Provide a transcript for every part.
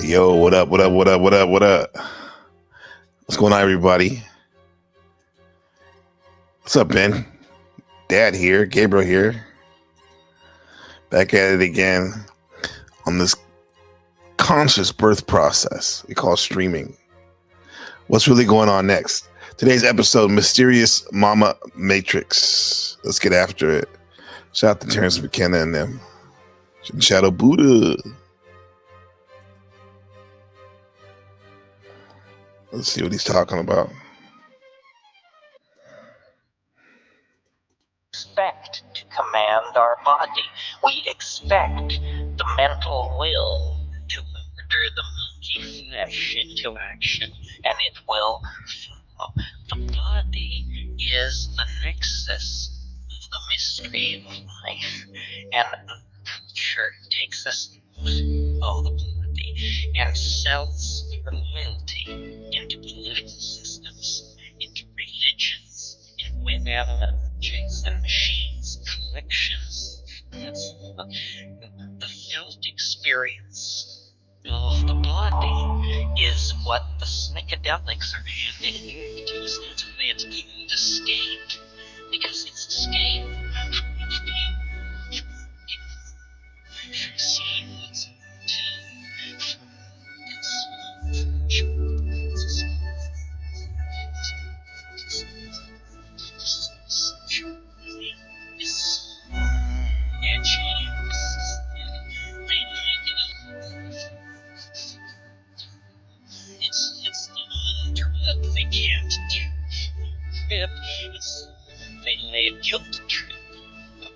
Yo, what up? What up? What up? What up? What up? What's going on, everybody? What's up, Ben? Dad here, Gabriel here. Back at it again on this conscious birth process we call streaming. What's really going on next? Today's episode, Mysterious Mama Matrix. Let's get after it. Shout out to Terrence McKenna and them. Shadow Buddha. Let's see what he's talking about. Expect to command our body. We expect the mental will to order the monkey flesh into action, and it will follow. The body is the nexus of the mystery of life, and culture takes us out of the body and sells your loyalty into political systems, into religions, in inanimate objects and machines, collections. That's the felt experience of the body is what the psychedelics are handing you. That's why it's called escape, because it's escape from scenes it's the one drug they can't do. They lay a guilt trip about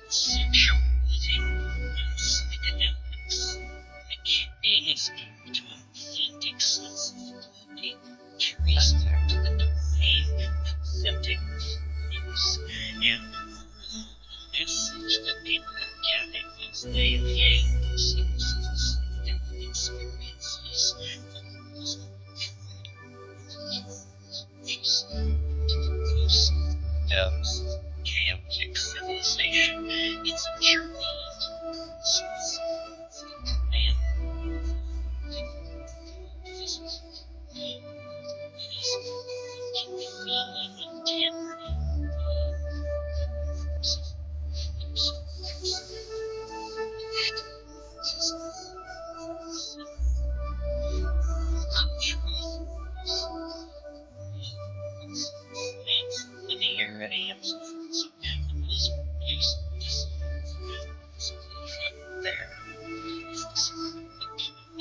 sexuality and psychedelics. The key is to authentic sensibility, curious back to the domain of authentic feelings, and the message that people are getting is they engage themselves in psychedelic experiences. Chaotic civilization. It's a journey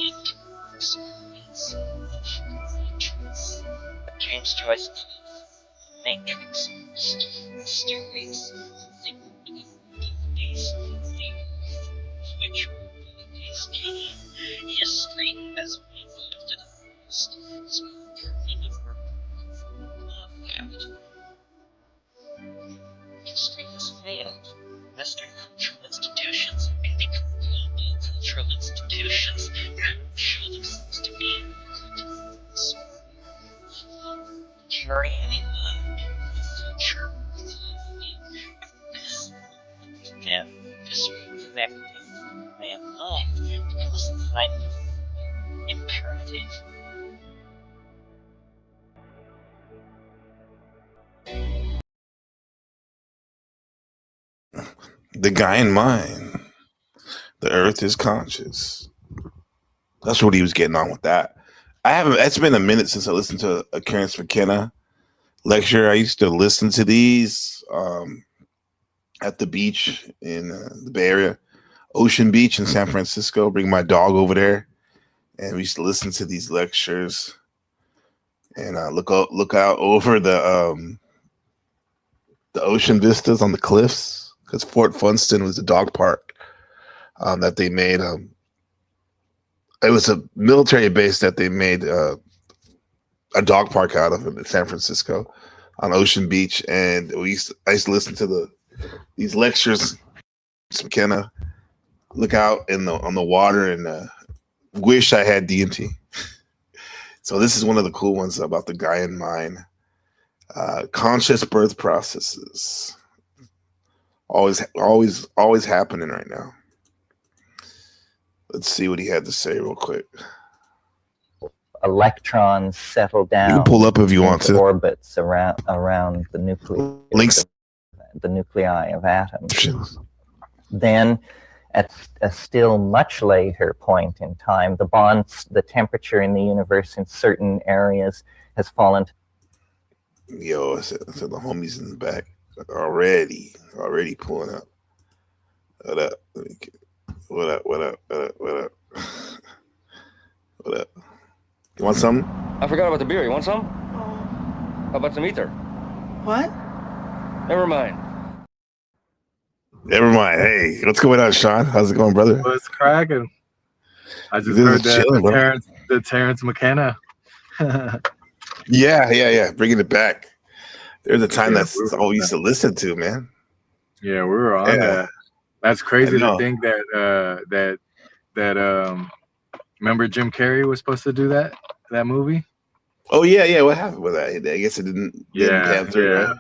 into consciousness. James Joyce Matrix Mysterious which abilities came history as we lived it past so history has failed. Western cultural institutions have become global cultural institutions and show themselves to be carry anyone culture this and disrespecting man because it's like imperative. The guy in mind. The earth is conscious. That's what he was getting on with that. I haven't. It's been a minute since I listened to a Terrence McKenna lecture. I used to listen to these at the beach in the Bay Area, Ocean Beach in San Francisco. Bring my dog over there, and we used to listen to these lectures and look out over the ocean vistas on the cliffs, because Fort Funston was the dog park that they made. It was a military base that they made a dog park out of in San Francisco on Ocean Beach, and I used to listen to these lectures. McKenna, look out on the water and wish I had DMT. So this is one of the cool ones about the guy in mind. Conscious birth processes, always happening right now. Let's see what he had to say real quick. Electrons settle down. You can pull up if you want to. Orbits around the nucleus. Links. The nuclei of atoms. Then, at a still much later point in time, the temperature in the universe in certain areas has fallen. Yo, so the homies in the back already pulling up. What up? What up? What up? What up? What up? What up? You want some? I forgot about the beer. You want some? Oh. How about some ether? What? Never mind. Never mind. Hey, what's going on, Shon? How's it going, brother? What's cracking? I just This heard is that chilling, the Terrence McKenna. Yeah. Bringing it back. There's a time Yeah, that's all we used to listen to, man. Yeah, we were on that. That's crazy I know. to think that remember Jim Carrey was supposed to do that movie? Oh yeah. What happened with that? I guess it didn't pan through, yeah. right?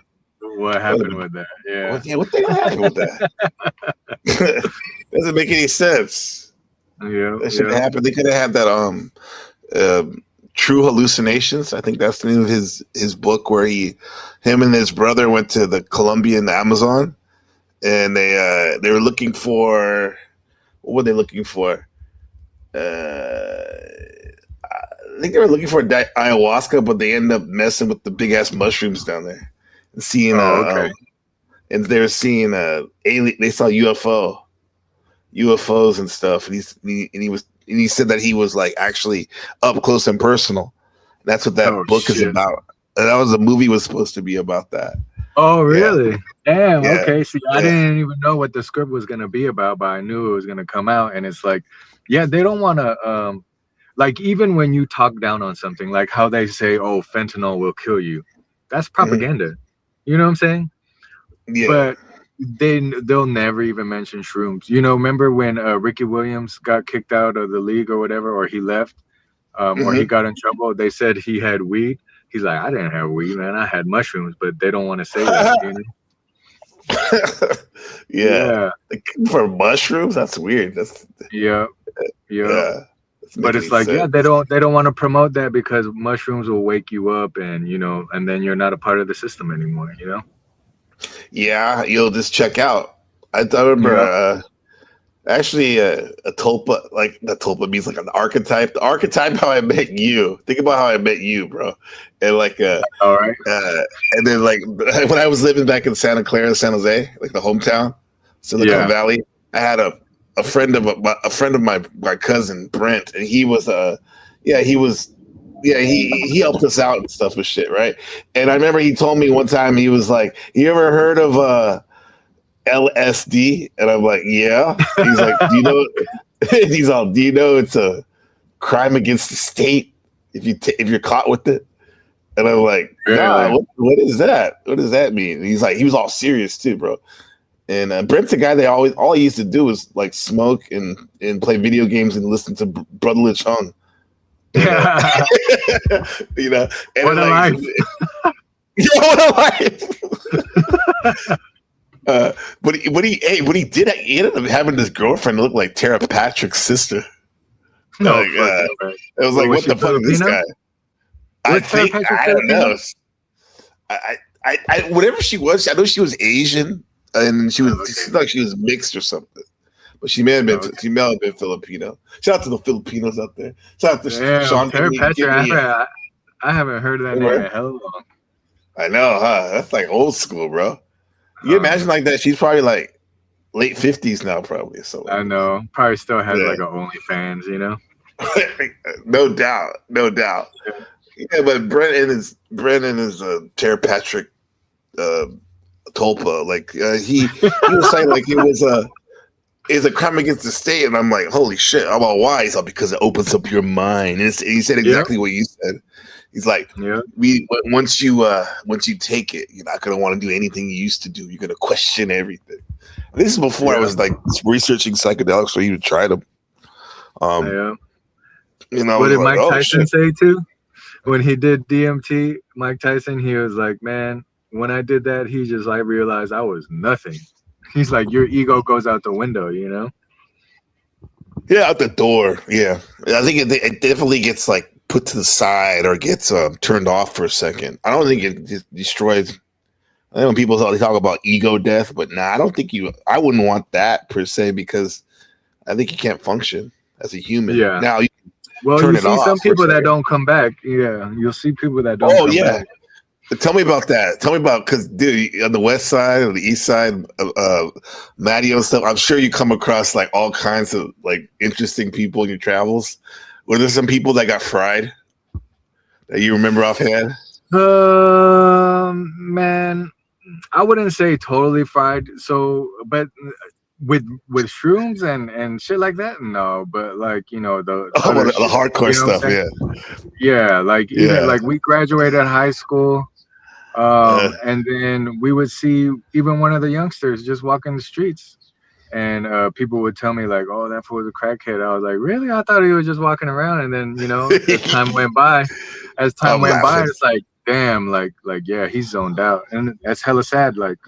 What happened with that? Yeah. What the hell happened with that? Doesn't make any sense. Yeah. That should have happened. They could have had that True Hallucinations. I think that's the name of his book, where him and his brother went to the Colombian Amazon, and they were looking for, what were they looking for? I think they were looking for ayahuasca, but they ended up messing with the big ass mushrooms down there and seeing. And they were seeing alien. They saw UFOs and stuff, and he said that he was like actually up close and personal. And that's what that book is about. And that was the movie was supposed to be about that. Oh, really? Yeah. Damn. Yeah. Okay. See, I didn't even know what the script was gonna be about, but I knew it was gonna come out. And it's like, yeah, they don't want to. Like, even when you talk down on something, like how they say, "Oh, fentanyl will kill you," that's propaganda. Mm-hmm. You know what I'm saying? Yeah. But they'll never even mention shrooms. You know, remember when Ricky Williams got kicked out of the league or whatever, or he left, or he got in trouble? They said he had weed. He's like, I didn't have weed, man. I had mushrooms, but they don't want to say that. You know? Yeah. For mushrooms, that's weird. That's yeah. But it's like, sense. They don't want to promote that because mushrooms will wake you up, and and then you're not a part of the system anymore. You know. Yeah, you'll just check out. I remember actually a tulpa, like the tulpa means like an archetype. The archetype how I met you. Think about how I met you, bro. And like all right. And then like when I was living back in Santa Clara, San Jose, like the hometown, Silicon Valley, I had a friend of my cousin Brent, and he helped us out and stuff with shit, right? And I remember he told me one time, he was like, "You ever heard of LSD?" And I'm like, "Yeah." He's like, "Do you know?" He's all, "Do you know it's a crime against the state if you're caught with it?" And I'm like, "Nah, what is that? What does that mean?" And he's like, he was all serious too, bro. And Brent's a guy all he used to do was like smoke and play video games and listen to Brother Chung. Yeah. And what a life. What a life. But he did, he ended up having this girlfriend look like Tara Patrick's sister. No, it was like, what the fuck is this guy? I don't know. I whatever she was, I know she was Asian, and she seemed like she was mixed or something. But she may have been Filipino. Shout out to the Filipinos out there. Shout out to Shon. Tara Patrick, I haven't heard of that name in hell long. I know, huh? That's like old school, bro. You imagine like that? She's probably like late 50s now, probably. So I know. Probably still has like a OnlyFans, you know. No doubt. Yeah, but Brennan is a Tara Patrick tulpa. Like he was saying like it was a crime against the state, and I'm like, holy shit! I'm all why? He's all, because it opens up your mind. And he said exactly what you said. He's like, once you take it, you're not gonna want to do anything you used to do. You're gonna question everything. And this is before I was like researching psychedelics or even tried them. What did Mike Tyson say too? When he did DMT, Mike Tyson, he was like, man, when I did that, he just like realized I was nothing. He's like, your ego goes out the window, you know? Yeah, out the door. Yeah, I think it definitely gets like put to the side or gets turned off for a second. I don't think it just destroys. I know people talk about ego death, but nah, I don't think I wouldn't want that per se because I think you can't function as a human. Yeah. Now you Well, turn you it see off some for a people that second. don't come back. Yeah, you'll see people that don't Oh come yeah. back. Tell me about that. Tell me about because dude, on the west side or the east side, Matteo and stuff. I'm sure you come across like all kinds of like interesting people in your travels. Were there some people that got fried that you remember offhand? Man, I wouldn't say totally fried. So, but with shrooms and shit like that, no. But like the Oh, other the shit. hardcore You know what stuff. I'm saying? Yeah, like even Yeah. like we graduated high school, and then we would see even one of the youngsters just walking the streets, and people would tell me like, "Oh, that fool's a crackhead." I was like, "Really? I thought he was just walking around." And then as time went by, I'm laughing. it's like, damn, like yeah, he's zoned out, and that's hella sad. Like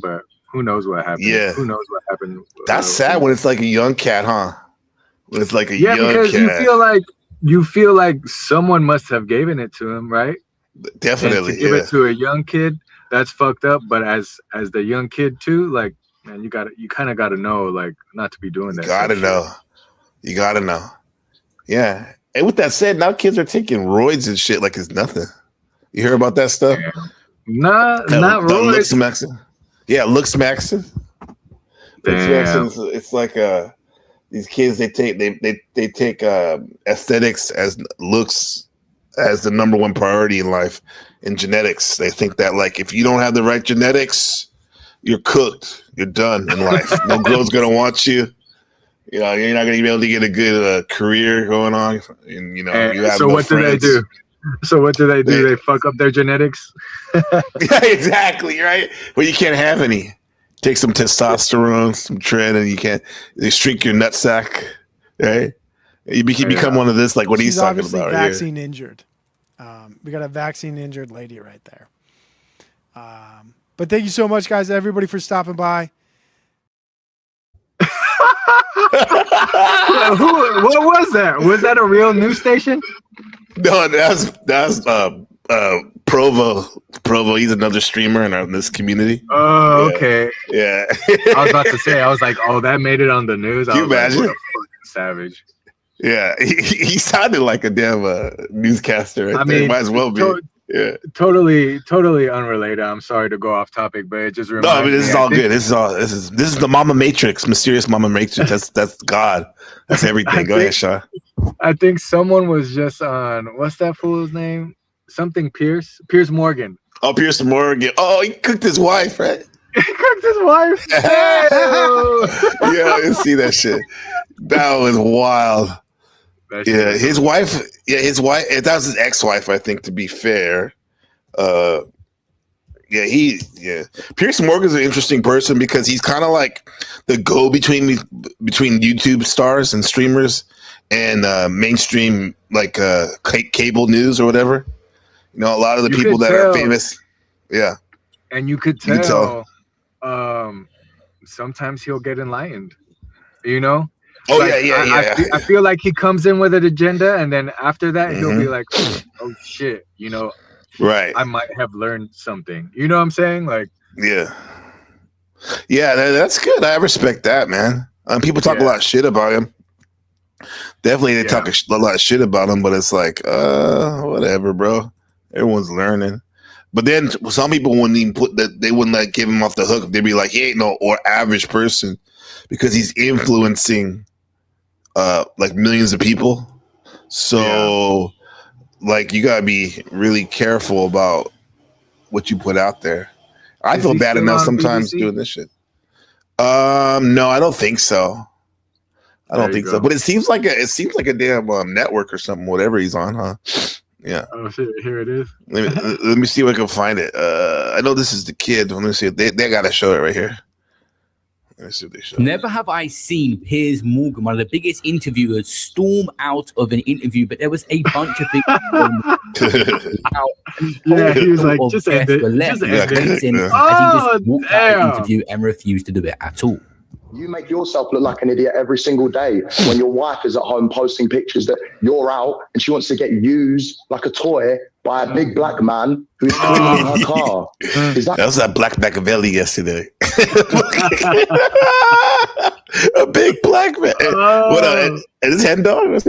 but who knows what happened? Yeah. Who knows what happened? That's sad when it's like a young cat, huh? When it's like a Yeah, young because cat. you feel like someone must have given it to him, right? Definitely. And to give it to a young kid, that's fucked up. But as the young kid too, like man, you kind of gotta know like not to be doing that. You gotta know. Yeah. And with that said, now kids are taking roids and shit like it's nothing. You hear about that stuff? Yeah. Not roids. Yeah, looks maxing. Damn. It's like these kids they take aesthetics as looks as the number one priority in life in genetics. They think that like if you don't have the right genetics, you're cooked. You're done in life. No girl's gonna want you. You're not gonna be able to get a good career going on. And you have so no what friends. do they do? So what do they do? They fuck up their genetics. Yeah, exactly, right? But you can't have any. Take some testosterone, some tren, and they shrink your nutsack, right? You become one of this, like what he's talking obviously about. Vaccine injured. We got a vaccine injured lady right there. But thank you so much, guys, everybody, for stopping by. What was that? Was that a real news station? No, that's Provo. Provo, he's another streamer in this community. Oh, okay. Yeah. I was about to say, I was like, oh, that made it on the news. Can you imagine? Like, what a fucking savage. Yeah, he sounded like a damn newscaster. Right there. Might as well be. Yeah. Totally unrelated. I'm sorry to go off topic, but it just reminds me. No, I mean, this is all good. This is the Mama Matrix, mysterious Mama Matrix. That's God. That's everything. Go ahead, Shon. I think someone was just on what's that fool's name? Something Piers Morgan. Oh, Piers Morgan. Oh, he cooked his wife, right? He cooked his wife. Yeah, I see that shit. That was wild. His wife. That was his ex-wife, I think. To be fair, Piers Morgan's an interesting person because he's kind of like the go between YouTube stars and streamers and mainstream like cable news or whatever. A lot of the people that are famous. Yeah, and you could tell. Sometimes he'll get enlightened. Oh, like, yeah. I feel like he comes in with an agenda, and then after that, he'll be like, "Oh shit," Right. I might have learned something. You know what I'm saying? Like, yeah, that's good. I respect that, man. People talk a lot of shit about him. Definitely, they talk a lot of shit about him, but it's like, whatever, bro. Everyone's learning. But then some people wouldn't even they wouldn't like give him off the hook. They'd be like, he ain't no average person because he's influencing like millions of people. So like you gotta be really careful about what you put out there. I feel bad enough sometimes doing this shit. No, I don't think so. I don't think so. But it seems like a damn network or something, whatever he's on, huh? Yeah. Oh shit! Here it is. Let me see if I can find it. I know this is the kid. Let me see. They got to show it right here. Let me see if they show. Never have I seen Piers Morgan, one of the biggest interviewers, storm out of an interview, but there was a bunch of things. He was like, just end it. As he just walked out of the interview and refused to do it at all. You make yourself look like an idiot every single day when your wife is at home posting pictures that you're out and she wants to get used like a toy by a big black man who's cleaning her car. That was that Black Machiavelli yesterday. A big black man. What a is Hen Dog?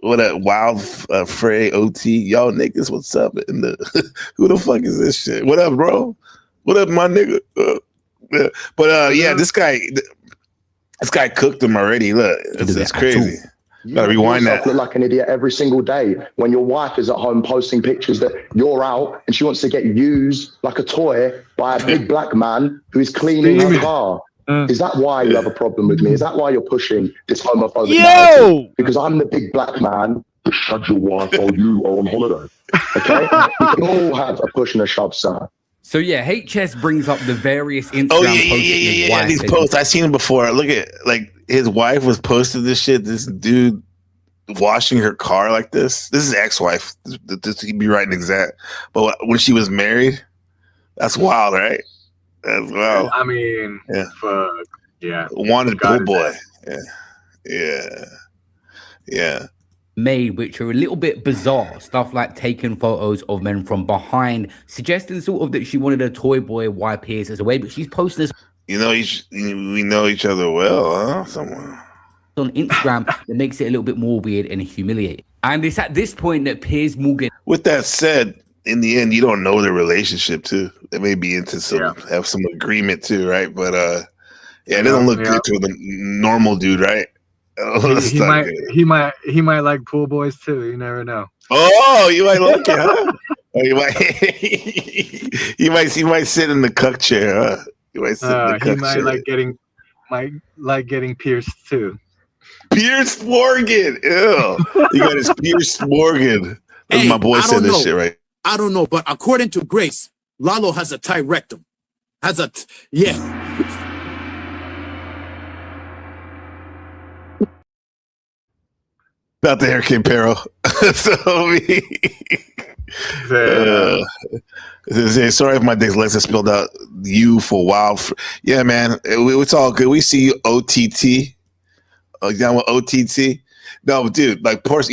What a wild Frey OT. Y'all niggas, what's up? Who the fuck is this shit? What up, bro? What up, my nigga? But yeah, this guy cooked him already. Look, it's crazy. Gotta rewind that. Look like an idiot every single day when your wife is at home posting pictures that you're out and she wants to get used like a toy by a big black man who's cleaning her car. Is that why you have a problem with me? Is that why you're pushing this homophobic narrative? Because I'm the big black man to shag your wife while you are on holiday. Okay? We can all have a push and a shove, sir. So yeah, HS brings up the various Instagram posts. Yeah. These posts I've seen them before. Look at like his wife was posting this shit. This dude washing her car like this. This is ex-wife. He'd be writing exact. But when she was married, that's wild, right? That's wild. I mean, fuck yeah. Wanted pool boy. Yeah. Made, which are a little bit bizarre. Stuff like taking photos of men from behind, suggesting sort of that she wanted a toy boy wipe his as a way, but she's posting this. You know, we know each other well, huh? Someone on Instagram that makes it a little bit more weird and humiliating. And it's at this point that Piers Morgan. With that said, in the end, you don't know their relationship too. They may be into have some agreement too, right? But it doesn't look good to the normal dude, right? He might like pool boys too. You never know. Oh, you might like it, huh? Or he might sit in the cuck chair, huh? He might sit in the cuck chair. Might like getting pierced too. Pierce Morgan, ew. You got his Pierce Morgan. Hey, my boy said this shit, right? I don't know, but according to Grace, Lalo has a tight rectum. About the Hurricane Peril. Sorry if my dyslexia spilled out you for wild. Yeah, man, it's all good. We see OTT. Down with OTT. No, dude, like Pierce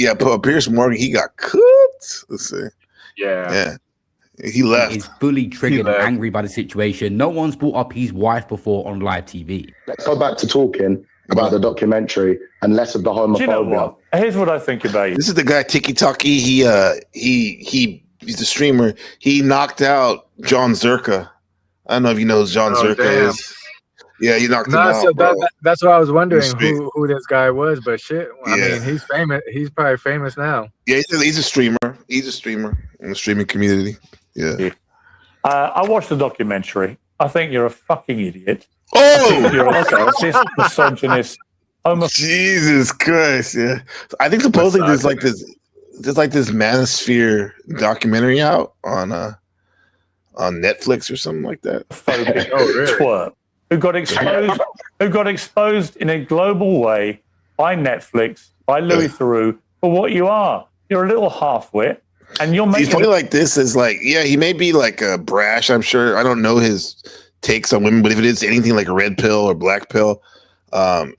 Morgan, he got cooked. Let's see. Yeah. He left. He's fully triggered and angry by the situation. No one's brought up his wife before on live TV. Let's go back to talking about the documentary and less of the homophobia. Do you know what? Here's what I think about you. This is the guy Tiki Taki. He's a streamer. He knocked out John Zerka. I don't know if you know who John Zerka is. Yeah, he knocked him out. So that's what I was wondering who this guy was, but shit. I mean, he's famous. He's probably famous now. Yeah, he's a streamer. He's a streamer in the streaming community. Yeah. I watched the documentary. I think you're a fucking idiot. Oh, you're a sexist, misogynist, homophobic. Jesus Christ! Yeah, I think supposedly there's like this Manosphere documentary out on Netflix or something like that. Twerp who got exposed in a global way by Netflix, by Louis Theroux for what you are. You're a little half-wit, and you're making. He's funny like this is like, he may be like a brash. I'm sure. I don't know his takes on women, but if it is anything like a red pill or black pill,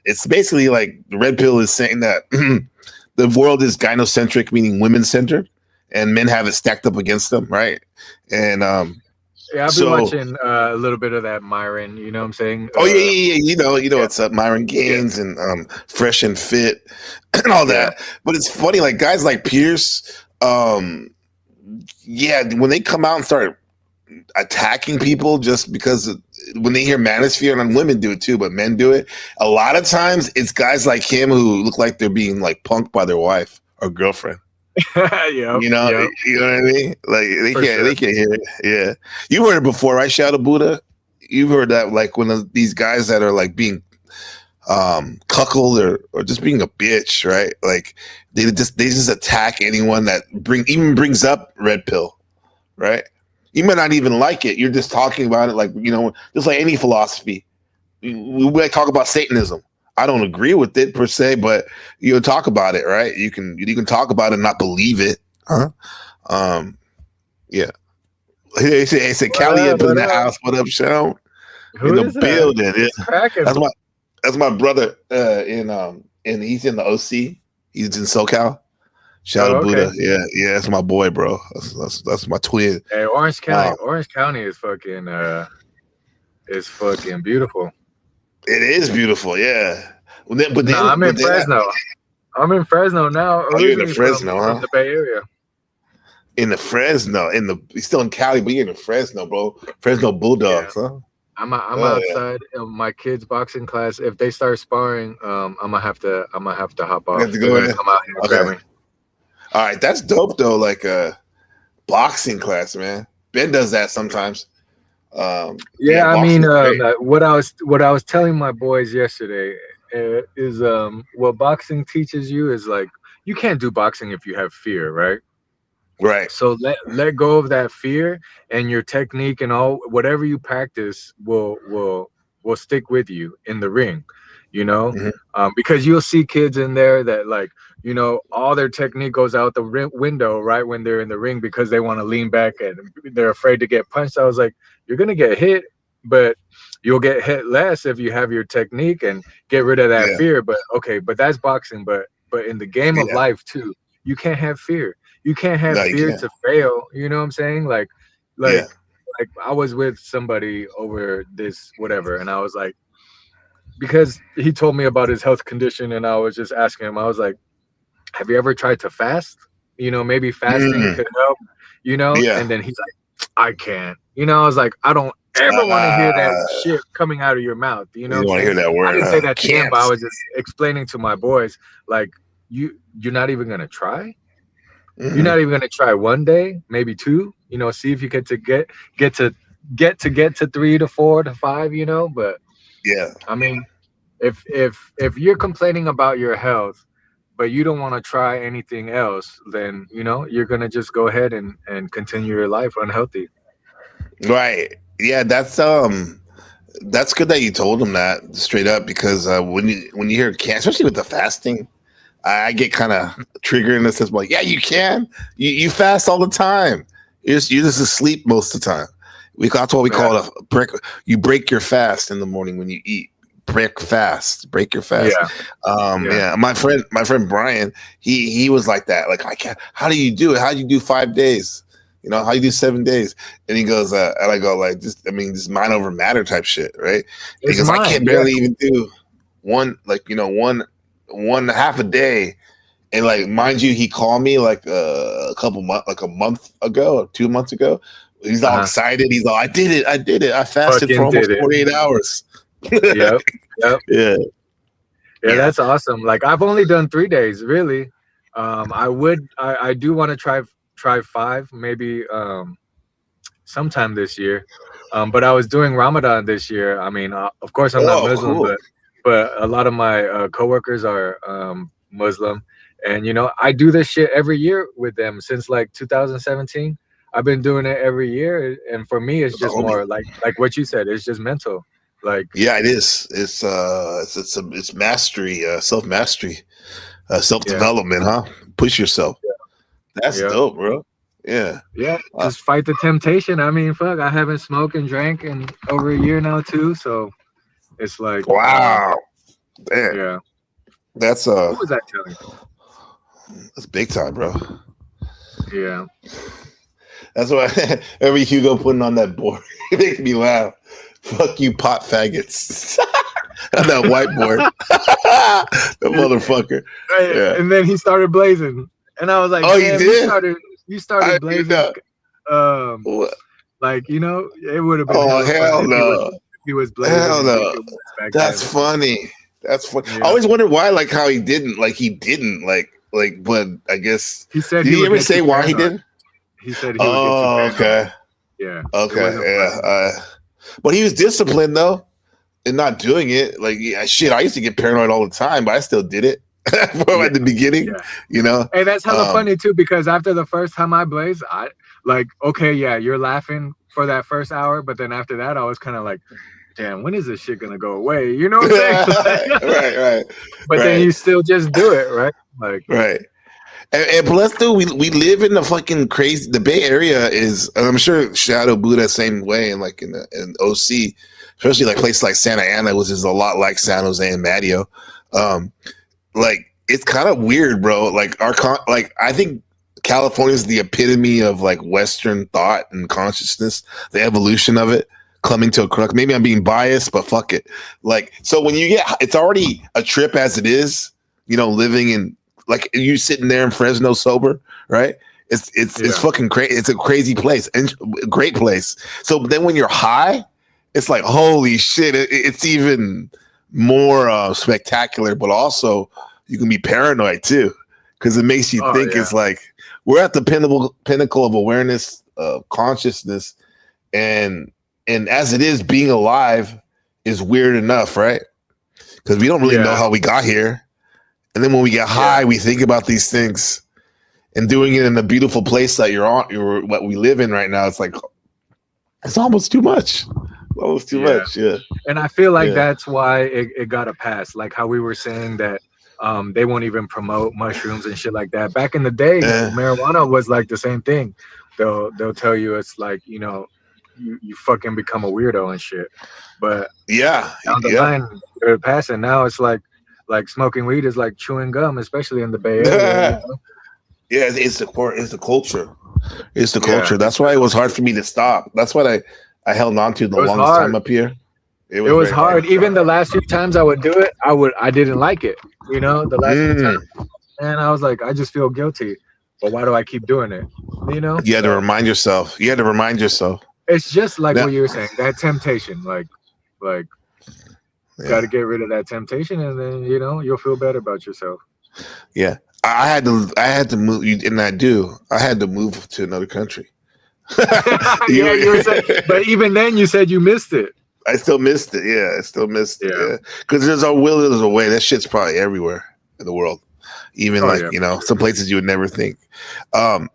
it's basically like the red pill is saying that the world is gynocentric, meaning women-centered, and men have it stacked up against them, right? And I've been watching a little bit of that Myron. You know what I'm saying? Oh yeah. You know what's up, Myron Gaines and Fresh and Fit and all that. But it's funny, like guys like Pierce, when they come out and start attacking people just because when they hear Manosphere, and women do it too, but men do it. A lot of times it's guys like him who look like they're being like punked by their wife or girlfriend. You know what I mean? Like they can't hear it. Yeah. You heard it before, right? Shadow Buddha. You've heard that like when these guys that are like being cuckold or just being a bitch, right? Like they just attack anyone that brings up red pill, right? You might not even like it. You're just talking about it like, just like any philosophy. We talk about Satanism. I don't agree with it per se, but you talk about it, right? You can talk about it and not believe it. Huh? Yeah. They said Callie up in the house. What up, Shon? In the building. That's my brother. And he's in the OC. He's in SoCal. Shout out okay. Buddha. Yeah, that's my boy, bro. That's my twin. Hey, Orange County is fucking beautiful. It is beautiful, yeah. I'm in Fresno. I'm in Fresno now. You're in the Originally Fresno, from the Bay Area. In the Fresno, he's still in Cali, but you're in Fresno, bro. Fresno Bulldogs, huh? I'm outside of my kids' boxing class. If they start sparring, I'm gonna have to hop off. You have to go They're in gonna there? come out here and grab me. All right, that's dope though. Like a boxing class, man. Ben does that sometimes. Yeah, I mean, what I was telling my boys yesterday is what boxing teaches you is like you can't do boxing if you have fear, right? Right. So let go of that fear, and your technique and all whatever you practice will stick with you in the ring, you know. Because you'll see kids in there that like, you know, all their technique goes out the window right when they're in the ring because they want to lean back and they're afraid to get punched. I was like, you're gonna get hit, but you'll get hit less if you have your technique and get rid of that fear. But but that's boxing. But in the game of life too, you can't have fear. You can't have fear to fail. You know what I'm saying? Like I was with somebody over this whatever, and I was like, because he told me about his health condition, and I was just asking him. I was like, have you ever tried to fast? You know, maybe fasting could help. You know, and then he's like, I can't. You know, I was like, I don't ever want to hear that shit coming out of your mouth. You know, you want to hear that word? I didn't say that to him, but I was just explaining to my boys, like, you're not even gonna try. You're not even gonna try one day, maybe two. You know, see if you get to 3 to 4 to 5. You know, but I mean, if you're complaining about your health, but you don't want to try anything else, then you know you're gonna just go ahead and continue your life unhealthy. Right. Yeah, that's good that you told him that straight up because when you hear cancer, especially with the fasting, I get kind of triggered in the sense like, yeah, you can. You fast all the time. You're just asleep most of the time. That's what we call it a break. You break your fast in the morning when you eat. Break your fast. Yeah. My friend Brian, he was like that. Like, I can't. How do you do it? How do you do 5 days? You know, how you do 7 days? And he goes, and I go like, this mind over matter type shit, right? Because I can't barely even do one half a day. And like, mind you, he called me like a month ago or 2 months ago. He's all excited. He's all, I did it. I fasted for almost 48 hours. Yep. Yeah, that's awesome. Like, I've only done 3 days, really. I do want to try 5, maybe sometime this year. But I was doing Ramadan this year. I mean, of course I'm not Muslim, cool. but a lot of my coworkers are Muslim, and you know, I do this shit every year with them since like 2017. I've been doing it every year, and for me, it's just more like what you said. It's just mental. Like, yeah, it is. It's mastery, self mastery, self development, huh? Push yourself. That's dope, bro. Yeah. Just fight the temptation. I mean, fuck, I haven't smoked and drank in over a year now too, so it's like, wow. Damn. Yeah. That's what was that telling you? That's big time, bro. Yeah. That's why every Hugo putting on that board, it makes me laugh. Fuck you, pot faggots. On that whiteboard. The motherfucker. Right. Yeah. And then he started blazing. And I was like, oh, you did? You started blazing. Like, you know, it would have been. Oh, hell no. He was blazing. Hell no. That's funny. That's funny. Yeah. I always wondered why, like, how he didn't. But I guess. He said did he ever say why he didn't? He said he would get too okay. Yeah. Okay. Yeah. But he was disciplined, though, in not doing it. Like, shit, I used to get paranoid all the time, but I still did it. At the beginning, you know. Hey, that's hella funny too, because after the first time I blazed, I like, okay, yeah, you're laughing for that first hour, but then after that, I was kind of like, damn, when is this shit gonna go away? You know what I'm saying? right. But then you still just do it, right? Like, right. And plus, dude, we live in the fucking crazy. The Bay Area is, I'm sure Shadow Buddha same way, and like in OC, especially like places like Santa Ana, which is a lot like San Jose and Mateo. Like it's kind of weird, bro. Like I think California is the epitome of like Western thought and consciousness, the evolution of it coming to a crux. Maybe I'm being biased, but fuck it. Like, so when you get, it's already a trip as it is, you know, living in, like, you sitting there in Fresno sober, right? It's fucking crazy. It's a crazy place and a great place. So then when you're high, it's like, holy shit, it's even more spectacular, but also you can be paranoid too, because it makes you think it's like, we're at the pinnacle of awareness, consciousness, and as it is, being alive is weird enough, right? Because we don't really know how we got here. And then when we get high, we think about these things, and doing it in a beautiful place that what we live in right now, it's like, it's almost too much. Almost too much, yeah. And I feel like that's why it got a pass. Like how we were saying that they won't even promote mushrooms and shit like that. Back in the day, marijuana was like the same thing. They'll tell you it's like, you know, you fucking become a weirdo and shit. But down the line, they're passing. Now it's like smoking weed is like chewing gum, especially in the Bay Area. You know? Yeah, it's the culture. It's the culture. That's why it was hard for me to stop. That's what I held on to the longest time up here. It was hard. Even the last few times I would do it, I didn't like it. You know, the last few times, and I was like, I just feel guilty. But why do I keep doing it? You know, you had to remind yourself. It's just like what you were saying, that temptation. Like, got to get rid of that temptation, and then you'll feel better about yourself. Yeah, I had to move, and I had to move to another country. You were saying, but even then, you said you missed it. I still missed it. Yeah, I still missed it. Yeah, because there's a will, there's a way. That shit's probably everywhere in the world. Even some places you would never think. We're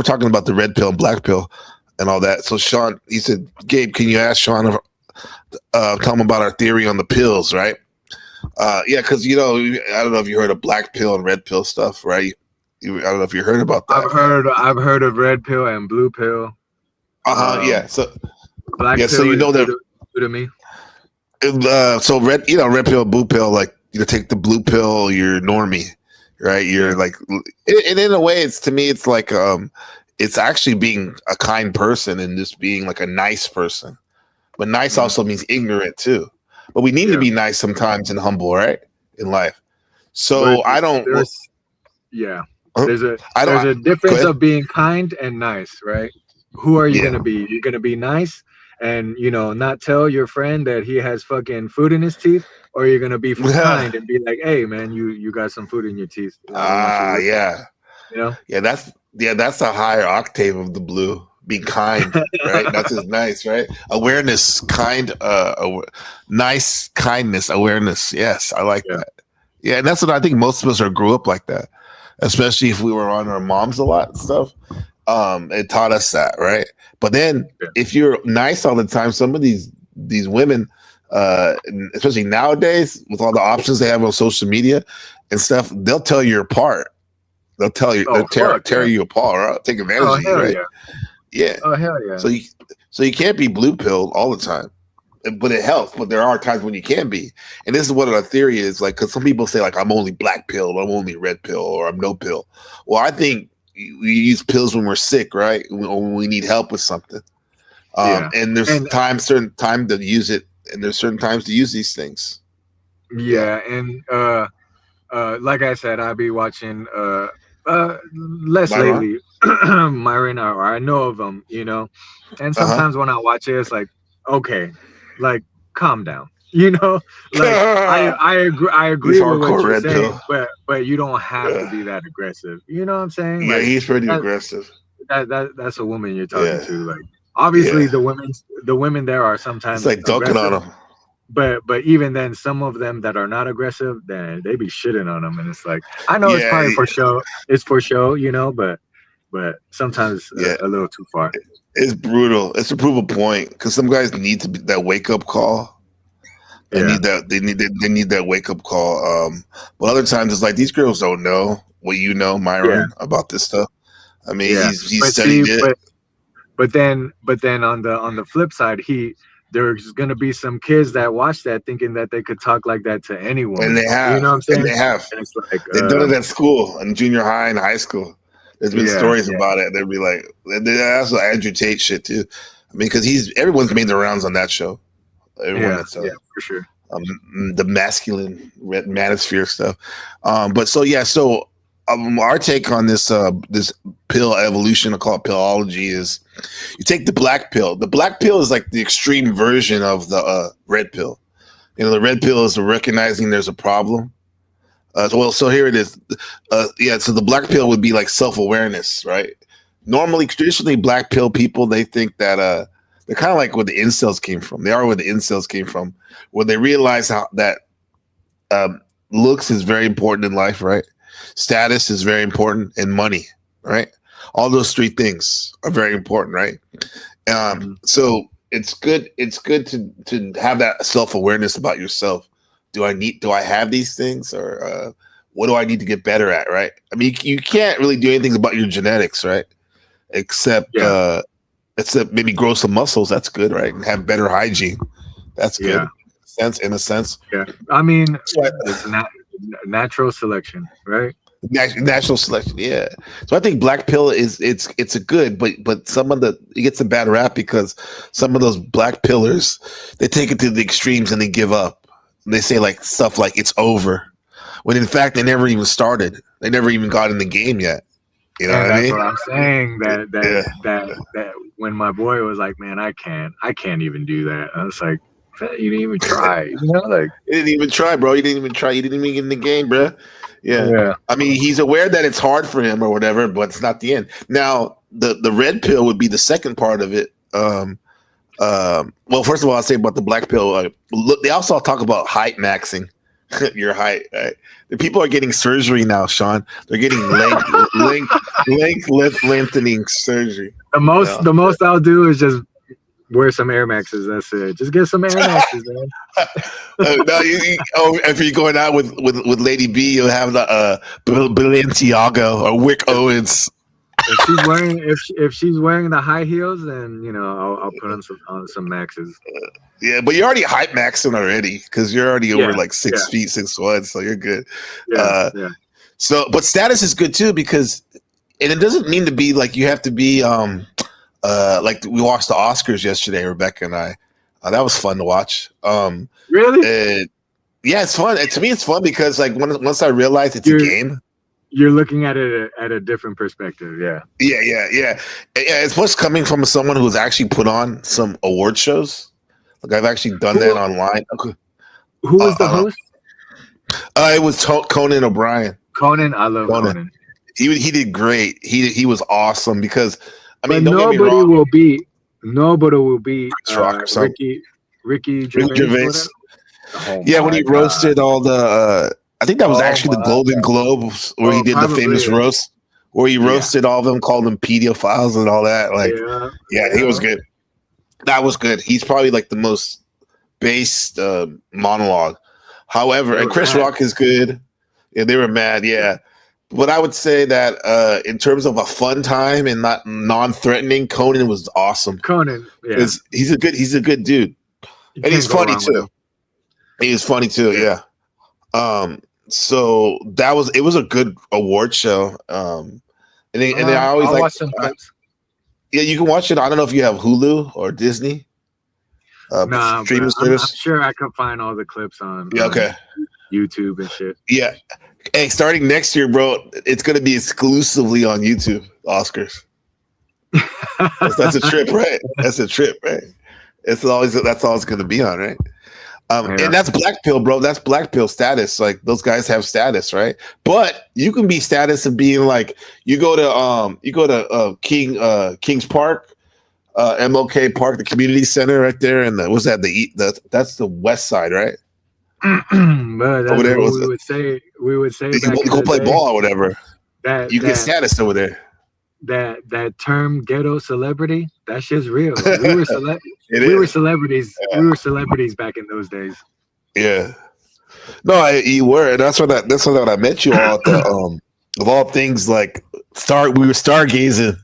talking about the red pill and black pill and all that. So Shon, he said, Gabe, can you ask Shon, tell him about our theory on the pills, right? Because I don't know if you heard of black pill and red pill stuff, right? I don't know if you heard about that. I've heard of red pill and blue pill. So black pill. So that to me. So red pill, blue pill. Like take the blue pill, you're normie, right? You're like, and in a way, to me, it's like it's actually being a kind person and just being like a nice person. But nice also means ignorant too. But we need to be nice sometimes and humble, right? In life. So there's a difference of being kind and nice, right? Who are you gonna be? You're gonna be nice and not tell your friend that he has fucking food in his teeth, or you're gonna be kind and be like, hey man, you got some food in your teeth. That's a higher octave of the blue. Being kind, right? That's just nice, right? Awareness, nice kindness, awareness. Yes, I like that. Yeah, and that's what I think most of us grew up like that, especially if we were on our moms a lot and stuff. It taught us that, right? But then if you're nice all the time, some of these women, especially nowadays with all the options they have on social media and stuff, they'll tell you apart. They'll tell you, tear you apart, right? Take advantage of you, right? Yeah. Oh hell yeah. So you can't be blue pilled all the time, but it helps. But there are times when you can be, and this is what our theory is. Like, because some people say like I'm only black pill, I'm only red pill, or I'm no pill. Well, I think we use pills when we're sick, right? When we need help with something. And there's certain time to use it, and there's certain times to use these things. Yeah, and like I said, I'll be watching less lately. Myron, or I know of them, and sometimes when I watch it, it's like, okay, like calm down, like I agree with what you're saying, but you don't have to be that aggressive. You know what I'm saying? Yeah, he's pretty aggressive. That's a woman you're talking to. Like, obviously, the women there are sometimes it's like dunking on them. But even then, some of them that are not aggressive, then they be shitting on them, and it's like, I know it's probably for show. It's for show, but sometimes a little too far. It's brutal. It's to prove a point, because some guys need to be that wake up call. They need that. They need that wake up call. But other times it's like these girls don't know what you know, Myron, about this stuff. I mean, he's studied it. But then on the flip side, there's gonna be some kids that watch that thinking that they could talk like that to anyone. And they have. You know what I'm saying? And they have. And it's like They've done it at school, in junior high and high school. There's been stories about it. They'd be like, that's what Andrew Tate shit too. I mean, because everyone's made the rounds on that show. Everyone that's for sure. The masculine manosphere stuff. So our take on this this pill evolution, I call it pillology, is you take the black pill. The black pill is like the extreme version of the red pill. You know, the red pill is recognizing there's a problem. So here it is. So the black pill would be like self-awareness, right? Normally, traditionally, black pill people, they think that they're kind of like where the incels came from. They are where the incels came from, where they realize how that looks is very important in life, right? Status is very important, and money, right? All those three things are very important, right? So it's good. It's good to have that self-awareness about yourself. Do I have these things, or what do I need to get better at, right? I mean, you can't really do anything about your genetics, right? Except maybe grow some muscles. That's good, right? And have better hygiene. That's good. In a sense. Yeah. I mean, it's natural selection, right? Natural selection, yeah. So I think black pill it's a good, but some of it gets a bad rap because some of those black pillars, they take it to the extremes and they give up. And they say like stuff like it's over, when in fact they never even started. They never even got in the game yet. You know what I mean? That's what I'm saying. That when my boy was like, "Man, I can't even do that." I was like, "You didn't even try." You know, like you didn't even try, bro. You didn't even try. You didn't even get in the game, bro. Yeah. I mean, he's aware that it's hard for him or whatever, but it's not the end. Now, the red pill would be the second part of it. Well, first of all, I'll say about the black pill. Look, they also talk about height maxing. Your height. Right? The people are getting surgery now, Sean. They're getting lengthening surgery. The most I'll do is just wear some Air Maxes. That's it. Just get some Air Maxes, man. If you're going out with Lady B, you'll have the Balenciaga or Wick Owens. If she's wearing the high heels, then I'll put on some Maxes. Yeah, but you're already hype maxing already because you're already over like 6 feet, 6'1", so you're good. So, but status is good too because, and it doesn't mean to be like you have to be like we watched the Oscars yesterday, Rebecca and I. That was fun to watch. Really? Yeah, it's fun. To me, it's fun because like once I realized it's a game. You're looking at it at a different perspective, yeah. Yeah. It's what's coming from someone who's actually put on some award shows. Like I've actually done that online. Who was the host? It was Conan O'Brien. Conan, I love Conan. He did great. He was awesome because I mean, nobody will beat Ricky Gervais. When he roasted all the. I think that was actually the Golden Globes where he did the famous roast, where he roasted all of them, called them pedophiles and all that. Like, he was good. That was good. He's probably like the most based monologue. However, and Chris Rock is good. Yeah, they were mad. Yeah, but I would say that in terms of a fun time and not non-threatening, Conan was awesome. Conan, he's a good dude, and he's funny too. He was funny too. Yeah. So it was a good award show. And I always like. Yeah, you can watch it. I don't know if you have Hulu or Disney. Streaming service. I'm sure I could find all the clips on YouTube and shit. Yeah. Hey, starting next year, bro, it's gonna be exclusively on YouTube. Oscars. That's a trip, right? That's a trip, right? That's all it's gonna be on, right? And that's black pill, bro. That's black pill status. Like those guys have status, right? But you can be status of being like you go to Kings Park, MLK Park, the community center right there, and that's the west side, right? But that's what we would say. You go play ball or whatever. You get status over there. That term ghetto celebrity, that shit's real. We were celebrities. Yeah. We were celebrities back in those days. Yeah. No, you were. That's when I met you all at the of all things, like we were stargazing,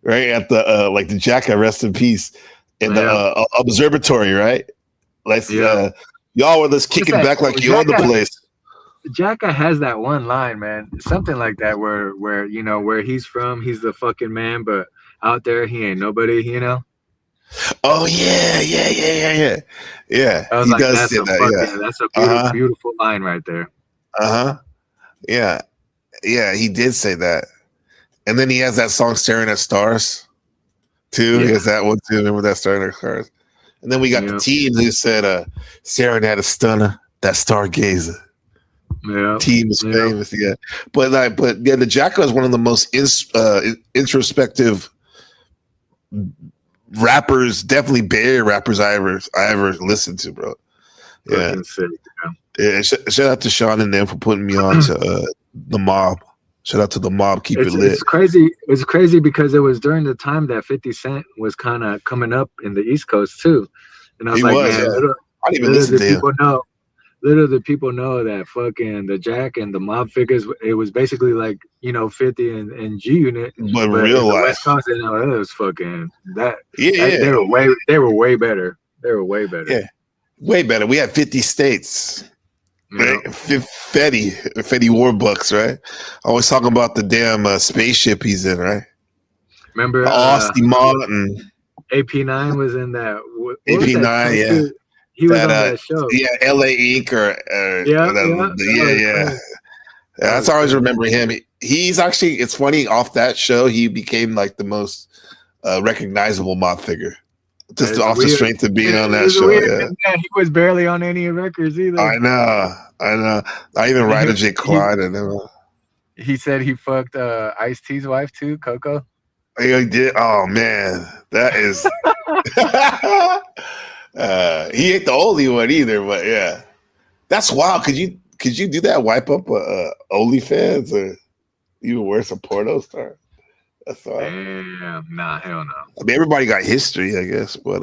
right? At the like the Jacka, rest in peace. in the observatory, right? Like y'all were just kicking back like you own the place. Jacka has that one line, man. Something like that where you know where he's from, he's the fucking man, but out there he ain't nobody, you know? Oh yeah. I was He like, does say that, that's a beautiful line right there. Yeah. He did say that, and then he has that song "Staring at Stars" too. He has that one too. Remember that "Staring at Stars"? And then we got the team who said "Staring at a Stunner," that stargazer. Yeah, team is famous, but the Jacka is one of the most introspective rappers, definitely Bay Area rappers I ever listened to, bro. Yeah. Shout out to Shon and them for putting me on to the Mob. Shout out to the Mob. Keep it lit. It's crazy. It's crazy because it was during the time that 50 Cent was kind of coming up in the East Coast too, and I was man, I didn't even listen to him. Little did people know that fucking the Jack and the Mob figures, it was basically like, 50 and G Unit, but real life. West Coast, it was fucking that. They were way better. They were way better. Yeah, way better. We had 50 states. Right? Fetty Warbucks, right? Always talking about the damn spaceship he's in, right? Remember Austin Martin. AP9 was in that. AP9, yeah. He was on that show. Yeah, LA Inc. That's I always remember him. He's actually, it's funny, off that show, he became like the most recognizable Mob figure. Just off the strength of being on that show. Yeah. He was barely on any records either. I know. I even write a J. Clyde. He said he fucked Ice-T's wife too, Coco. He did. Oh man, that is. He ain't the only one either, but yeah, that's wild. Could you do that? Wipe up OnlyFans or even worse, a porno star? That's all. Damn, nah, hell no. I mean, everybody got history, I guess, but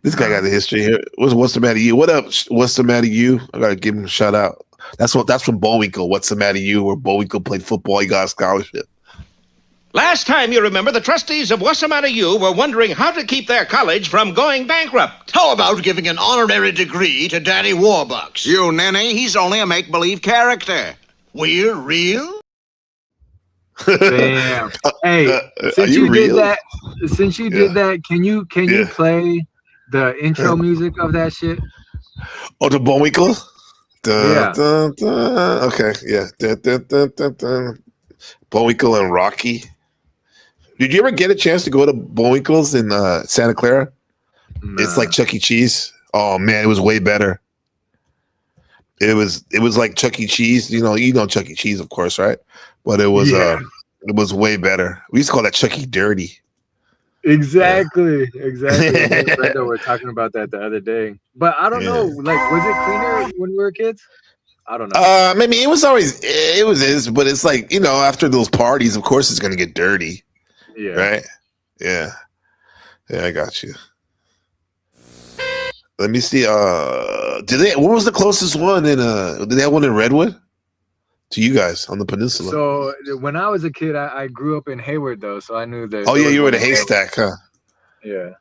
this guy got the history here. What's the matter, you? What up? What's the matter, you? I gotta give him a shout out. That's from Bullwinkle. What's the matter, you? Where Bullwinkle played football, he got a scholarship. Last time, you remember, the trustees of What's the Matter You were wondering how to keep their college from going bankrupt. How about giving an honorary degree to Danny Warbucks? You ninny, he's only a make-believe character. We're real? Damn. Hey, since you did that, can you play the intro music of that shit? Oh, the Bullwinkle? Yeah. Okay, yeah. Bullwinkle and Rocky. Did you ever get a chance to go to Bullwinkle's in Santa Clara? Nah. It's like Chuck E. Cheese. Oh man, it was way better. It was like Chuck E. Cheese. You know Chuck E. Cheese, of course, right? But it was way better. We used to call that Chuck E. Dirty. Exactly. Me and Brenda were talking about that the other day. But I don't know. Like, was it cleaner when we were kids? I don't know. Maybe it was, but it's like, after those parties, of course it's gonna get dirty. Yeah. Right? Yeah. Yeah, I got you. Let me see. What was the closest one did they have one in Redwood? To you guys on the peninsula? So when I was a kid, I grew up in Hayward though, so I knew that. Oh yeah, you were in a haystack, huh? Yeah.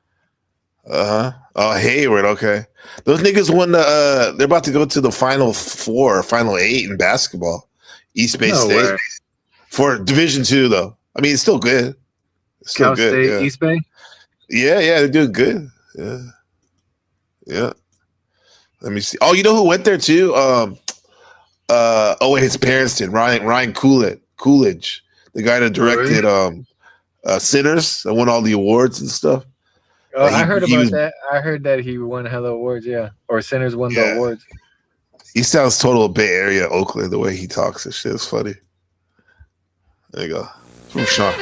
Oh, Hayward. Okay, those niggas won the. They're about to go to the Final 4, Final 8 in basketball. East Bay State for Division II, though. I mean, it's still good. It's still Cal good. State, Yeah. East Bay. Yeah, they're doing good. Yeah. Let me see. Oh, you know who went there too? His parents did. Ryan Coolidge, the guy that directed Sinners and won all the awards and stuff. Oh, I heard about that. I heard that he won hella awards, or Sinners won the awards. He sounds total Bay Area, Oakland, the way he talks and shit. It's funny. There you go. From Shon.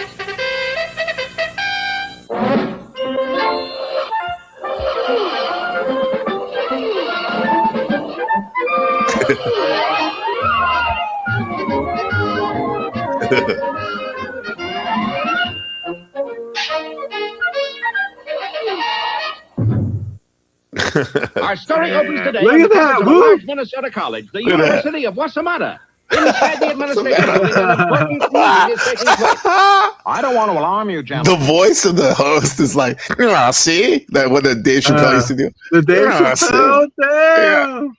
Our story opens today. Look at that! Large Minnesota College, the University of What's the Matter. Inside the administration building, an important meeting is taking place. I don't want to alarm you, gentlemen. The voice of the host is like, see that what the Dave Chappelle used to do. The Dave Chappelle, damn.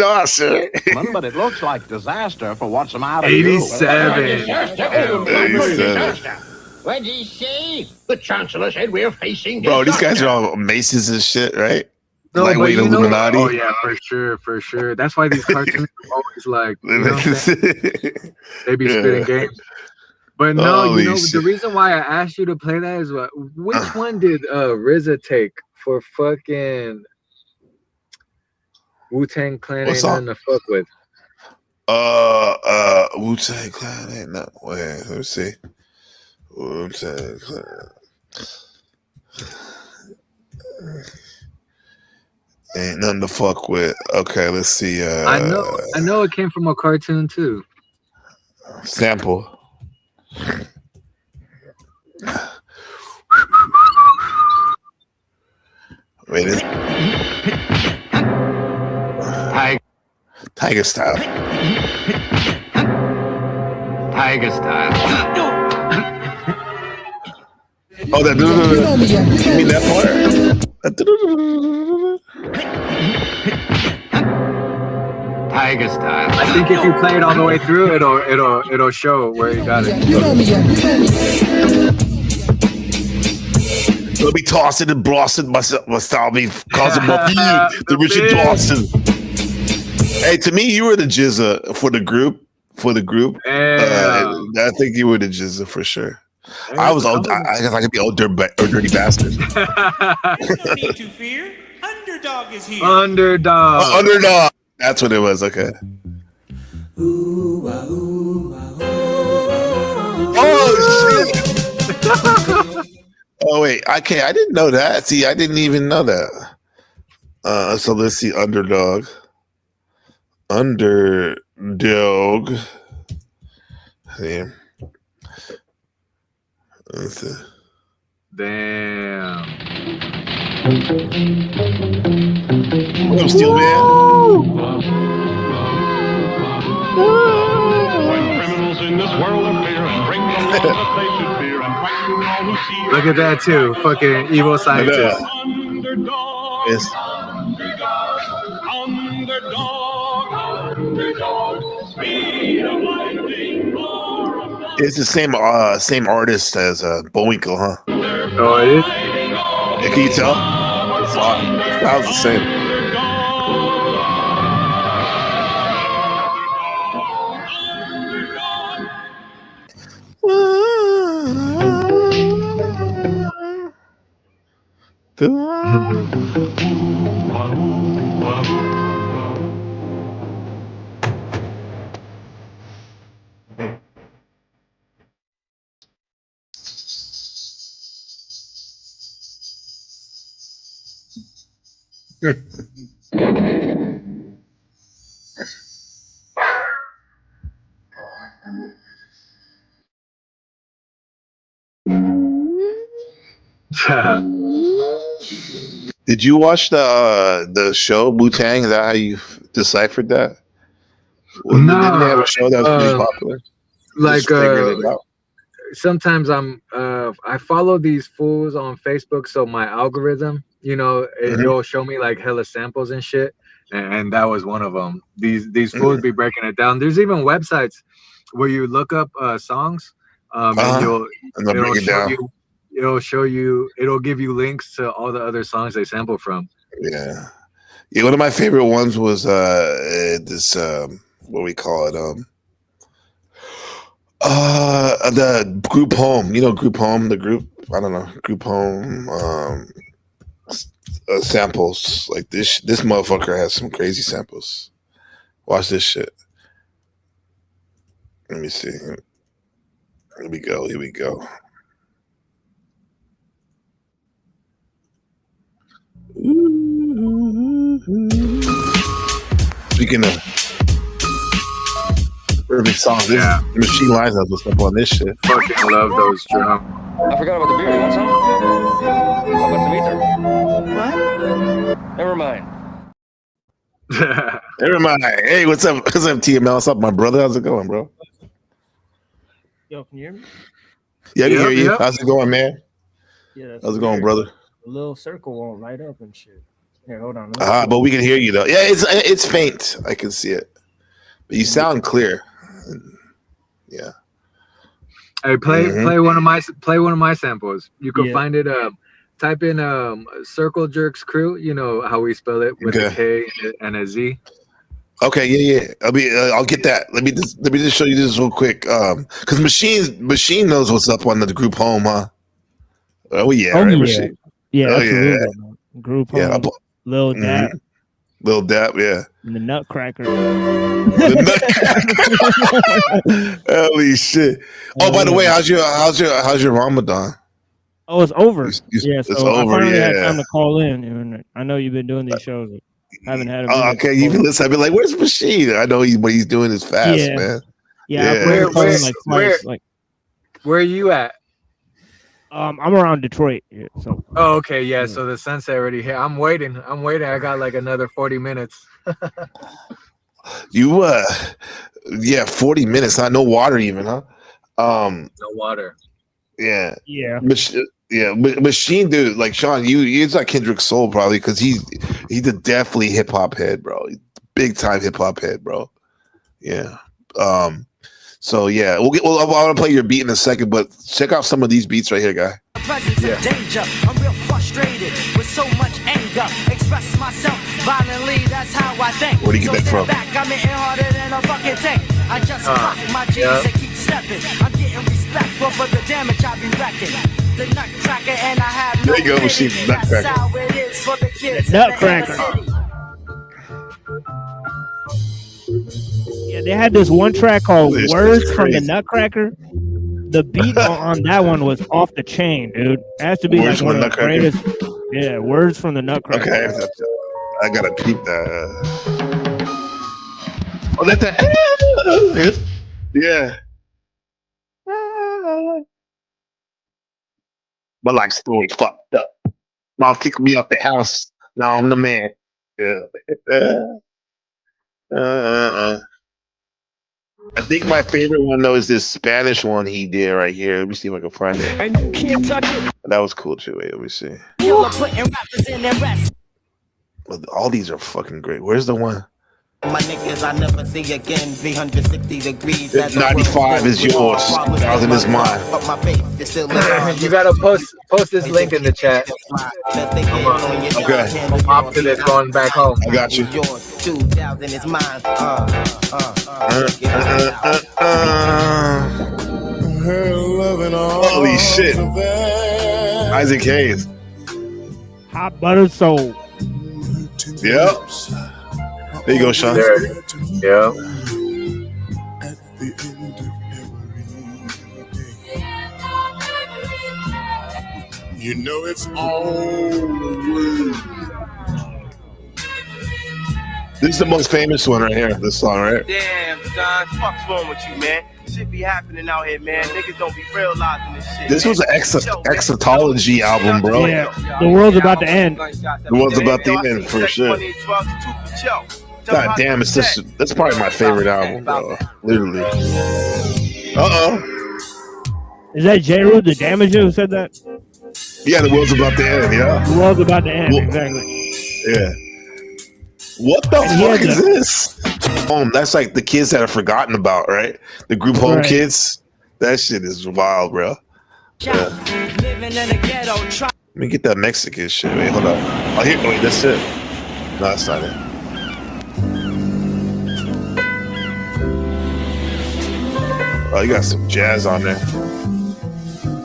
I see. But it looks like disaster for what's the matter. 87. What'd he say? The Chancellor said we're facing Bro, these guys are all maces and shit, right? No, Lightweight but Illuminati. Oh yeah, for sure. That's why these cartoons are always like, you know what I'm saying? They be spitting games. But no, Holy the shit. reason why I asked you to play that is which one did RZA take for fucking Wu-Tang Clan ain't nothing to fuck with? Wu-Tang Clan ain't no. Wait, let me see. Wu-Tang Clan. Ain't nothing to fuck with. Okay, let's see. I know it came from a cartoon too. Sample. Wait, Tiger Style. Tiger Style. Oh, that. You mean that part? Tiger Style. I think if you play it all the way through, it'll show where you got it. It'll be tossing and blossing my style be causing more the Richard Dawson. Hey, to me, you were the Jizza for the group. I think you were the Jizza for sure. I guess I could be old dirty bastard. No need to fear. Underdog is here. Underdog. Oh, underdog. That's what it was. Okay. Oh shit. Oh wait. Okay, I didn't know that. See, I didn't even know that. So let's see. Underdog. Yeah. Let's see. Damn. What up, Steel Man? When criminals in this world appear and bring the law that they should fear and frighten all who see. Look at that too. Fucking evil scientist. Underdog. Yes. Underdog. Speed of lightning. It's the same artist as Bullwinkle, huh? Oh, it is? Yeah, can you tell? That was the same. Did you watch the show Wu-Tang? Is that how you deciphered that? Didn't they have a show that was pretty popular? Like sometimes I follow these fools on Facebook, so my algorithm, it'll show me like hella samples and shit, and that was one of them. These fools be breaking it down. There's even websites where you look up songs, and it'll give you links to all the other songs they sample from. Yeah. One of my favorite ones was this what we call it the Group Home. Group Home, the group, I don't know, Group Home samples. Like this motherfucker has some crazy samples. Watch this shit. Let me see. Here we go. Speaking of perfect songs, Machine Lines has what's up on this shit. Fucking love those drums. I forgot about the beer. You want some? How about some ether? What? Never mind. Never mind. Hey, what's up? What's up, TML? What's up, my brother? How's it going, bro? Yo, can you hear me? Yeah, I can hear you. Yep. How's it going, man? Yeah. How's it going, brother? The little circle won't light up and shit. Here, hold on. But we can hear you though. Yeah, it's faint. I can see it, but you sound clear. Yeah. Hey, play one of my samples. You can find it. Type in Circle Jerks Crew. You know how we spell it with a K and a Z. Okay, yeah. I'll get that. Let me just show you this real quick. Because Machine knows what's up on the group home, huh? Oh yeah, right, Machine. Yeah, oh, absolutely. yeah. Group home. Lil Dap. Lil Dap, yeah. And the Nutcracker. Holy shit! Oh, by the way, how's your Ramadan? Oh, it's over. It's so over. I finally had Yeah. time to call in. And I know you've been doing these shows. I haven't had a minute. Okay, you can listen. I've been like, "Where's Machine?" I know what he's doing is fast, man. Yeah. Where are you at? I'm around Detroit. Yeah, so. Oh, okay, yeah. So the sunset already here. I'm waiting. I got like another 40 minutes. You 40 minutes. Huh? No water even, huh? No water. Yeah. Yeah. Machine dude, like Shon, he's like Kendrick Soul probably because he's a definitely hip hop head, bro. Big time hip hop head, bro. Yeah. So yeah, I want to play your beat in a second, but check out some of these beats right here, guy. Yeah. Danger. I'm real frustrated with so much anger. Express myself violently. That's how I think. Where do you get that from? Back, I'm hitting harder than a fucking tank. I just clock my G's and keep stepping. I'm getting respect for the damage I be wrecking. The Nutcracker and I have no. There you go, Machine. Nutcracker. That's how it is for the kids. Nutcracker. Yeah, they had this one track called "Words from the Nutcracker." The beat on that one was off the chain, dude. It has to be Words like one of the Nutcracker. greatest. Yeah, "Words from the Nutcracker." Okay, I gotta peep that. Oh, that's that. Yeah. My life story fucked up. Mom kicked me out the house. Now I'm the man. Yeah. I think my favorite one though is this Spanish one he did right here. Let me see if I can find it. And you can't touch it. That was cool too. Wait, let me see. All these are fucking great. Where's the one? My niggas I never see again. 360 degrees. 95 is yours. 1,000 is mine. You gotta post this link in the chat. Okay. I'm off to this going back home. I got you. 2000 is mine. Holy shit. Isaac Hayes. Hot butter soul. Yep. There you go, Shon. Yeah. You know it's always. This is the most famous one right here. This song, right? Damn, son, fuck's wrong with you, man? Shit be happening out here, man. Niggas don't be realizing this shit. This was an exotology album, bro. Yeah, the world's about to end. The world's about to end for sure. God damn, that's probably my favorite album, bro. Literally. Is that J. Rue the Damager who said that? Yeah, the world's about to end, yeah. The world's about to end, exactly. Yeah. What the fuck is this? That's like the kids that are forgotten about, right? The group home kids. That shit is wild, bro. Yeah. Let me get that Mexican shit. Wait, hold on. Oh, here. Wait, that's it. No, that's not it. Oh, you got some jazz on there.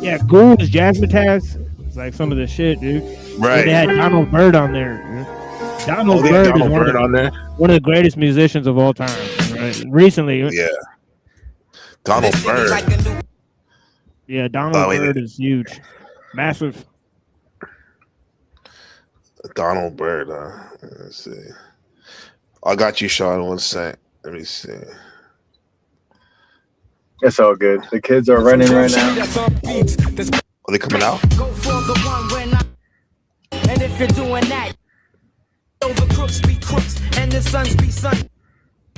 Yeah, Ghoul is Jazzmatazz. It's like some of the shit, dude. Right. They had Donald Byrd on there. Donald Byrd is one of the greatest musicians of all time. Right? Recently. Yeah. Donald Byrd. Yeah, Donald Byrd is huge. Massive. Donald Byrd, let's see. I got you, Shon. 1 sec. Let me see. It's all good. The kids are running right now. Are they coming out? And if you're doing that, the crooks be crooks and the sons be sons.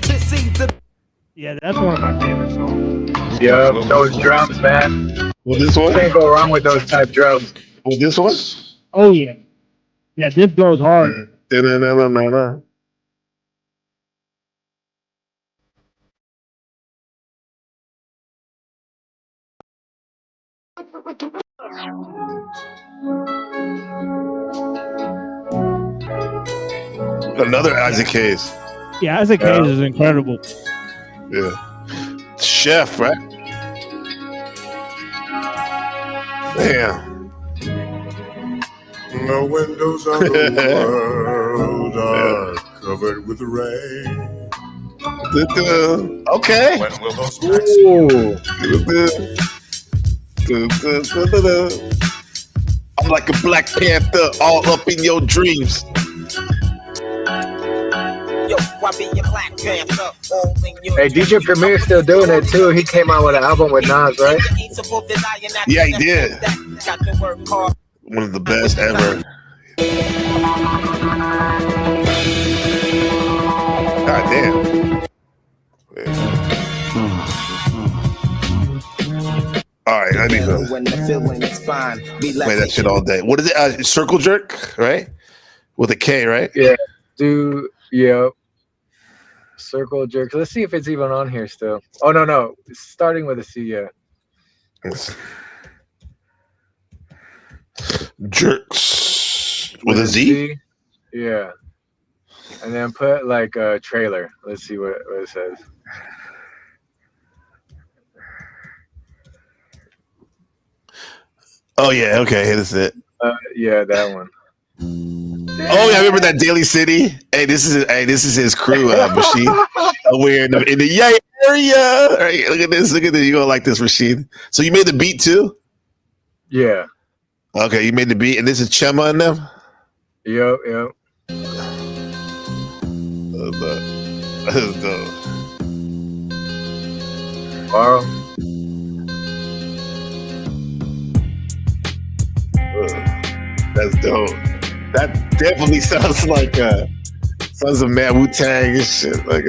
To see the Yeah, that's one of my favorite songs. Yeah, those drums, man. Well, this one? Can't go wrong with those type drums. Well, this one? Oh yeah, yeah, this goes hard. Da-na-na-na-na-na. Another Isaac Hayes. Yeah, Isaac Hayes is incredible. Yeah. Chef, right? Damn. The windows of the world are covered with rain. Okay. When will those I'm like a Black Panther all up in your dreams. Yo, I be a Black Panther, all in your Hey, DJ Premier's still doing it too. He came out with an album with Nas, right? Yeah, he did. One of the best ever. God damn. All right, let me go. Play that shit all day. What is it? Circle jerk, right? With a K, right? Yeah. Yeah. Circle jerk. Let's see if it's even on here still. Oh no. It's starting with a C, yeah. Jerks with a Z? Yeah. And then put like a trailer. Let's see what it says. Oh yeah, okay, this is it. Yeah, that one. Oh yeah, I remember that Daily City. Hey, this is his crew, Machine. We're in the Yay area. All right, look at this. You gonna like this, Rashid. So you made the beat too? Yeah. Okay, you made the beat, and this is Chema and them? Yep. That's dope. Borrow. That's dope. That definitely sounds like Sons of Man, Wu-Tang and shit. Like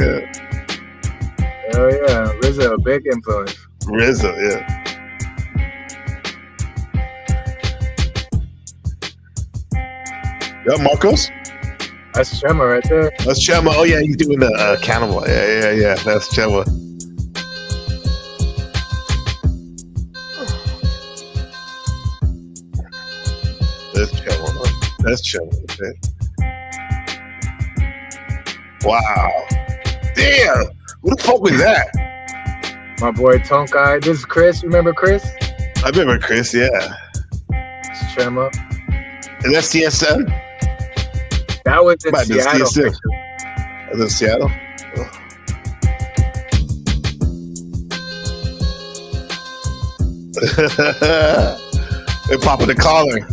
Oh yeah, RZA, a big influence. RZA, yeah. Yeah, Marcos? That's Chema right there. That's Chema. Oh yeah, he's doing the cannibal. Yeah. That's Chema. That's Chema. Okay. Wow. Damn. Who the fuck was that? My boy Tonkai. This is Chris. Remember Chris? I remember Chris, yeah. It's Chema. And that's TSM? That was in Seattle. Was it in Seattle? They're popping the collar.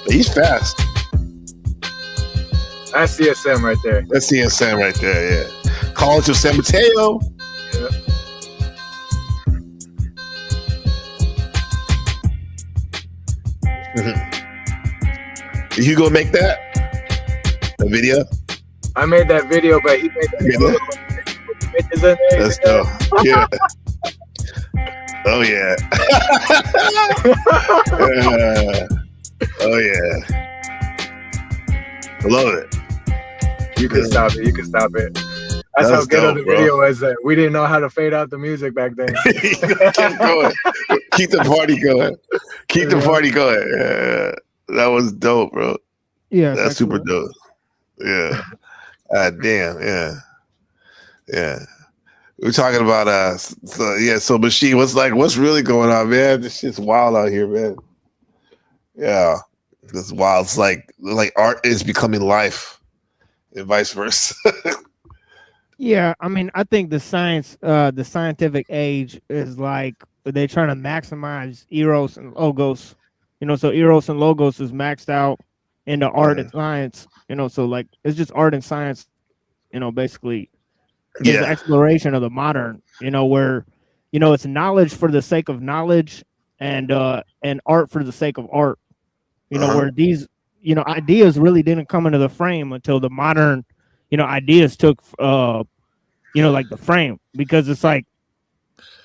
He's fast. That's CSM right there. That's CSM right there, yeah. College of San Mateo. Yeah. Did you go make that? The video? I made that video, but he made that video. Bitches in there. That's dope. Yeah. Oh yeah. Oh yeah. I love it. You can stop it. That's how good of the video was. That we didn't know how to fade out the music back then. Keep going. Keep the party going. Keep the party going. Yeah. That was dope, bro. Yeah, that's super dope. Yeah. God damn. Yeah. We're talking about so Machine, what's really going on, man? This shit's wild out here, man. Yeah. This is wild. It's like art is becoming life and vice versa. Yeah, I mean, I think the scientific age is like they're trying to maximize eros and logos. So eros and logos is maxed out into art and science. So like it's just art and science. Basically, the exploration of the modern. Where it's knowledge for the sake of knowledge and art for the sake of art. where these, ideas really didn't come into the frame until the modern, ideas took, like the frame, because it's like,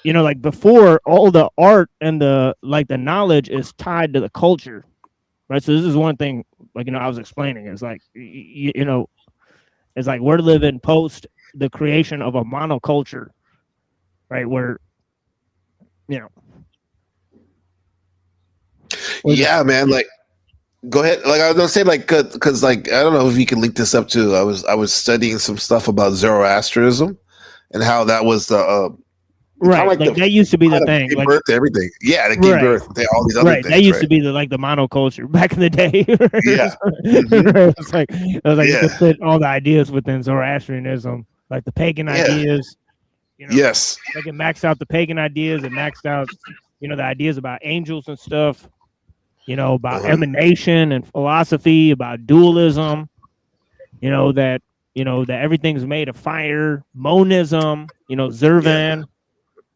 like before, all the art and the knowledge is tied to the culture, right? So this is one thing, I was explaining. It's like, it's like we're living post the creation of a monoculture, right? Where, yeah, man. Like, go ahead. Like I was gonna say, like, because like I don't know if you can link this up to. I was studying some stuff about Zoroastrianism and how that was the right. Like that used to be the thing. Gave like birth to everything. Yeah, they gave birth to all these other right. things. That used to be the monoculture back in the day. Yeah. It was like you could fit all the ideas within Zoroastrianism, like the pagan ideas. Yes. Like it maxed out the pagan ideas. It maxed out, the ideas about angels and stuff. About emanation and philosophy, about dualism. That everything's made of fire. Monism. Zervan.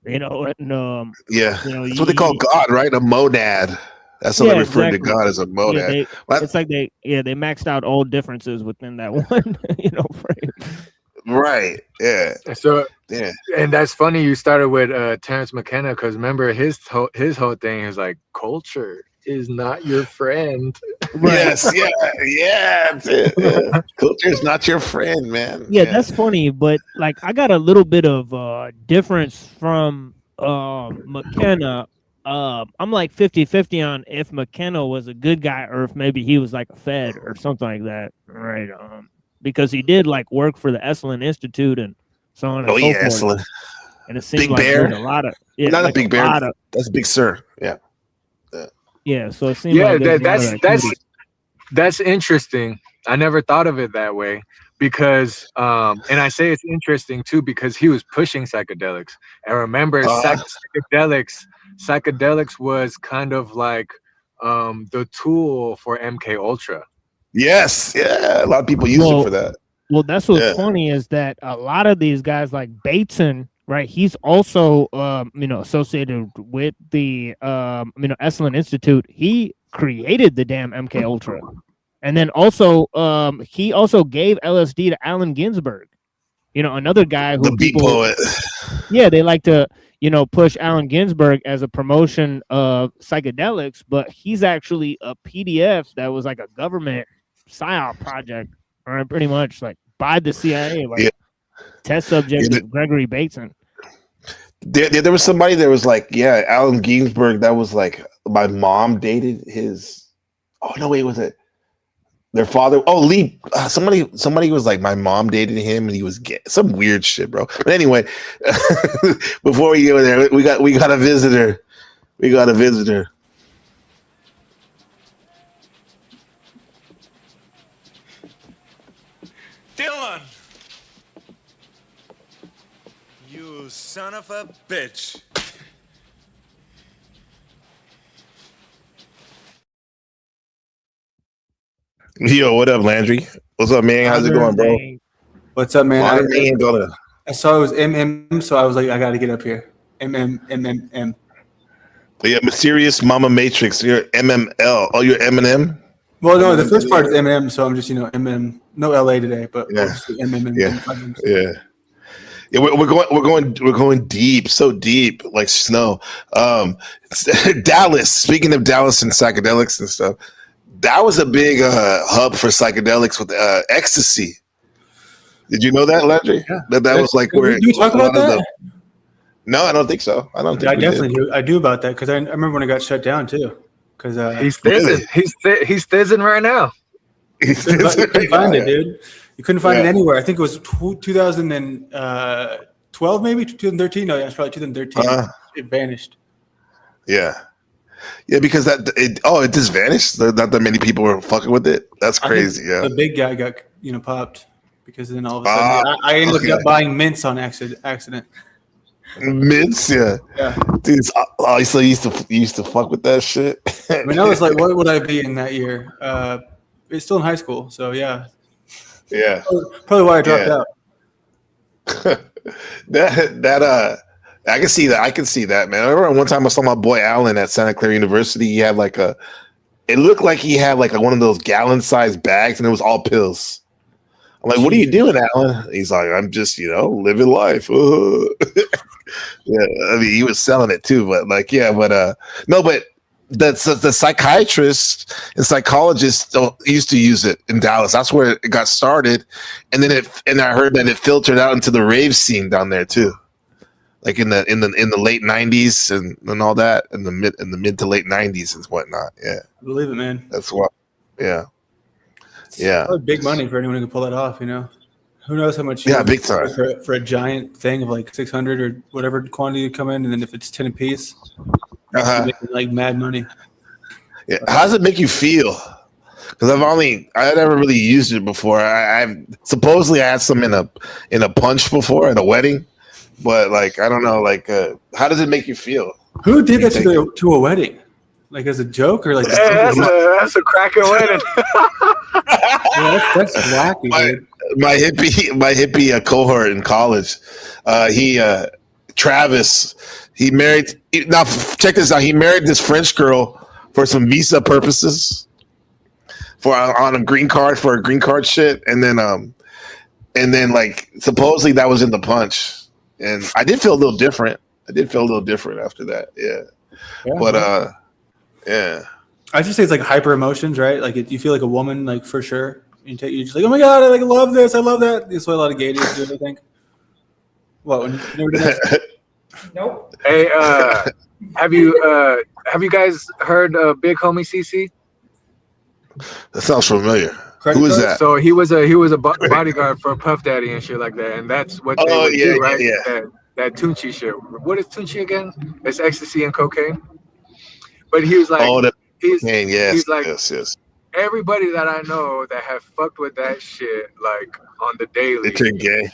And that's what they call God, right? A monad. That's what they refer to God as, a monad. It's like they maxed out all differences within that one, frame. Right. Yeah. So and that's funny. You started with Terrence McKenna, because remember his whole thing is like, culture is not your friend. Right. Yes. Yeah. That's it. Yeah. Culture is not your friend, man. Yeah, that's funny, but like I got a little bit of difference from McKenna. I'm like 50-50 on if McKenna was a good guy or if maybe he was like a Fed or something like that, right? Because he did like work for the Esalen Institute and so on and so forth. Esalen. And it seemed Big like Bear. there's a lot of not like a Big Bear. That's Big Sir. Yeah. Yeah. So it seemed like that's interesting. I never thought of it that way, because and I say it's interesting too because he was pushing psychedelics. And remember, psychedelics was kind of like the tool for MK Ultra. Yes, yeah, a lot of people use it for that. Well, that's what's funny is that a lot of these guys like Bateson, right? He's also associated with the Esalen Institute. He created the damn MK Ultra. And then also, he also gave LSD to Allen Ginsberg, another guy who the beat poet. Yeah, they like to, push Allen Ginsberg as a promotion of psychedelics, but he's actually a PDF that was like a government PSYOP project, right? Pretty much like by the CIA, like test subject of Gregory Bateson. There was somebody that was like, Allen Ginsberg. That was like my mom dated his. Oh no, wait, was it? Their father, Lee. Somebody was like, my mom dated him, and he was gay. Some weird shit, bro. But anyway, before we go there, we got a visitor. We got a visitor. Dylan, you son of a bitch. Yo, what up, Landry? What's up, man? How's it going, bro? What's up, man? I saw it was MM, so I was like, I got to get up here. MM. Yeah, Mysterious Mama Matrix. You're MML. Oh, you're Eminem? Well, no, the first part is MM, so I'm just, MM. No LA today, but MM. Yeah, we're going deep, so deep, like snow. Dallas. Speaking of Dallas and psychedelics and stuff, that was a big hub for psychedelics with ecstasy. Did you know that, Landry? Yeah. That was like where. Do we talk about that? No, I don't think so. I don't think I definitely do. I do about that because I remember when it got shut down too. Because he's fizzing. He's fizzing right now. You couldn't find it, dude. You couldn't find it anywhere. I think it was 2012, maybe 2013. No, it's probably 2013. It vanished. Yeah, because it just vanished. Not that many people were fucking with it. That's crazy. Yeah, the big guy got popped because then all of a sudden I ended up buying mints on accident. Mints, yeah. Dude, so you used to fuck with that shit. I mean, I was like, what would I be in that year? It's still in high school, so yeah. Yeah. Probably why I dropped out. I can see that. Man. I remember one time I saw my boy Alan at Santa Clara University. He had like it looked like he had like one of those gallon-sized bags, and it was all pills. I'm like, what are you doing, Alan? He's like, I'm just, living life. Yeah, I mean, he was selling it too, but like, yeah, but no, but the psychiatrists and psychologists used to use it in Dallas. That's where it got started, and then I heard that it filtered out into the rave scene down there too, like in the late '90s and all that, in the mid to late '90s and whatnot. Yeah, I believe it, man. that's what. Yeah, yeah. Probably big money for anyone who can pull that off. Who knows how much? Big time for a giant thing of like 600 or whatever quantity you come in, and then if it's 10 a piece, making like mad money. Yeah. How does it make you feel? Because I never really used it before. I supposedly I had some in a punch before at a wedding, but like I don't know. Like, how does it make you feel? Who did that to a wedding? Like as a joke or like? Yeah, that's a cracker wedding. That's wacky, dude. My hippie cohort in college, Travis, he married. Now check this out. He married this French girl for some visa purposes, on a green card for a green card shit, and then like supposedly that was in the punch, and I did feel a little different. After that, yeah. But yeah. I just say it's like hyper emotions, right? Like you feel like a woman, like for sure. You're just like, oh my god, I like love this, I love that. That's what a lot of gay dudes do, I think. What? When you never did that? Nope. Hey, have you guys heard of Big Homie CC? That sounds familiar. Who is that? So he was a bodyguard for Puff Daddy and shit like that, and that's what they would do, right? Yeah. That Tunchi shit. What is Tunchi again? It's ecstasy and cocaine. But he was like, he's like, yes. Everybody that I know that have fucked with that shit, like on the daily, they turn gay.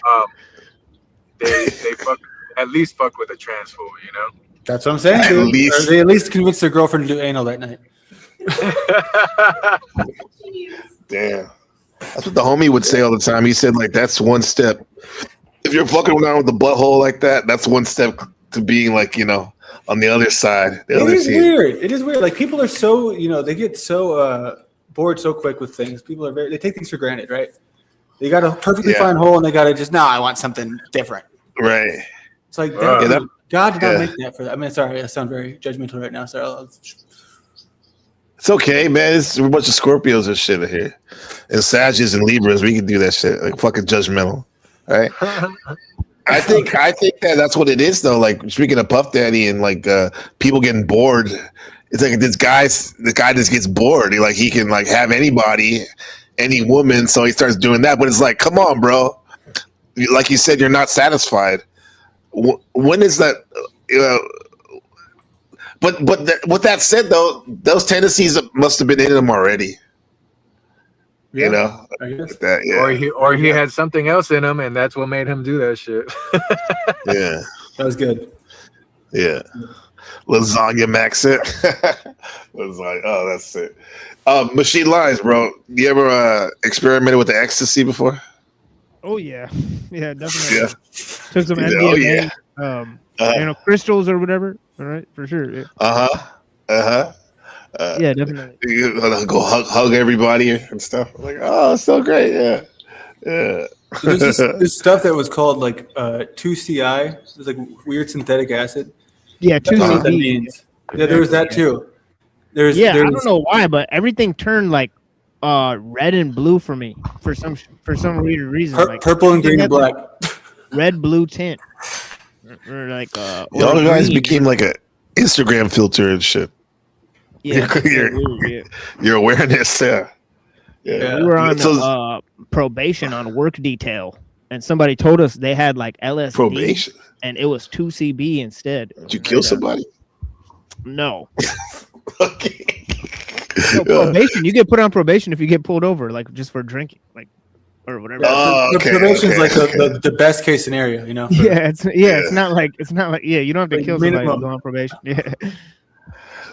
They at least fuck with a trans fool, That's what I'm saying. Dude. Or they at least convinced their girlfriend to do anal that night. Damn, that's what the homie would say all the time. He said like that's one step. If you're fucking around with the butthole like that, that's one step to being like on the other side. It is weird. It is weird. Like people are so they get so bored so quick with things. People are they take things for granted, right? They got a perfectly fine hole and they got to just I want something different. Right. It's like God did not make that for that. I mean, sorry, I sound very judgmental right now. Sorry. It's okay, man. It's a bunch of Scorpios and shit here, and Sagittarius and Libras. We can do that shit like fucking judgmental, right? I think that's what it is though. Like speaking of Puff Daddy and like people getting bored, it's like the guy just gets bored. He can like have anybody, any woman, so he starts doing that. But it's like, come on, bro. Like you said, you're not satisfied. When is that? But with that said, though, those tendencies must have been in him already. Yeah, I guess. Or he had something else in him, and that's what made him do that shit. Yeah, that was good. Yeah, lasagna max it. Was like, oh, that's it. Machine Lines, bro. You ever experimented with the ecstasy before? Oh yeah, definitely. Yeah. Took some MDMA, crystals or whatever. All right, for sure. Yeah. Yeah, definitely. You go hug everybody and stuff. I'm like, oh, it's so great. Yeah. There's this stuff that was called like 2CI. It was like weird synthetic acid. Yeah, 2CB. Yeah, there was that too. I don't know why, but everything turned like red and blue for me for some weird reason. Like purple and green and black. Red blue tint. Or like y'all guys became like a Instagram filter and shit. Yeah, your awareness, yeah. We were on probation on work detail, and somebody told us they had like LSD probation, and it was 2CB instead. Did you kill somebody? No. Okay. No, probation. You get put on probation if you get pulled over, like just for drinking, like or whatever. Probation is like the best case scenario, It's not like you don't have to kill somebody to go on probation. Yeah.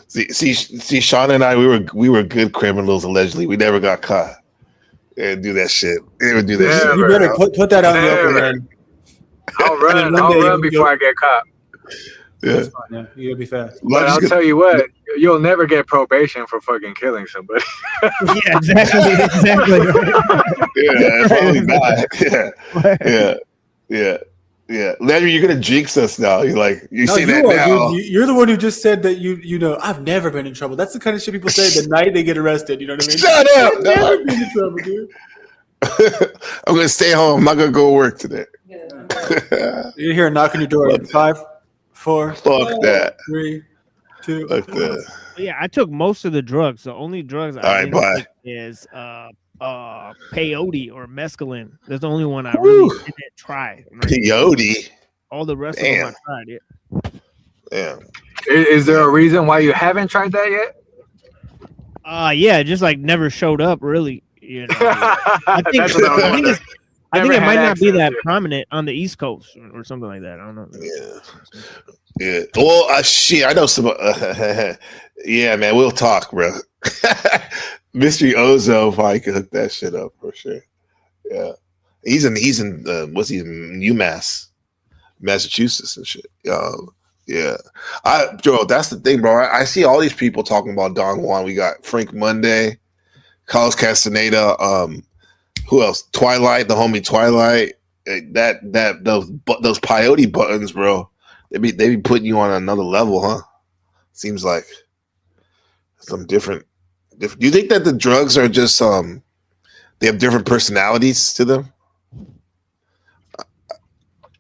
See, Shon and I, we were good criminals allegedly. We never got caught. And do that shit. Never do that shit. You better put that out in the open, man. I'll run before I get caught. Yeah. That's fine. Yeah, you gotta be fast. But I'll tell you what, you'll never get probation for fucking killing somebody. Yeah, exactly. Yeah, probably not. Yeah. Landry, you're gonna jinx us now. You're like, you No, say you that are, now. dude. You're the one who just said that you know, I've never been in trouble. That's the kind of shit people say the night they get arrested. You know what I mean? Shut up. I've never been in trouble, dude. I'm gonna stay home. I'm not gonna go to work today. You hear a knock on your door. 5, 4, Fuck that. 3, 2. Fuck that. Yeah, I took most of the drugs. The only drugs All right, I didn't bye. take is peyote or mescaline. That's the only one I really didn't try. Peyote. All the rest Damn. of them I tried. Yeah. Yeah. Is there a reason why you haven't tried that yet? Yeah, it just like never showed up really. You know, I think That's what I was I think wondering. it might had not be access that to it. prominent on the East Coast or something like that. I don't know. Yeah. Well, shit, I know some. Yeah, man, we'll talk, bro. Mystery Ozo probably could hook that shit up for sure. Yeah, he's in what's he in UMass, Massachusetts and shit. Yeah, Joe, that's the thing, bro. I see all these people talking about Don Juan. We got Frank Monday, Carlos Castaneda. Who else? Twilight, the homie Twilight. Those peyote buttons, bro. They be putting you on another level, huh? Seems like some different. Do you think that the drugs are just they have different personalities to them?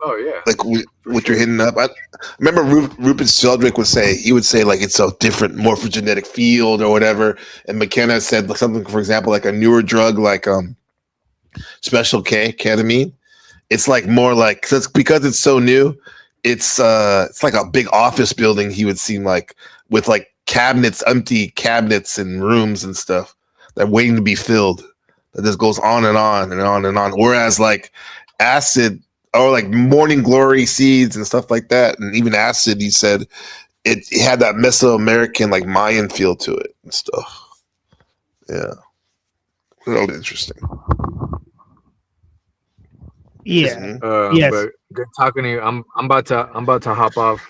Oh yeah. Like what you're hitting up. I remember Rupert Sheldrake would say like it's a different morphogenetic field or whatever. And McKenna said something, for example, like a newer drug like Special K, ketamine. It's like more like because it's so new. It's like a big office building. He would seem like with like cabinets, empty cabinets and rooms and stuff that are waiting to be filled. That just goes on and on and on and on. Whereas like acid or like morning glory seeds and stuff like that, and even acid, he said it had that Mesoamerican like Mayan feel to it and stuff. Yeah, really interesting. Yeah. Yes. But good talking to you. I'm about to hop off.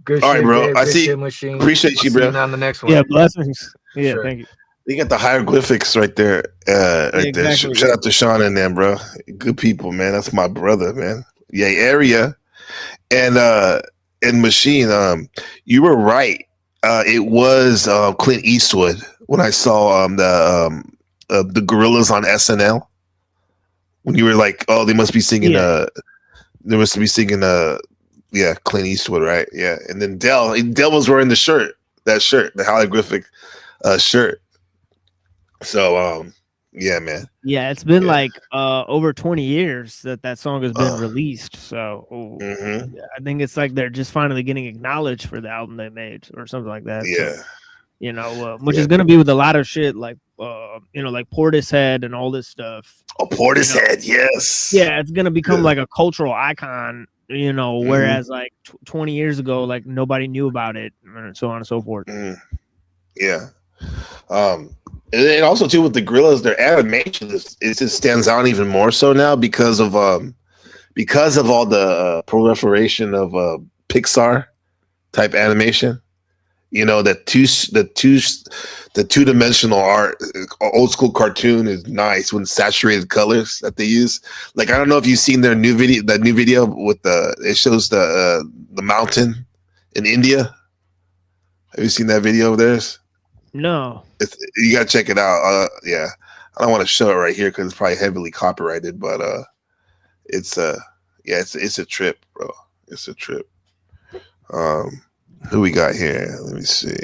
Good All shit, right, bro. Dave. I Good see. shit, Machine. Appreciate you, I'll see bro. you on the next one. Yeah, blessings. Yeah, Sure. thank you. You got the hieroglyphics right there. Right there. exactly. Shout out to Shon and them, bro. Good people, man. That's my brother, man. Yeah, area. And Machine, you were right. It was Clint Eastwood when I saw the gorillas on SNL. When you were like, oh, they must be singing yeah, Clint Eastwood, right? Yeah. And then Dell was wearing the shirt, the holographic shirt. So yeah, man. Yeah, it's been like over 20 years that song has been released. So I think it's like they're just finally getting acknowledged for the album they made or something like that. Yeah. So, you know, which is gonna be with a lot of shit like like Portishead and all this stuff. Oh, Portishead, yes. Yeah, it's gonna become like a cultural icon, whereas like 20 years ago, like nobody knew about it, and so on and so forth. Yeah. And also too with the gorillas, their animation it just stands out even more so now because of all the proliferation of Pixar type animation. You know, the two-dimensional art, old school cartoon is nice with saturated colors that they use. Like I don't know if you've seen that new video with it shows the mountain in India. Have you seen that video of theirs? No. You gotta check it out. Yeah, I don't want to show it right here because it's probably heavily copyrighted, but it's a trip, bro. It's a trip. Who we got here? Let me see.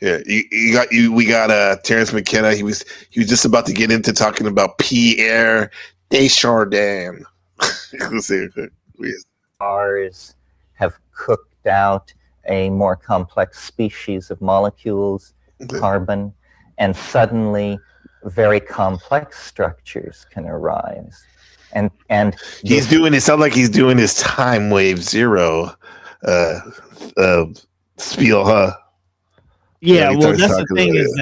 Yeah, we got Terrence McKenna. He was just about to get into talking about Pierre Desjardins. Stars have cooked out a more complex species of molecules, carbon, and suddenly very complex structures can arise. And he's doing it. Sounds like he's doing his time wave zero spiel, huh? Yeah, well, that's the thing is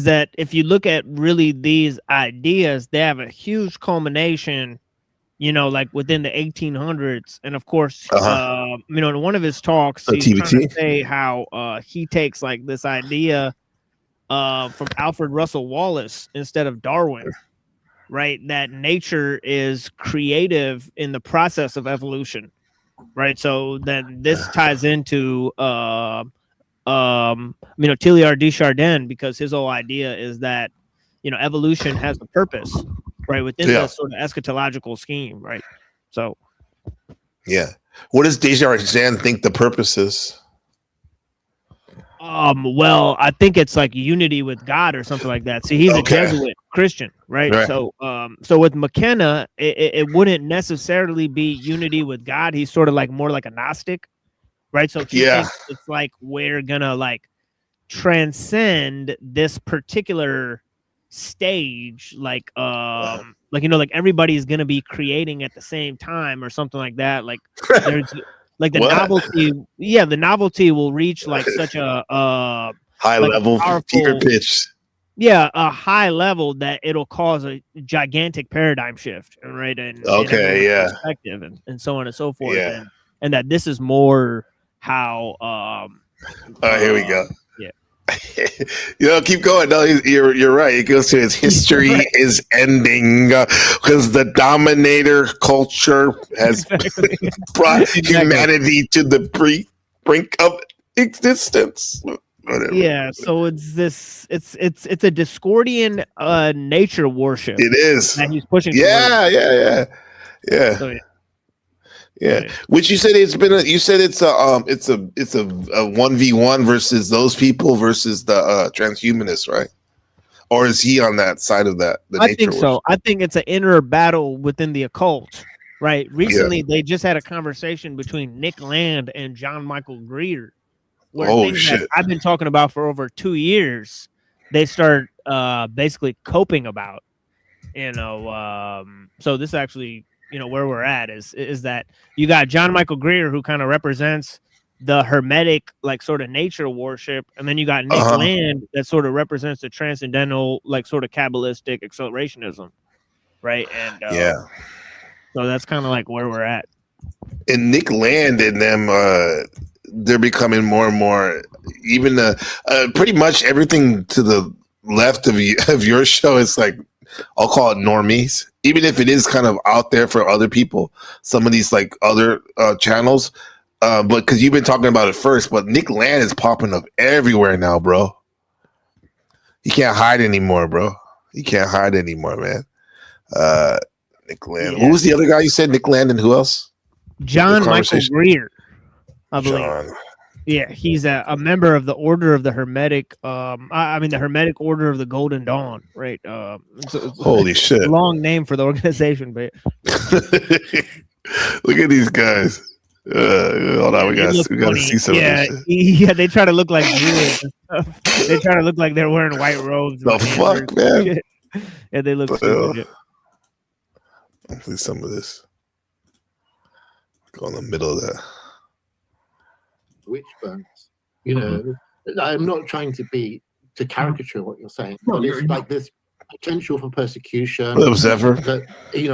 that if you look at really these ideas, they have a huge culmination like within the 1800s. And of course, Uh-huh. in one of his talks, he's trying to say how he takes like this idea from Alfred Russell Wallace instead of Darwin, right? That nature is creative in the process of evolution, right? So then this ties into Teilhard de Chardin, because his whole idea is that evolution has a purpose, right, within the sort of eschatological scheme, right? So what does Desjardins think the purpose is? Well, I think it's like unity with God or something like that. See, he's a Jesuit Christian, right? So with McKenna, it wouldn't necessarily be unity with God. He's sort of like more like a Gnostic, right? So he thinks it's like we're gonna like transcend this particular stage, like like everybody's gonna be creating at the same time or something like that. Like there's like the novelty, the novelty will reach like such a high like level, fever pitch. Yeah, a high level that it'll cause a gigantic paradigm shift, right? And perspective and so on and so forth. And that this is more how here we go. Yeah. Keep going. No, you're right. It goes to his history is ending because the dominator culture has brought humanity to the brink of existence. Whatever. Yeah, so it's a Discordian nature worship. It is that he's pushing. Yeah. Which you said it's been it's a 1v1 versus those people versus the transhumanists, right? Or is he on that side of that? I think so. I think it's an inner battle within the occult, right? Recently, they just had a conversation between Nick Land and John Michael Greer, where things that I've been talking about for over 2 years, they start basically coping about. So this actually, where we're at is that you got John Michael Greer, who kind of represents the Hermetic, like sort of nature worship, and then you got Nick Land that sort of represents the transcendental, like sort of Kabbalistic accelerationism, right? And so that's kind of like where we're at. And Nick Land and them, they're becoming more and more, even pretty much everything to the left of your show is like, I'll call it normies, even if it is kind of out there for other people, some of these like other channels, but because you've been talking about it first, but Nick Land is popping up everywhere now, bro. He can't hide anymore, bro. He can't hide anymore, man. Nick Land. Who was the other guy you said? Nick Land and who else? John Michael Greer, I believe. Yeah, he's a member of the Order of the Hermetic. The Hermetic Order of the Golden Dawn, right? Holy shit! Long name for the organization, but look at these guys. Hold on, we gotta see some of this shit. Yeah, they try to look like Jews and stuff. They try to look like they're wearing white robes. The fuck, man? Yeah, they look stupid. Let's see some of this. Go in the middle of that. Witch burns. I'm not trying to caricature what you're saying, but it's like this potential for persecution. That,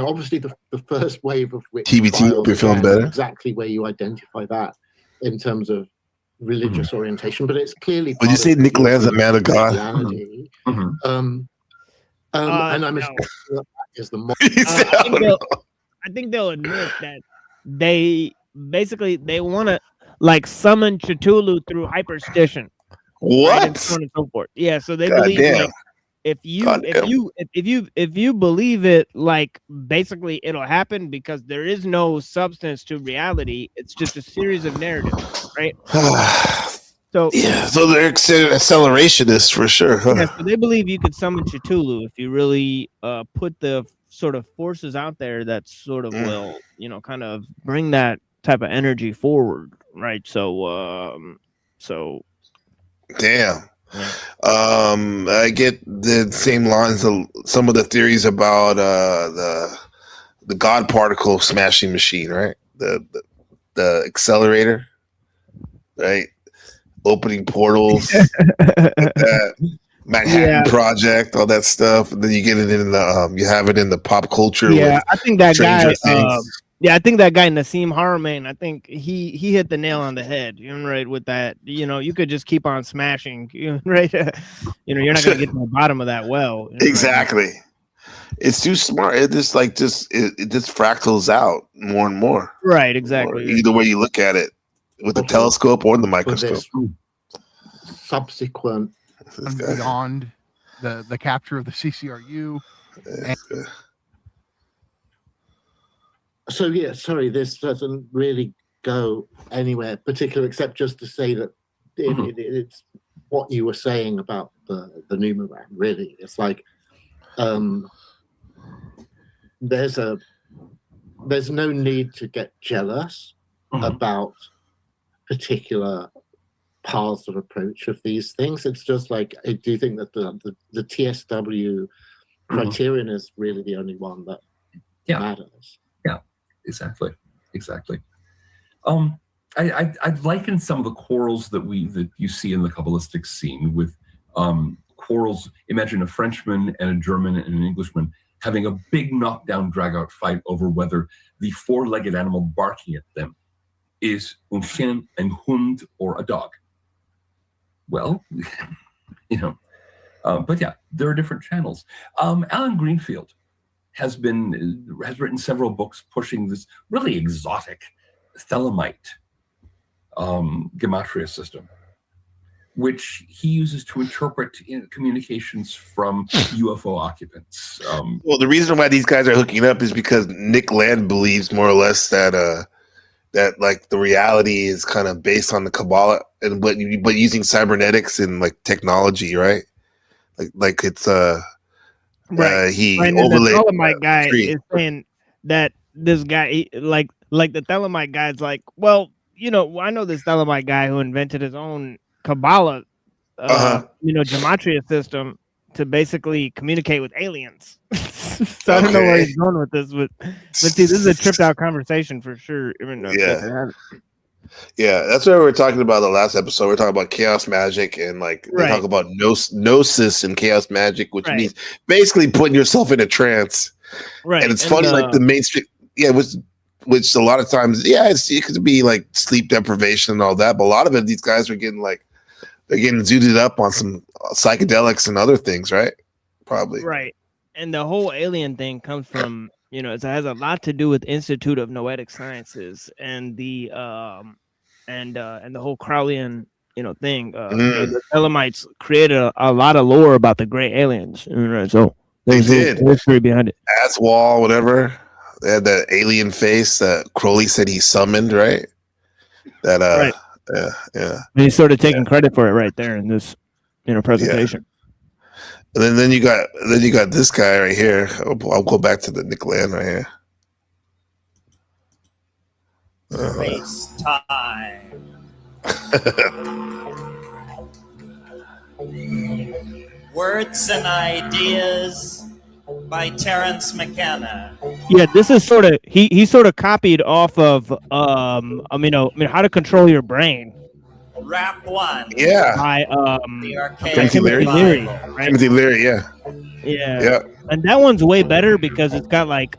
obviously the first wave of witch TBT, hope you're feeling better. Exactly where you identify that in terms of religious orientation, but it's clearly. Would you say Nick Land's a man of God? And I'm assuming that is the more. I think they'll admit that they want to like summon Cthulhu through hyperstition. What? Right? And so on and so forth. Yeah, so they believe like, if you believe it, like basically it'll happen because there is no substance to reality. It's just a series of narratives, right? So they're accelerationists for sure. Huh? Yeah, so they believe you could summon Cthulhu if you really put the sort of forces out there that sort of will, kind of bring that type of energy forward, right? So damn. Yeah. I get the same lines of some of the theories about the God particle smashing machine, right? The accelerator, right? Opening portals, like that. Manhattan Project, all that stuff. And then you get it in the you have it in the pop culture. Yeah, with I think that Stranger guy. Things. Yeah, I think that guy Nassim Haramein. I think he hit the nail on the head. You know, right with that. You know, you could just keep on smashing. You know, right. You know, you're not gonna get to the bottom of that well. You know, Exactly. It's too smart. It just it just fractals out more and more. Right. Exactly. Either way you look at it, with the Also, telescope or the for microscope. this subsequent and beyond the capture of the CCRU. And so yeah, sorry, this doesn't really go anywhere particular except just to say that it's what you were saying about the Numeran. Really, it's like there's no need to get jealous about particular paths of approach of these things. It's just like, I do think that the TSW criterion is really the only one that matters. Yeah, exactly. I'd liken some of the quarrels that you see in the Kabbalistic scene with quarrels. Imagine a Frenchman and a German and an Englishman having a big knockdown, drag-out fight over whether the four-legged animal barking at them is un chien, un hund, or a dog. Well, but yeah, there are different channels. Alan Greenfield has written several books pushing this really exotic Thelemite gematria system, which he uses to interpret communications from UFO occupants. Well, the reason why these guys are hooking up is because Nick Land believes more or less that like the reality is kind of based on the Kabbalah, but using cybernetics and like technology, right? Like it's right. He right, and overlaid the Thelemite guy tree. is saying that this guy, like the Thelemite guy's like, well, I know this Thelemite guy who invented his own Kabbalah, gematria system to basically communicate with aliens. So I don't know where he's going with this, but see, this is a tripped out conversation for sure. Yeah, that's what we were talking about the last episode. We are talking about chaos magic and like they talk about gnosis and chaos magic, which means basically putting yourself in a trance. Right. And it's funny, like the mainstream, which a lot of times, it could be like sleep deprivation and all that, but a lot of it, these guys are getting they're getting zooted up on some psychedelics and other things, right? Probably. Right. And the whole alien thing comes from, it has a lot to do with Institute of Noetic Sciences and the whole Crowleyan, thing. The Elamites created a lot of lore about the gray aliens. Right? So there's history behind it. Aswall, whatever. They had that alien face that Crowley said he summoned, right? That right. Yeah. And he's sort of taking credit for it right there in this, presentation. Yeah. And then you got this guy right here. I'll go back to the Nick Land right here. Space time. Words and Ideas by Terence McKenna. Yeah, this is sort of he sort of copied off of How to Control Your Brain. Rap 1. Yeah. By Timothy Leary, right? Timothy Leary, yeah. Yeah. And that one's way better because it's got like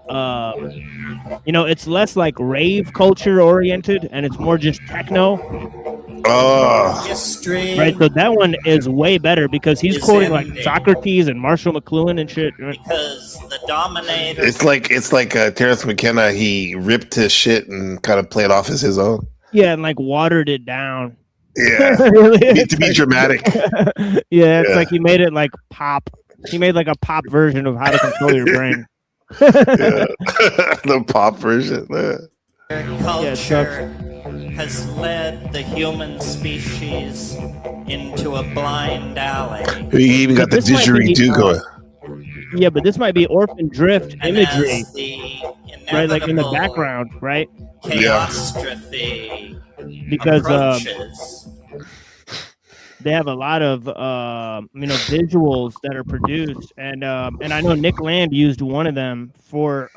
it's less like rave culture oriented and it's more just techno. Oh. History. Right, so that one is way better because he's quoting like Socrates and Marshall McLuhan and shit. Right? Because the Dominator. It's like Terence McKenna. He ripped his shit and kind of played off as his own. Yeah, and like watered it down. Yeah, to be dramatic. Yeah, it's like he made it like pop. He made like a pop version of How to Control Your Brain. The pop version. Culture has led the human species into a blind alley. He even got the didgeridoo going. Yeah, but this might be Orphan Drift imagery, right? Like in the background, right? Chaostrophe. Because they have a lot of visuals that are produced, and I know Nick Land used one of them for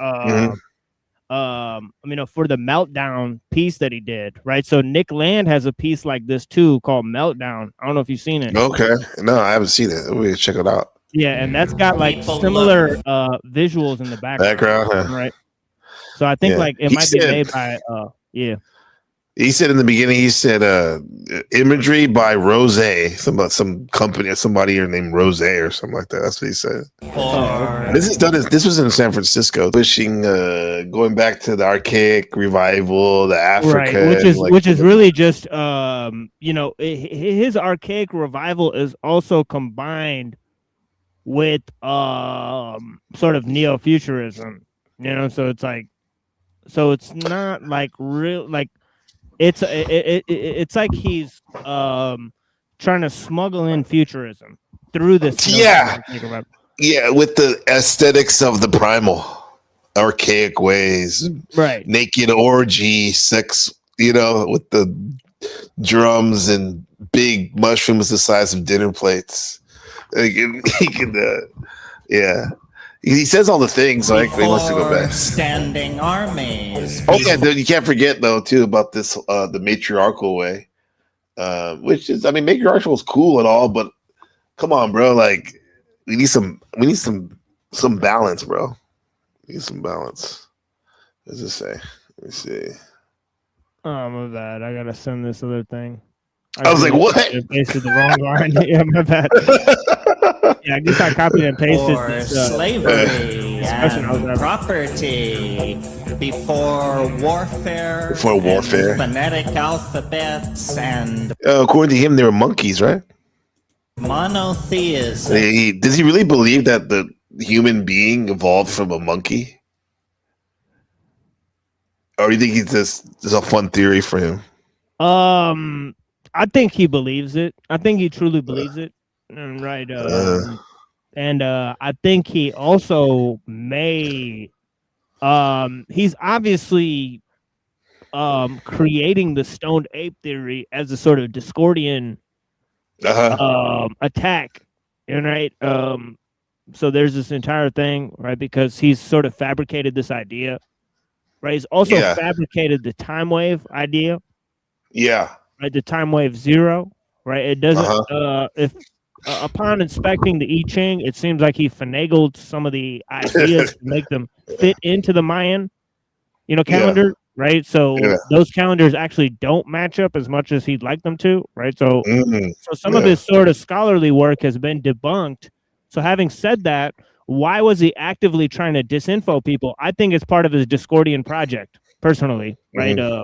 for the Meltdown piece that he did, right? So Nick Land has a piece like this too called Meltdown. I don't know if you've seen it. Okay, no, I haven't seen it. We check it out. Yeah, and that's got like similar visuals in the background, right? So I think like it might be made by yeah. He said in the beginning, he said imagery by Rose, some company or somebody named Rose or something like that. That's what he said. This was in San Francisco, pushing going back to the archaic revival, the Africa, right? Which is really just his archaic revival is also combined with sort of neo-futurism, so it's like, so it's not like real, like it's like he's trying to smuggle in futurism through this. Yeah, with the aesthetics of the primal, archaic ways, right? Naked orgy, sex, with the drums and big mushrooms the size of dinner plates. He can, yeah. He says all the things like he wants to go back. Standing armies. Oh yeah, you can't forget though too about this the matriarchal way, which is, I mean, matriarchal is cool and all, but come on, bro, like we need some balance, bro. We need some balance. What does it say? Let me see. Oh my bad, I gotta send this other thing. I was like, what? Pasted the wrong line. Yeah, my bad. Yeah, I guess I copied and pasted this, slavery and property before warfare. Before warfare. Phonetic alphabets and. According to him, they were monkeys, right? Monotheism. Does he really believe that the human being evolved from a monkey? Or do you think he's just a fun theory for him? I think he believes it. I think he truly believes it. Right. And I think he also may he's obviously creating the stoned ape theory as a sort of Discordian attack. Right. So there's this entire thing, right? Because he's sort of fabricated this idea. Right. He's also fabricated the time wave idea. Yeah. Right, the time wave 0, right? It doesn't. If upon inspecting the I Ching, it seems like he finagled some of the ideas to make them fit into the Mayan, calendar, right? So those calendars actually don't match up as much as he'd like them to, right? So, so some of his sort of scholarly work has been debunked. So, having said that, why was he actively trying to disinfo people? I think it's part of his Discordian project, personally, right?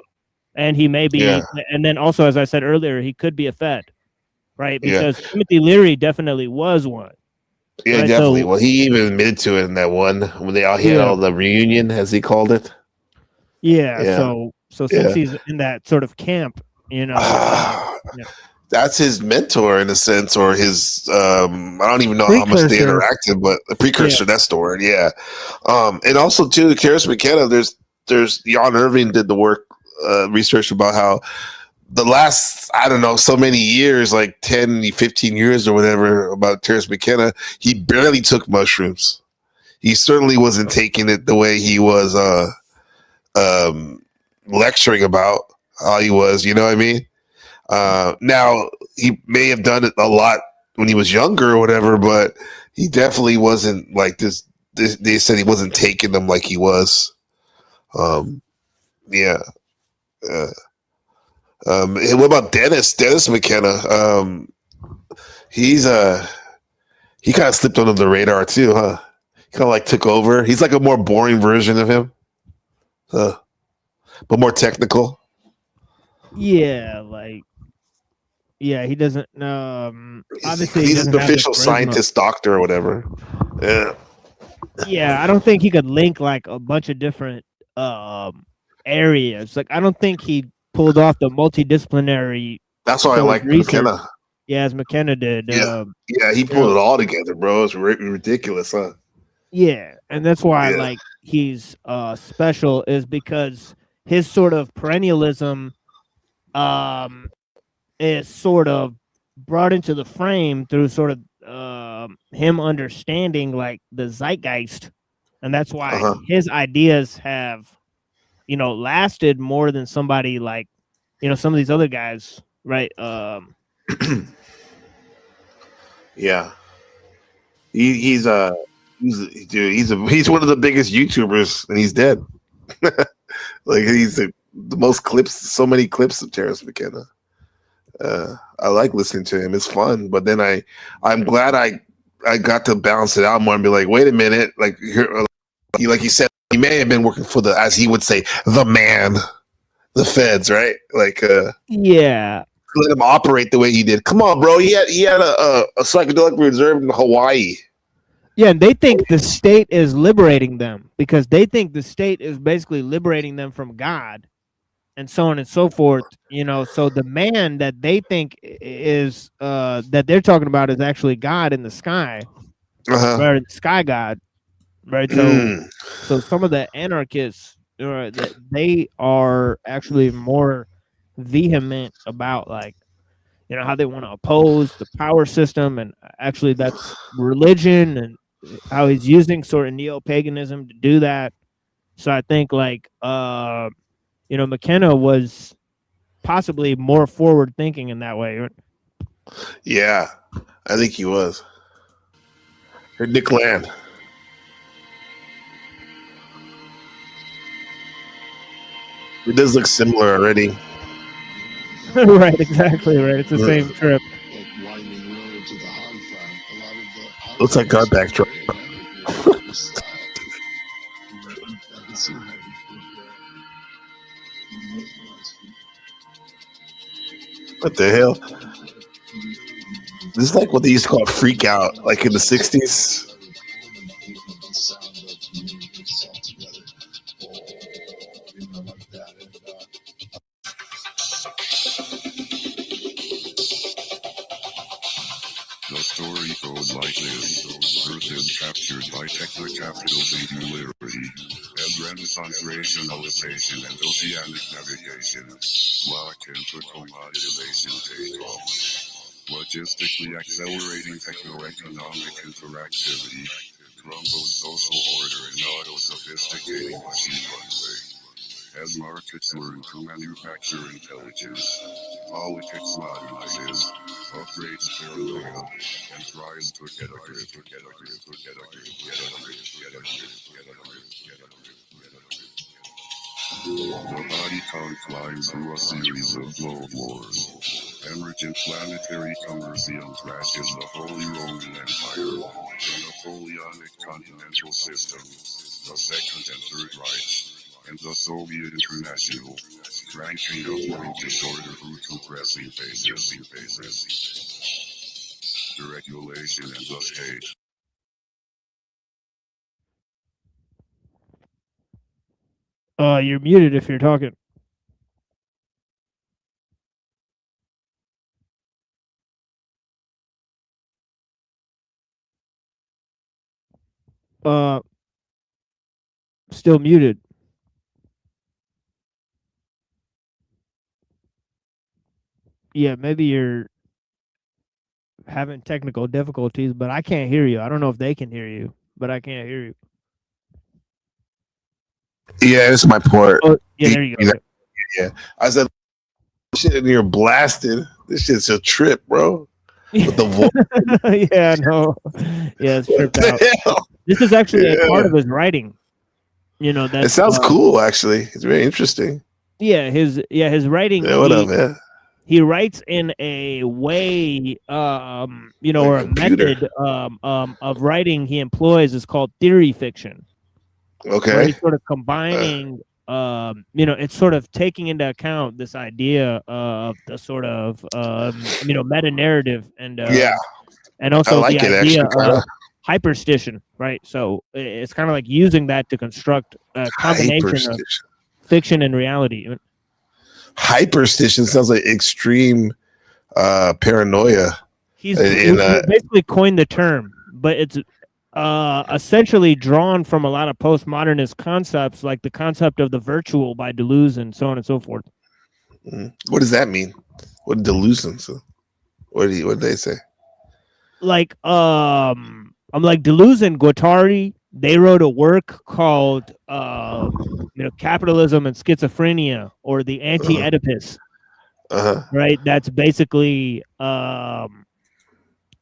And he may be, and then also, as I said earlier, he could be a Fed, right? Because Timothy Leary definitely was one. Yeah, right? definitely. So, well, he even admitted to it in that one when they all had all the reunion, as he called it. Yeah. So since he's in that sort of camp, that's his mentor in a sense, or his I don't even know how much they interacted, but a precursor. That's the word. Yeah. And also too, Karis McKenna. There's Jan Irving did the work. Research about how the last, I don't know, so many years, like 10, 15 years or whatever, about Terence McKenna, he barely took mushrooms. He certainly wasn't taking it the way he was lecturing about how he was, you know what I mean? Now, he may have done it a lot when he was younger or whatever, but he definitely wasn't like this. They said he wasn't taking them like he was. Yeah. What about Dennis McKenna? He kind of slipped under the radar too, huh? He kind of like took over. He's like a more boring version of him, but more technical. Yeah, he doesn't. Obviously, he's an official scientist, doctor, or whatever. Yeah, I don't think he could link like a bunch of different areas. Like, I don't think he pulled off the multidisciplinary. That's why I like McKenna. Yeah, as McKenna did. He pulled it all together, bro. It's ridiculous, huh? Yeah, and that's why he's special, is because his sort of perennialism is sort of brought into the frame through sort of him understanding like the zeitgeist, and that's why his ideas have lasted more than somebody like, some of these other guys, right? Yeah, he's one of the biggest YouTubers, and he's dead. Like he's the most clips, so many clips of Terrence McKenna. I like listening to him; it's fun. But then I'm glad I got to balance it out more and be like, wait a minute, like you said, he may have been working for as he would say, the man, the feds, right? Like, yeah, let him operate the way he did. Come on, bro. He had a psychedelic reserve in Hawaii. Yeah, and they think the state is liberating them because they think the state is basically liberating them from God, and so on and so forth. So the man that they think is that they're talking about is actually God in the sky, right? The sky God, right? So some of the anarchists, that they are actually more vehement about like, how they want to oppose the power system, and actually that's religion, and how he's using sort of neo-paganism to do that. So I think like McKenna was possibly more forward thinking in that way. Yeah, I think he was. Or Nick Land. It does look similar already. Right, exactly right. It's the same trip. Looks like God backdrop. What the hell? This is like what they used to call freak out, like in the 60s. The story goes like this. Person captured by techno-capital singularity and Renaissance rationalization and oceanic navigation. Locked into commoditization takeoff. Logistically accelerating techno-economic interactivity, crumbled social order and auto-sophisticating machine runway. As markets learn to manufacture intelligence, politics modernizes, upgrades paranoia, and tries to get a grip. The body count climbs through a series of globe wars. Emergent planetary commercium crashes the Holy Roman Empire, the Napoleonic continental system, the Second and Third Reich, and the Soviet International, ranking appointed order through two pressing phases. Deregulation and the state. You're muted if you're talking. Still muted. Yeah, maybe you're having technical difficulties, but I can't hear you. I don't know if they can hear you, but I can't hear you. Yeah, this is my port. Oh, yeah, there you go. Yeah, I said, shit in here blasted. This shit's a trip, bro. With the voice. Yeah, no. Yeah, it's tripped out. This is actually a part of his writing. That it sounds cool. Actually, it's very interesting. Yeah, his writing. Yeah, what up, man? He writes in a way, or a method of writing he employs is called theory fiction. Okay. Where he's sort of combining, it's sort of taking into account this idea of the sort of, meta narrative and also the idea of hyperstition, right? So it's kind of like using that to construct a combination of fiction and reality. Hyperstition sounds like extreme paranoia. He's basically coined the term, but it's essentially drawn from a lot of postmodernist concepts, like the concept of the virtual by Deleuze and so on and so forth. What does that mean? What Deleuze? What did they say? Like I'm like Deleuze and Guattari they wrote a work called Capitalism and Schizophrenia, or the Anti-Oedipus. Right, that's basically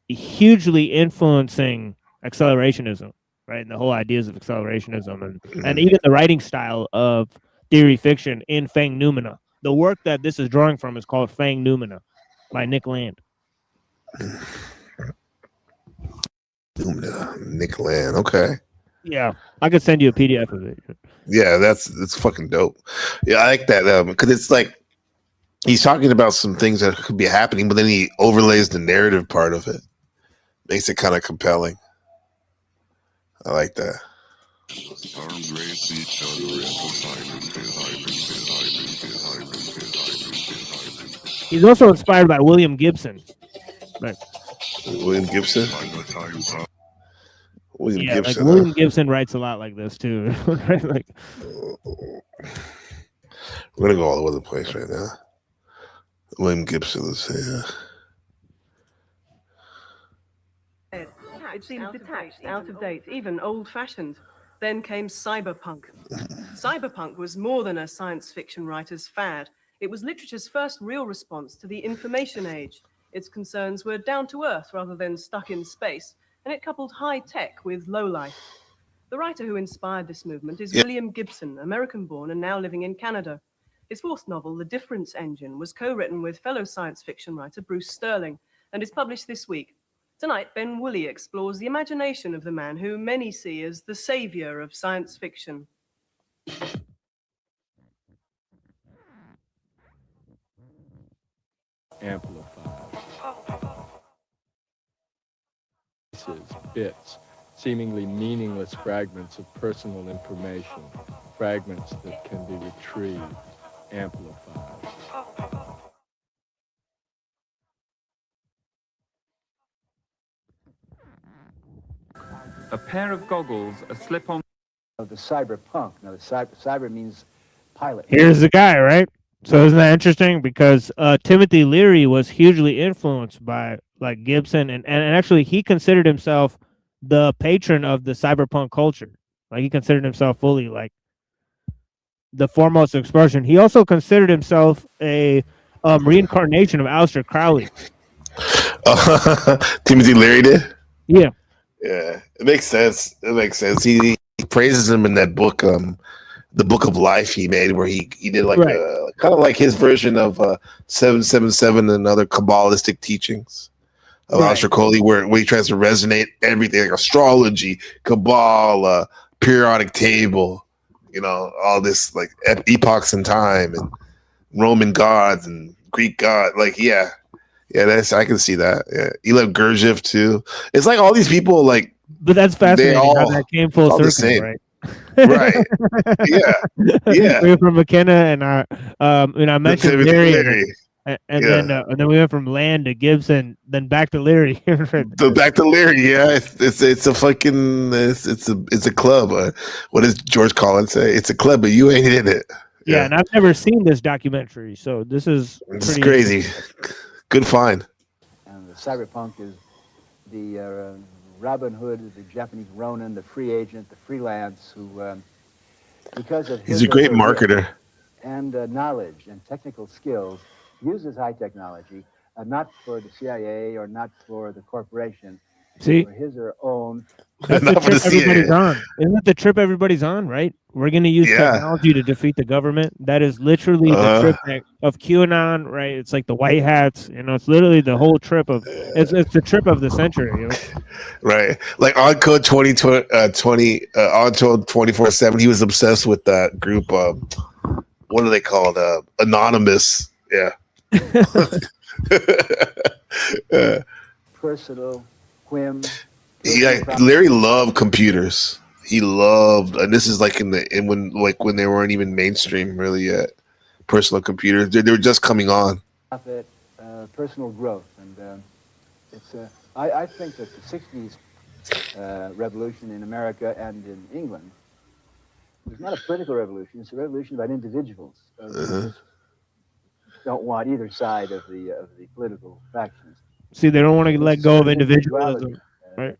hugely influencing accelerationism, right, and the whole ideas of accelerationism, and even the writing style of theory fiction in Fang Noumena. The work that this is drawing from is called Fang Noumena by Nick Land. Nick Land, okay. Yeah, I could send you a PDF of it. Yeah, it's fucking dope. Yeah, I like that because it's like he's talking about some things that could be happening, but then he overlays the narrative part of it, makes it kind of compelling. I like that. He's also inspired by William Gibson. Right. William Gibson? William Yeah, Gibson. like William Gibson writes a lot like this too. Right? Like, we're gonna go all over the place right now. William Gibson, let's see. It seemed detached, out of date, even old-fashioned. Then came cyberpunk. Cyberpunk was more than a science fiction writer's fad. It was literature's first real response to the information age. Its concerns were down to earth rather than stuck in space, and it coupled high tech with low life. The writer who inspired this movement is William Gibson, American-born and now living in Canada. His fourth novel, The Difference Engine, was co-written with fellow science fiction writer Bruce Sterling and is published this week. Tonight, Ben Woolley explores the imagination of the man who many see as the savior of science fiction. Amplified. Bits, seemingly meaningless fragments of personal information, fragments that can be retrieved, amplified. A pair of goggles, a slip-on. Of the cyberpunk. Now, the cyber means pilot. here's the guy, right? So isn't that interesting? Because Timothy Leary was hugely influenced by like Gibson, and actually he considered himself the patron of the cyberpunk culture. Like he considered himself fully like the foremost expression. He also considered himself a reincarnation of Aleister Crowley. Timothy Leary did? Yeah. Yeah, it makes sense. It makes sense. He praises him in that book, the Book of Life he made, where he did like kind of like his version of 777 and other Kabbalistic teachings of Aleister Crowley, where he tries to resonate everything like astrology, Kabbalah, periodic table, all this like epochs in time and Roman gods and Greek god. Like, yeah, I can see that. Yeah, Elif Gurdjieff too. It's like all these people like. But that's fascinating how that came full circle, right? Right. Yeah. We went from McKenna and I mentioned Leary, and then we went from Land to Gibson, then back to Leary. Back to Leary, yeah. It's a fucking it's a club. What does George Collins say? It's a club, but you ain't in it. Yeah, and I've never seen this documentary, so this is crazy. Good find. And the cyberpunk is the Robin Hood, the Japanese Ronin, the free agent, the freelance, who, because of he's a great marketer and knowledge and technical skills, uses high technology, not for the CIA or not for the corporation, See? for his or own. That's the trip everybody's on. Isn't it the trip everybody's on, right? We're going to use technology to defeat the government. That is literally the trip of QAnon, right? It's like the white hats. It's literally the whole trip of it's the trip of the century. Right. Like on Code 2020, on Code 24/7, he was obsessed with that group. What are they called? Anonymous. Yeah. Personal whim. Larry loved computers. He loved, and this is like when they weren't even mainstream really yet. Personal computers, they were just coming on. Profit, personal growth, and it's. I think that the '60s revolution in America and in England was not a political revolution; it's a revolution about individuals. Who don't want either side of the political factions. See, they don't want to let go of individualism, right?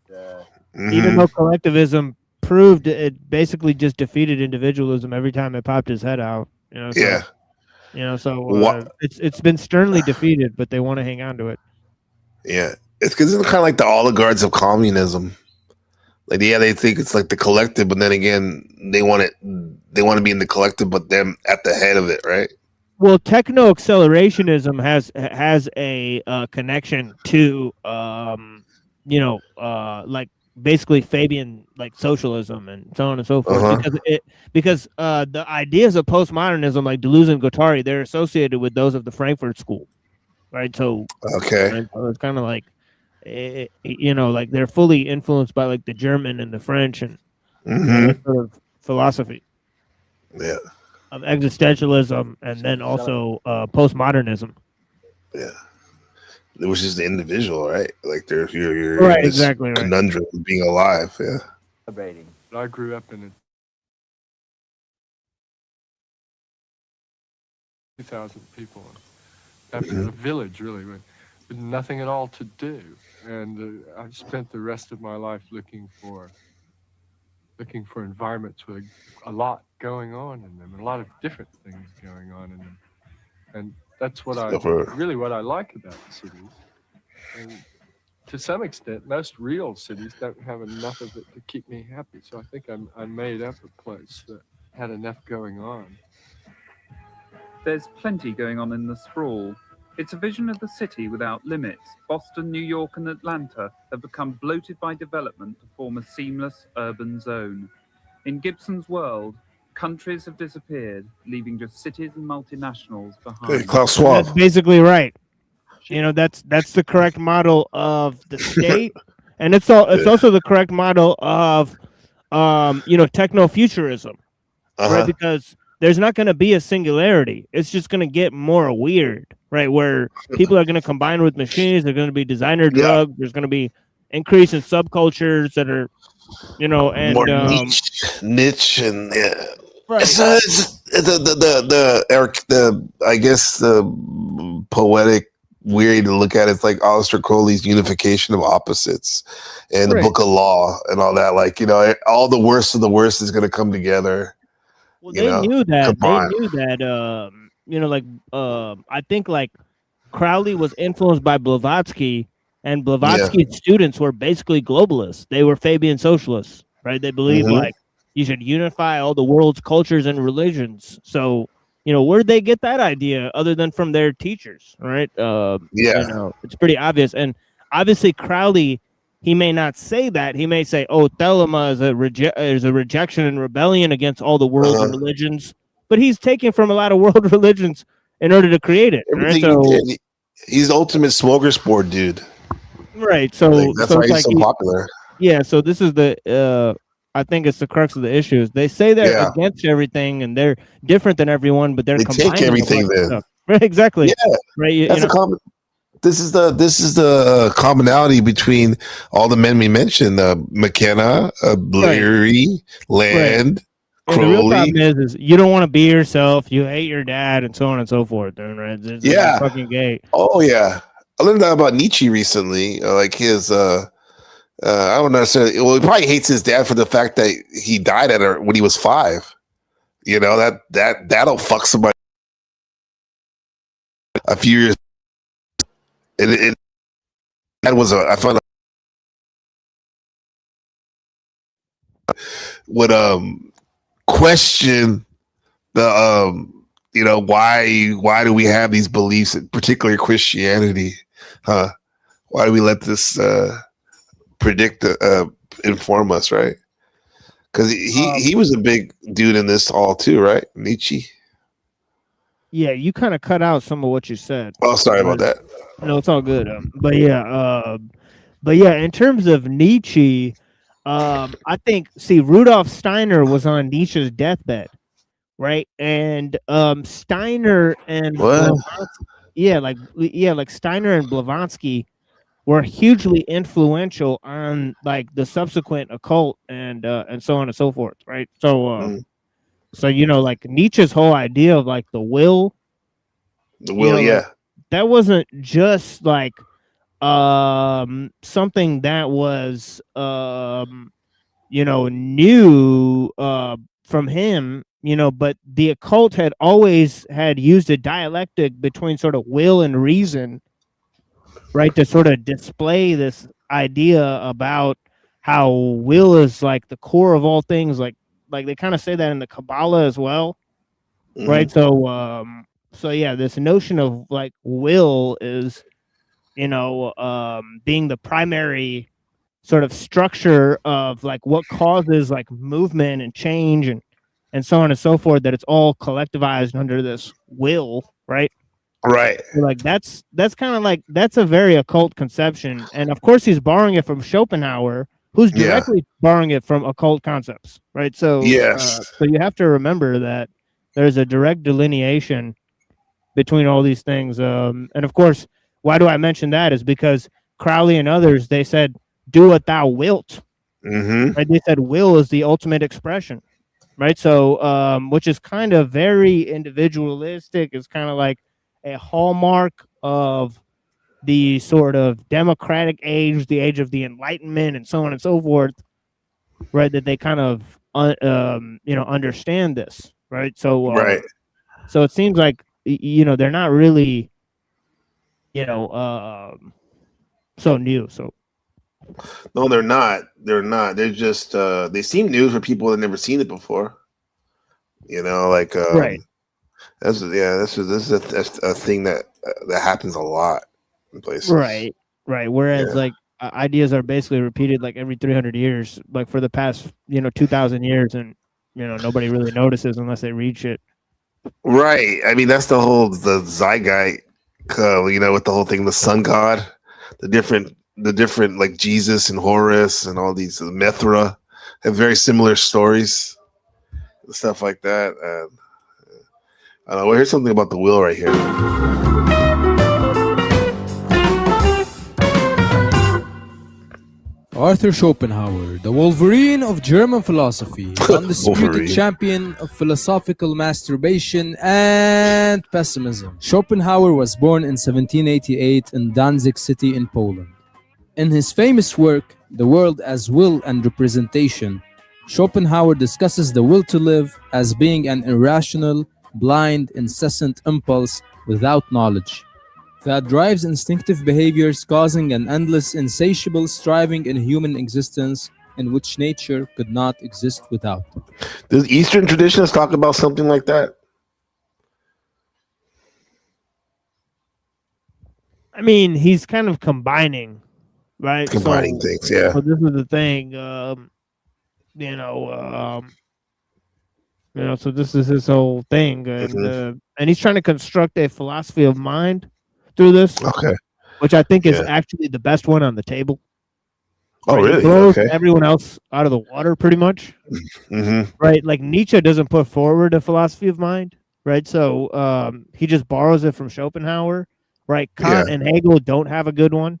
Even though collectivism proved it basically just defeated individualism every time it popped his head out. So, Yeah. It's been sternly defeated, but they want to hang on to it. Yeah, it's because it's kind of like the oligarchs of communism. Like, yeah, they think it's like the collective, but then again, they want to be in the collective, but them at the head of it, right? Well, techno accelerationism has a connection to like basically Fabian like socialism and so on and so forth, because the ideas of postmodernism like Deleuze and Guattari, they're associated with those of the Frankfurt School, right? So right? So it's kind of like like they're fully influenced by like the German and the French and that sort of philosophy. Yeah. Of existentialism and then also postmodernism. Yeah. Which is the individual, right? Like you're right, in this exactly conundrum of being alive. Yeah. Celebrating. I grew up in a 2,000 people, after a village really, with nothing at all to do, and I spent the rest of my life looking for environments with a lot going on in them, and a lot of different things going on in them, and that's what really what I like about cities. And to some extent, most real cities don't have enough of it to keep me happy. So I think I made up a place that had enough going on. There's plenty going on in the sprawl. It's a vision of the city without limits. Boston, New York, and Atlanta have become bloated by development to form a seamless urban zone. In Gibson's world, countries have disappeared, leaving just cities and multinationals behind. Klaus Schwab. That's basically right. That's the correct model of the state, and it's also the correct model of techno-futurism, right? Because there's not going to be a singularity. It's just going to get more weird, right? Where people are going to combine with machines. They're going to be designer drugs. There's going to be increase in subcultures that are, and more niche and right. It's the I guess the poetic way to look at it, it's like Aleister Crowley's unification of opposites and the Book of Law and all that. Like, all the worst of the worst is going to come together. Well, they knew that. They knew that. I think like Crowley was influenced by Blavatsky, and Blavatsky's students were basically globalists. They were Fabian socialists, right? They believed like you should unify all the world's cultures and religions. So, where did they get that idea other than from their teachers, right? It's pretty obvious. And obviously Crowley, he may not say that. He may say, "Oh, Thelema is a rejection and rebellion against all the world's religions," but he's taking from a lot of world religions in order to create it. Everything right? So, he did, he's the ultimate smorgasbord dude. Right. So that's why he's so popular. Yeah. So this is I think it's the crux of the issues. They say they're against everything and they're different than everyone, but they take everything then. Right. Exactly. Yeah. Right. That's This is the commonality between all the men we mentioned: McKenna, Leary, Land, Crowley. The real problem is you don't want to be yourself. You hate your dad, and so on and so forth. Right? It's fucking gay. Oh yeah, I learned that about Nietzsche recently. Like his, I don't necessarily. Well, he probably hates his dad for the fact that he died when he was 5. That'll fuck somebody a few years. That was I found would question the why do we have these beliefs, particularly Christianity? Why do we let this predict inform us, right? Because he was a big dude in this all too, right? Nietzsche. Yeah, you kind of cut out some of what you said. Oh, sorry about that. No, it's all good. But yeah, in terms of Nietzsche, I think Rudolf Steiner was on Nietzsche's deathbed, right? And Steiner and Steiner and Blavatsky were hugely influential on like the subsequent occult and so on and so forth, right? So like Nietzsche's whole idea of like the will, that wasn't just like something that was knew from him, but the occult had always had used a dialectic between sort of will and reason, right, to sort of display this idea about how will is like the core of all things, like they kind of say that in the Kabbalah as well, right? So yeah, this notion of like will is being the primary sort of structure of like what causes like movement and change and so on and so forth, that it's all collectivized under this will, right? Right. Like that's kind of like, that's a very occult conception, and of course he's borrowing it from Schopenhauer, who's directly borrowing it from occult concepts, right? So so you have to remember that there's a direct delineation between all these things, and of course, why do I mention that is because Crowley and others, they said, do what thou wilt, right? They said will is the ultimate expression, right? So which is kind of very individualistic. It's kind of like a hallmark of the sort of democratic age, the age of the Enlightenment, and so on and so forth, right? That they kind of understand this, right? So so it seems like they're not really so new. So no, they're not. They're just they seem new for people that never seen it before. Like right. This is a thing that happens a lot in places. Right. Whereas like ideas are basically repeated like every 300 years, like for the past 2,000 years, and nobody really notices unless they read shit. Right. I mean, that's the Zygai, with the whole thing, the sun god, the different like Jesus and Horus and all these Mithra have very similar stories, stuff like that. And well, here's something about the will right here. Arthur Schopenhauer, the Wolverine of German philosophy, undisputed champion of philosophical masturbation and pessimism. Schopenhauer was born in 1788 in Danzig city in Poland. In his famous work, The World as Will and Representation, Schopenhauer discusses the will to live as being an irrational, blind, incessant impulse without knowledge that drives instinctive behaviors, causing an endless, insatiable striving in human existence in which nature could not exist without. Does Eastern traditions talk about something like that? I mean, he's kind of combining, right? Combining things, yeah. So this is the thing, so this is his whole thing, and he's trying to construct a philosophy of mind through this, which I think is actually the best one on the table. Oh, right? really? It blows everyone else out of the water, pretty much. Right? Like Nietzsche doesn't put forward a philosophy of mind, right? So he just borrows it from Schopenhauer, right? Kant and Hegel don't have a good one.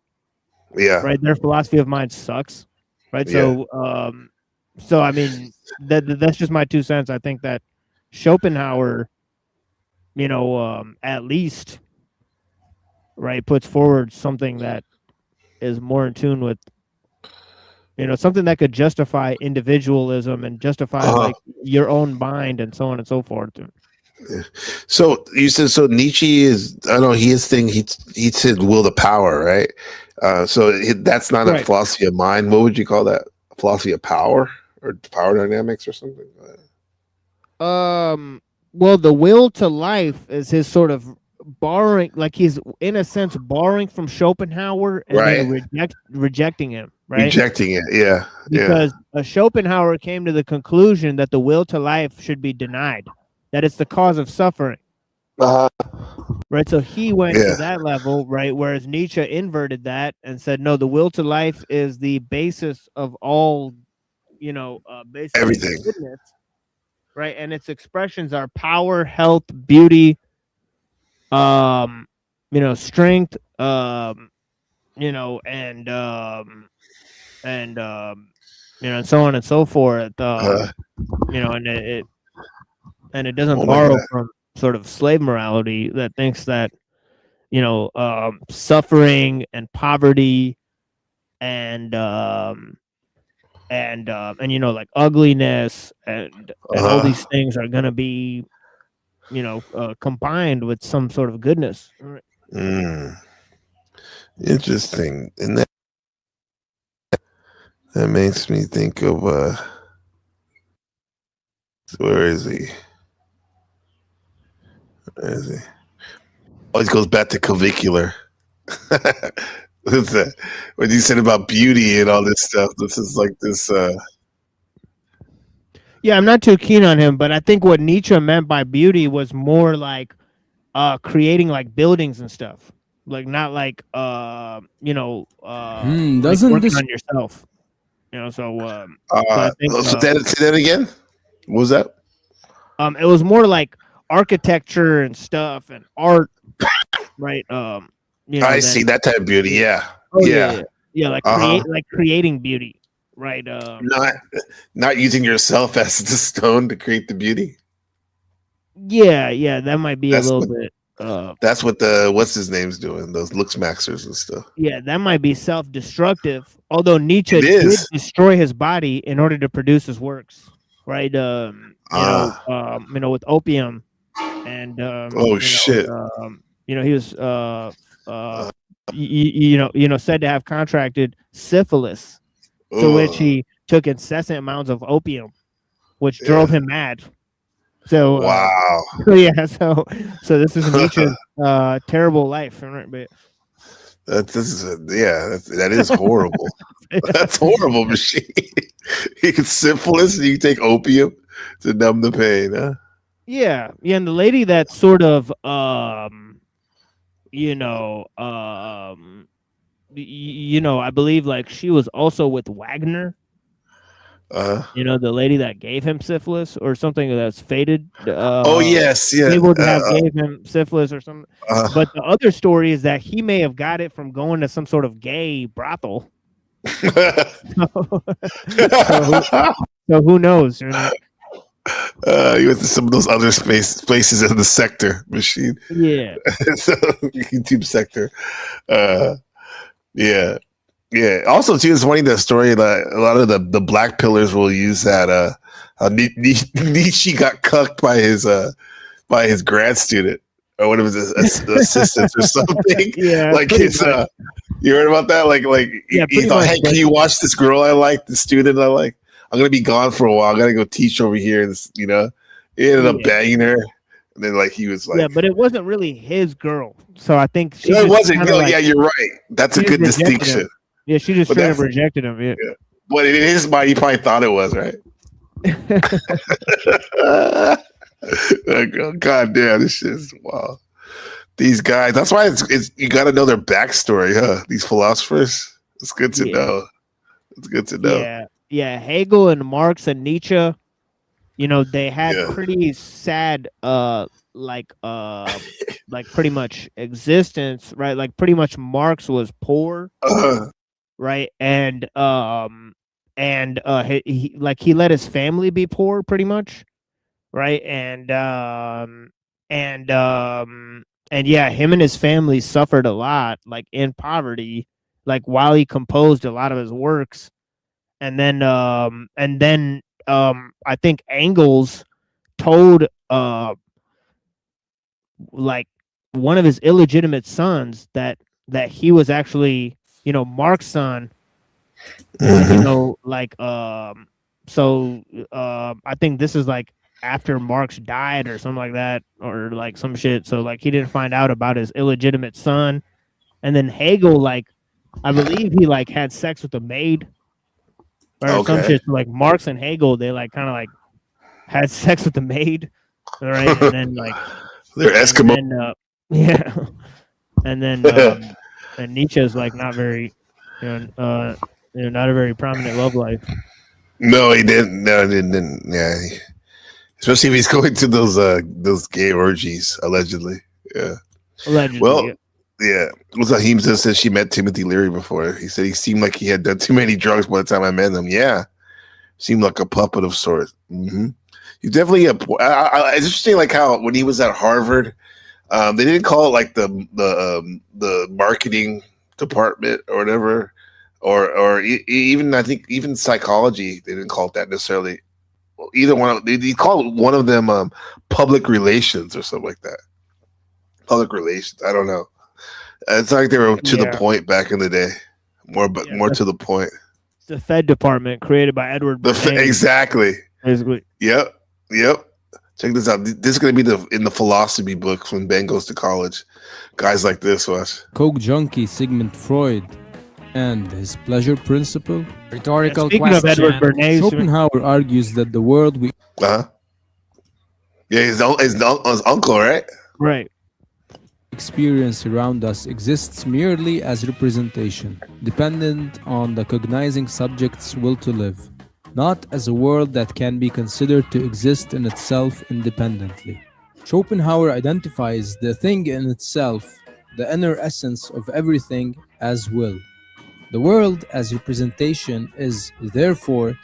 Yeah. Right? Their philosophy of mind sucks. Right? So so I mean that's just my 2 cents. I think that Schopenhauer, at least, right, puts forward something that is more in tune with, something that could justify individualism and justify like your own mind and so on and so forth. So you said Nietzsche is, I don't know, his thing, he said will to power, right? So that's not a philosophy of mind. What would you call that? A philosophy of power or power dynamics or something? Well, the will to life is his sort of borrowing, like he's in a sense borrowing from Schopenhauer and then rejecting him, right? Rejecting it, yeah. Because Schopenhauer came to the conclusion that the will to life should be denied, that it's the cause of suffering. Right, so he went to that level, right? Whereas Nietzsche inverted that and said, no, the will to life is the basis of all, basically everything. Goodness, right? And its expressions are power, health, beauty, strength, and so on and so forth. And it doesn't borrow from sort of slave morality that thinks that, suffering and poverty and and like ugliness and all these things are gonna be, combined with some sort of goodness. Interesting, and that makes me think of where is he? Where is he? Always goes back to clavicular. What's that? When you said about beauty and all this stuff, this is like this. Yeah, I'm not too keen on him, but I think what Nietzsche meant by beauty was more like creating like buildings and stuff. Like not like like Doesn't working this on yourself. So I think say that again. What was that? it was more like architecture and stuff and art, right? I see that type of beauty. Yeah. Oh yeah. yeah, like creating beauty, right? Not using yourself as the stone to create the beauty. Yeah, that might be That's a little what- bit. That's what the what's his name's doing. Those looks maxers and stuff. Yeah, that might be self-destructive. Although Nietzsche It did is. destroy his body in order to produce his works, right? With opium, and shit. he was said to have contracted syphilis, to which he took incessant amounts of opium, which drove him mad. So wow. So this is Nietzsche's terrible life, right? But that is horrible. That's horrible, machine. You can syphilis and you can take opium to numb the pain, huh? yeah, and the lady that sort of I believe like she was also with Wagner. The lady that gave him syphilis or something that's fated. Yes, yeah. Able to have gave him syphilis or something. But the other story is that he may have got it from going to some sort of gay brothel. So who knows? He went to some of those other places in the sector machine. Yeah. So, YouTube sector. Yeah. Yeah. Also, too, it's funny that story that a lot of the black pillars will use that Nietzsche got cucked by his grad student or one of his assistants or something. Yeah, like it's you heard about that? Like he thought, hey, can you watch this girl I like, the student I like? I'm gonna be gone for a while. I gotta go teach over here. This, he ended up banging her, and then he was like, yeah, but it wasn't really his girl. So I think she no, it wasn't. No, like, yeah, you're right. That's a good distinction. Him. Yeah, she just straight up rejected him. Yeah. But in his mind, he probably thought it was, right? God damn, this shit is wild. These guys, that's why it's you got to know their backstory, huh? These philosophers. It's good to know. It's good to know. Yeah, Hegel and Marx and Nietzsche, they had pretty sad like pretty much existence, right? Like pretty much Marx was poor. Right, and he let his family be poor, pretty much, right, and yeah, him and his family suffered a lot, like in poverty, like while he composed a lot of his works, and then I think Engels told like one of his illegitimate sons that he was actually Mark's son, so I think this is like after Marx died or something like that, or like some shit. So like he didn't find out about his illegitimate son, and then Hegel, I believe he had sex with a maid or some shit. So like Marx and Hegel, they kind of had sex with the maid, right? And then they're Eskimo. And then and Nietzsche's not very, not a very prominent love life. No, he didn't. No, he didn't. Yeah, especially if he's going to those gay orgies, allegedly. Yeah. Allegedly. Well, yeah. What's Haheem said she met Timothy Leary before. He said he seemed like he had done too many drugs by the time I met him. Yeah, seemed like a puppet of sorts. Mm-hmm. He's definitely it's interesting, how when he was at Harvard. They didn't call it the marketing department or whatever. or even I think even psychology they didn't call it that necessarily. Either one of they call one of them public relations or something like that. Public relations. I don't know. It's like they were to the point back in the day. More to the point. The Fed department created by Edward Bernays. Exactly. Basically. Yep. Check this out. This is going to be in the philosophy books when Ben goes to college. Guys like this, watch. Coke junkie Sigmund Freud and his pleasure principle. Rhetorical Speaking question. of Edward Bernays, Schopenhauer argues that the world we Yeah, his uncle, right? Right. experience around us exists merely as representation, dependent on the cognizing subject's will to live, not as a world that can be considered to exist in itself independently. Schopenhauer identifies the thing in itself, the inner essence of everything, as will. The world as representation is, therefore,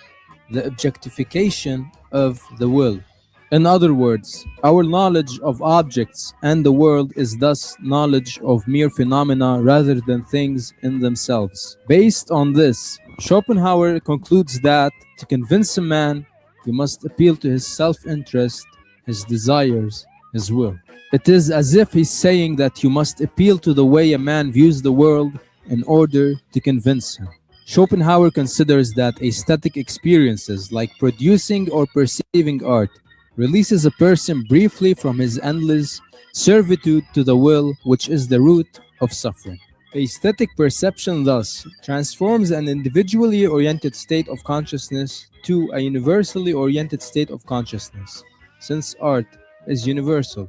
the objectification of the will. In other words, our knowledge of objects and the world is thus knowledge of mere phenomena rather than things in themselves. Based on this, Schopenhauer concludes that to convince a man, you must appeal to his self-interest, his desires, his will. It is as if he's saying that you must appeal to the way a man views the world in order to convince him. Schopenhauer considers that aesthetic experiences like producing or perceiving art releases a person briefly from his endless servitude to the will, which is the root of suffering. Aesthetic perception thus transforms an individually oriented state of consciousness to a universally oriented state of consciousness, since art is universal.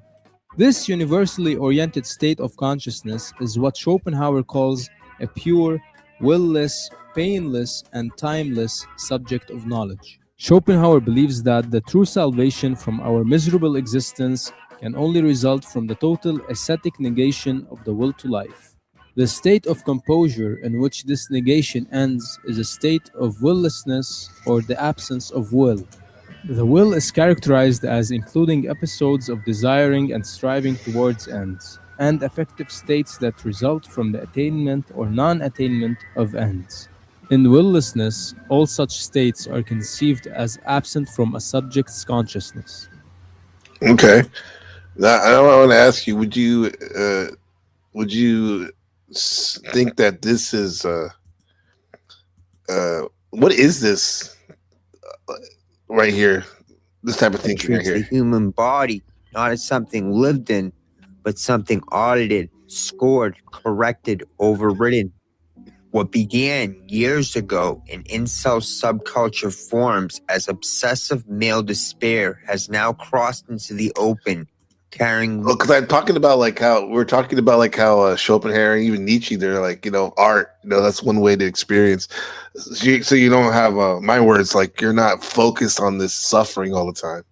This universally oriented state of consciousness is what Schopenhauer calls a pure, will-less, painless, and timeless subject of knowledge. Schopenhauer believes that the true salvation from our miserable existence can only result from the total ascetic negation of the will to life. The state of composure in which this negation ends is a state of willlessness or the absence of will. The will is characterized as including episodes of desiring and striving towards ends, and affective states that result from the attainment or non-attainment of ends. In willlessness, all such states are conceived as absent from a subject's consciousness. Okay. Now, I want to ask you: would you think that this is what is this right here? This type of thinking right treats the here. human body not as something lived in, but something audited, scored, corrected, overridden. What began years ago in incel subculture forums as obsessive male despair has now crossed into the open, carrying. Well, because I'm talking about like how we're talking about like how Schopenhauer and even Nietzsche, they're like, art. That's one way to experience. So you don't have my words, like you're not focused on this suffering all the time.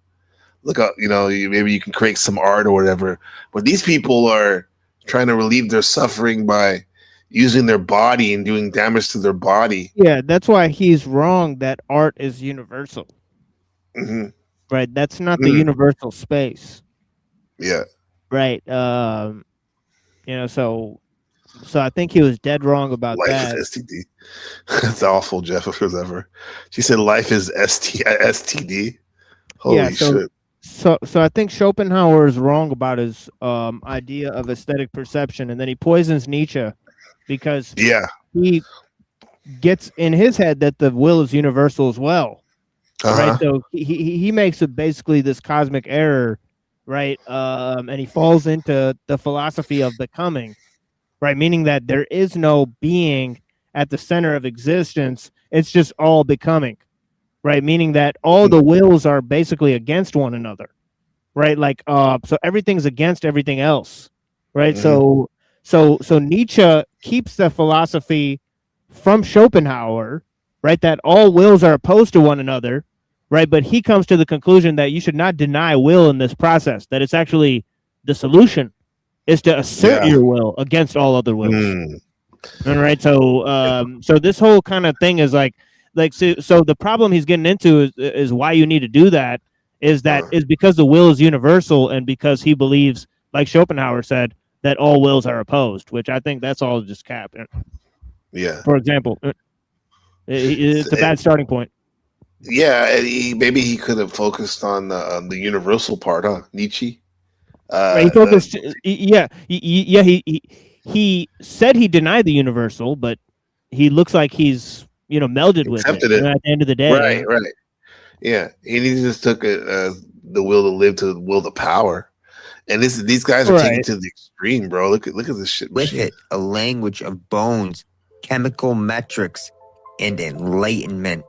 Look up, maybe you can create some art or whatever. But these people are trying to relieve their suffering by using their body and doing damage to their body. Yeah, that's why he's wrong that art is universal. Mm-hmm. Right? That's not the universal space. Yeah. Right. So I think he was dead wrong about Life that. is STD. That's awful, Jeff, if it was ever. She said life is STD. Holy shit. So I think Schopenhauer is wrong about his idea of aesthetic perception, and then he poisons Nietzsche because he gets in his head that the will is universal as well. Right. So he makes it basically this cosmic error, right? And he falls into the philosophy of becoming, right? Meaning that there is no being at the center of existence. It's just all becoming, right? Meaning that all the wills are basically against one another, right? Like, so everything's against everything else, right? So Nietzsche keeps the philosophy from Schopenhauer, right? That all wills are opposed to one another, right? But he comes to the conclusion that you should not deny will in this process, that it's actually the solution is to assert your will against all other wills. All right. So this whole kind of thing is like so the problem he's getting into is why you need to do that is because the will is universal and because he believes, like Schopenhauer said, that all wills are opposed, which I think that's all just cap. Yeah. For example. It's a bad starting point. Yeah, and maybe he could have focused on the universal part, huh? Nietzsche. He focused. He said he denied the universal, but he looks like he's melded with it. Accepted it. At the end of the day, Right. Yeah, and he just took the will to live to the will to power, and these guys are taking it to the extreme, bro. Look at this shit. With it, a language of bones, chemical metrics, and enlightenment.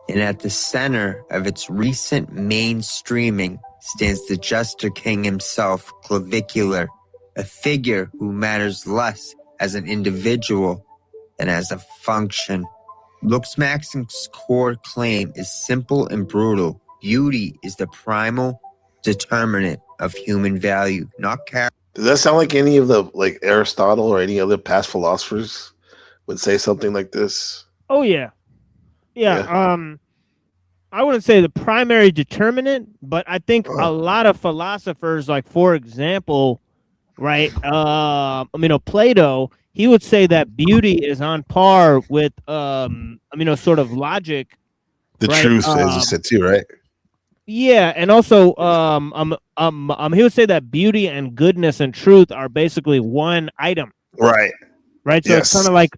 And at the center of its recent mainstreaming stands the Jester King himself, Clavicular, a figure who matters less as an individual than as a function. Looksmaxim's core claim is simple and brutal. Beauty is the primal determinant of human value, not character. Does that sound like any of the Aristotle or any other past philosophers would say something like this? Oh yeah. I wouldn't say the primary determinant, but I think a lot of philosophers, like for example, right? Plato, he would say that beauty is on par with sort of logic. The right? truth, as you said too, right? Yeah, and also he would say that beauty and goodness and truth are basically one item. Right. Right. So it's kind of like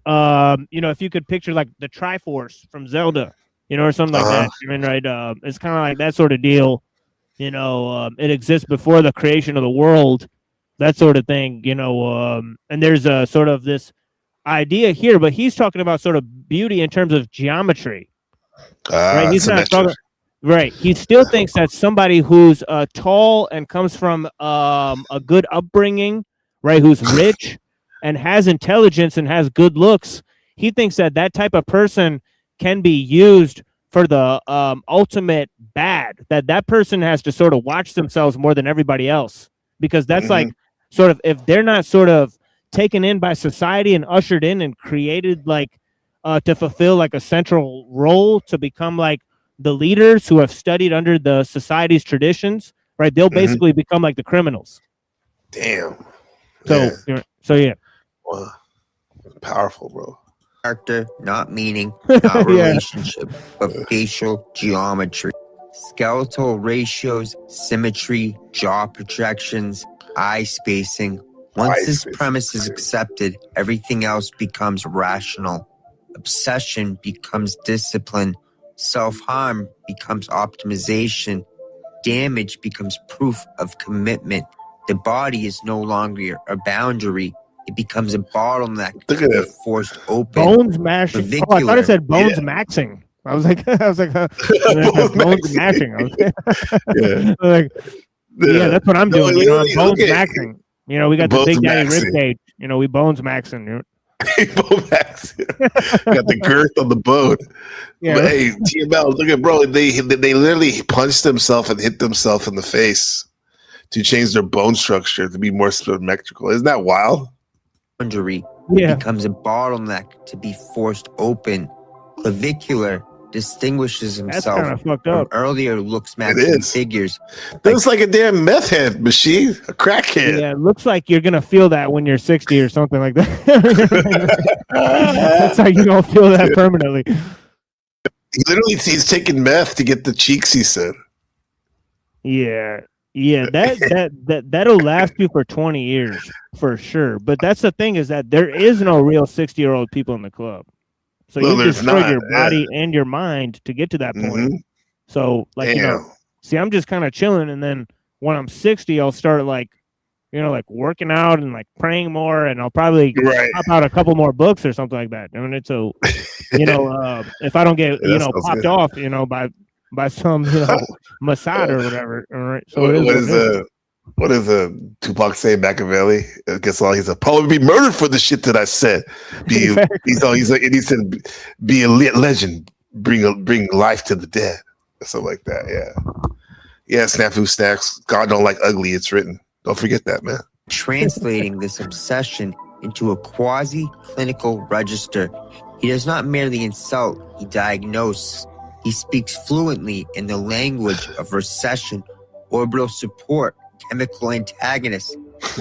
if you could picture like the Triforce from Zelda, or something like that. I mean, right? It's kind of like that sort of deal. It exists before the creation of the world, that sort of thing. And there's a sort of this idea here, but he's talking about sort of beauty in terms of geometry. Right? He's not talking. Right. He still thinks that somebody who's tall and comes from a good upbringing, right? Who's rich and has intelligence and has good looks. He thinks that type of person can be used for the ultimate bad, that person has to sort of watch themselves more than everybody else, because that's like sort of, if they're not sort of taken in by society and ushered in and created to fulfill like a central role, to become like the leaders who have studied under the society's traditions, right? They'll basically become like the criminals. Damn. So yeah. Wow. Powerful, bro. Character, not meaning, not relationship, but facial geometry. Skeletal ratios, symmetry, jaw projections, eye spacing. Once this premise is accepted, everything else becomes rational. Obsession becomes discipline. Self-harm becomes optimization. Damage becomes proof of commitment. The body is no longer a boundary. It becomes a bottleneck forced open. Bones mashing. Oh, I thought it said bones maxing. I was like, bones mashing. That's what I'm doing. I'm bones maxing. We got the Big Daddy rib cage. We bones maxing. Bone maxing. Got the girth on the bone. Yeah. But hey, TML, look at bro. They literally punched themselves and hit themselves in the face to change their bone structure to be more symmetrical. Isn't that wild? Boundary becomes a bottleneck to be forced open. Clavicular distinguishes himself from earlier Looksmaxim figures. Looks like a damn meth head machine, a crackhead. Yeah, it looks like you're gonna feel that when you're 60 or something like that. That's how you don't feel that permanently. He's taking meth to get the cheeks, he said. Yeah, that'll last you for 20 years for sure. But that's the thing, is that there is no real 60-year-old people in the club. So you destroy your body and your mind to get to that point. So see, I'm just kind of chilling, and then when I'm 60, I'll start working out and praying more, and I'll probably pop out a couple more books or something like that. I mean, it's if I don't get popped off, by some Mossad or whatever. All right. So what does Tupac say? Machiavelli. I guess he's probably be murdered for the shit that I said. He said, be a legend, bring life to the dead, or something like that. Yeah. Snafu snacks. God don't like ugly. It's written. Don't forget that, man. Translating this obsession into a quasi-clinical register, he does not merely insult; he diagnoses. He speaks fluently in the language of recession, orbital support, chemical antagonists,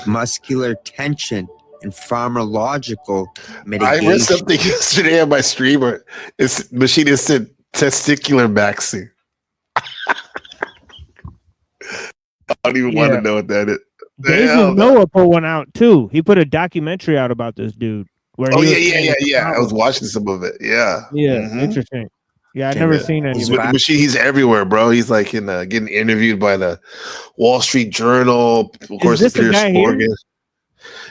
muscular tension, and pharmacological mitigation. I read something yesterday on my streamer. It's Machine said testicular maxing. I don't even want to know what that is. Days of Noah put one out too. He put a documentary out about this dude. Where Oh he yeah. I was watching some of it. Yeah. Interesting. Yeah, I've never seen any of it. Machine, he's everywhere, bro. He's like in getting interviewed by the Wall Street Journal. Of course, this the guy here?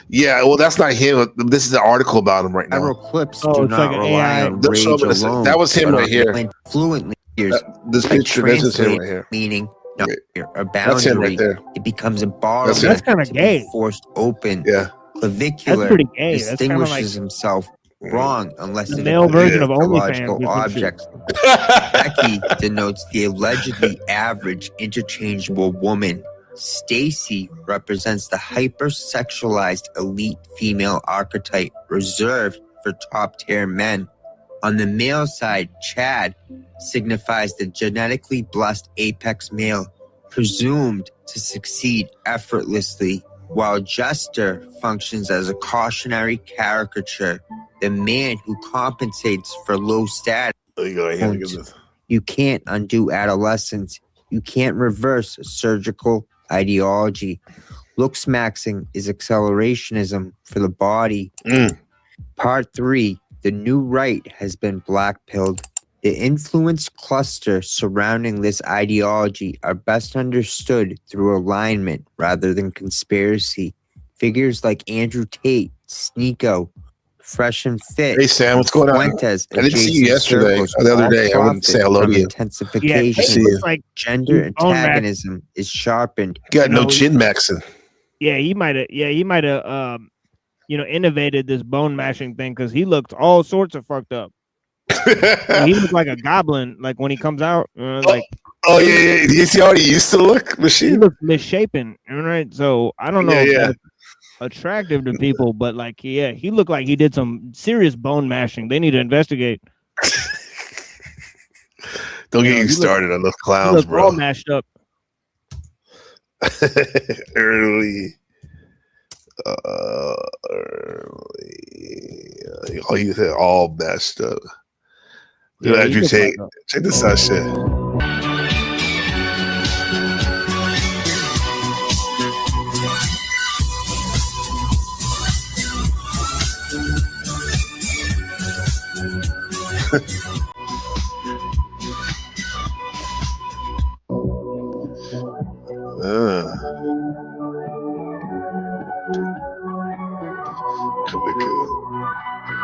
Yeah, well, that's not him. This is an article about him right now. Several clips do not rely on rage alone. That was him right here. Fluently, this picture, this is him right here. Meaning, a boundary. That's him right there. It becomes a bar. That's kind of gay. Forced open. Yeah. Clavicular. That's pretty gay. Distinguishes himself wrong unless the male version of OnlyFans objects. Becky denotes the allegedly average interchangeable woman. Stacy represents the hypersexualized elite female archetype reserved for top-tier men. On the male side, Chad signifies the genetically blessed apex male, presumed to succeed effortlessly, while Jester functions as a cautionary caricature, the man who compensates for low status. You can't undo adolescence. You can't reverse a surgical ideology. Looks maxing is accelerationism for the body. Part 3, the new right has been black-pilled. The influence cluster surrounding this ideology are best understood through alignment rather than conspiracy. Figures like Andrew Tate, Sneeko, Fresh and Fit. Hey Sam, what's going on? Fuentes, I didn't see you yesterday or the other day. I wouldn't say hello to you. Intensification. Gender antagonism is sharpened. You got no chin maxing. Yeah, he might have. Yeah, he might have. Innovated this bone mashing thing because he looked all sorts of fucked up. He looked like a goblin, like when he comes out. Like, yeah. You see how he used to look, Machine? He looked misshapen, right? So I don't know if that's attractive to people, but like, he looked like he did some serious bone mashing. They need to investigate. Don't get you started on those clowns, he looked bro. All mashed up. early. Oh, you said all mashed up. Look at Andrew Tate. Check this out, shit.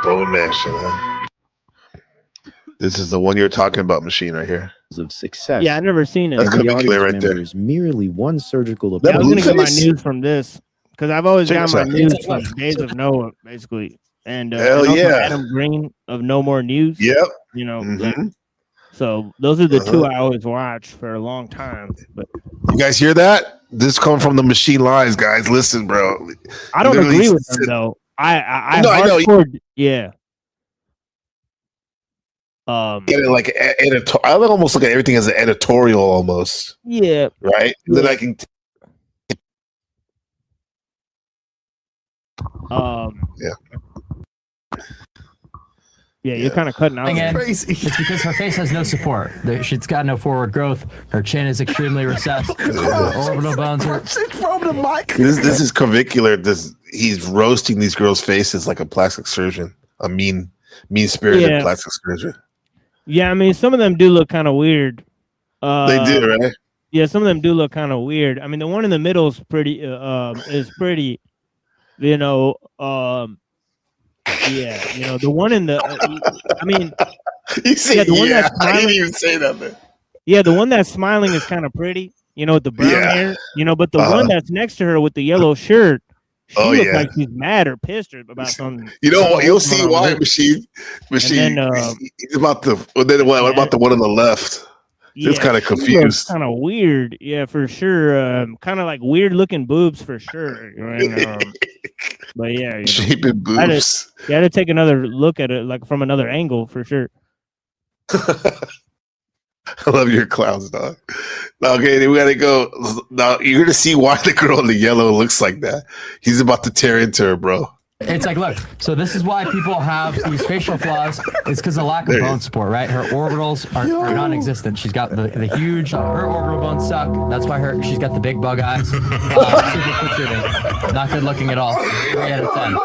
Bone mashing, huh? This is the one you're talking about, Machine, right here. Of success. Yeah, I've never seen it. That's Clavicular right there. Merely one surgical. I was gonna get my news from this because I've always got my news from Check Days of Noah, basically, and Hell and also yeah. Adam Green of No More News. Yep. You know, like, so those are the two I always watch for a long time. But You guys hear that? This come from the Machine Lies, guys. Listen, bro. I don't Literally agree with them though. I No, I know. hardcore, yeah. Like I would almost look at everything as an editorial, almost. Yeah. Right. Yeah. Then I can. Yeah, you're kind of cutting out. Again, there. it's because her face has no support. She's got no forward growth. Her chin is extremely recessed. Her orbital bones are. This is clavicular. He's roasting these girls' faces like a plastic surgeon, a mean-spirited plastic surgeon. Yeah, I mean, some of them do look kind of weird. They do, right? Yeah, some of them do look kind of weird. I mean, the one in the middle is pretty. You know. Yeah, you know, the one in the. I mean, you see, the one that's I smiling, didn't even say that, man. Yeah, the one that's smiling is kind of pretty. You know, with the brown hair. You know, but the one that's next to her with the yellow shirt. She looks like she's mad or pissed about something. You know what? You'll see why, Machine. Then, he's about the. Then what about the one on the left? It's kind of confused. Kind of weird, yeah, for sure. Kind of like weird looking boobs for sure. And, but yeah, shaping boobs. You had to take another look at it, like from another angle, for sure. I love your clowns, dog. Okay, then we gotta go. Now you're gonna see why the girl in the yellow looks like that. He's about to tear into her, bro. It's like, look, so this is why people have these facial flaws. It's because of lack of bone support, right? Her orbitals are non-existent. She's got the huge, her orbital bones suck. That's why she's got the big bug eyes. Super protruding. Not good looking at all. 3 out of 10.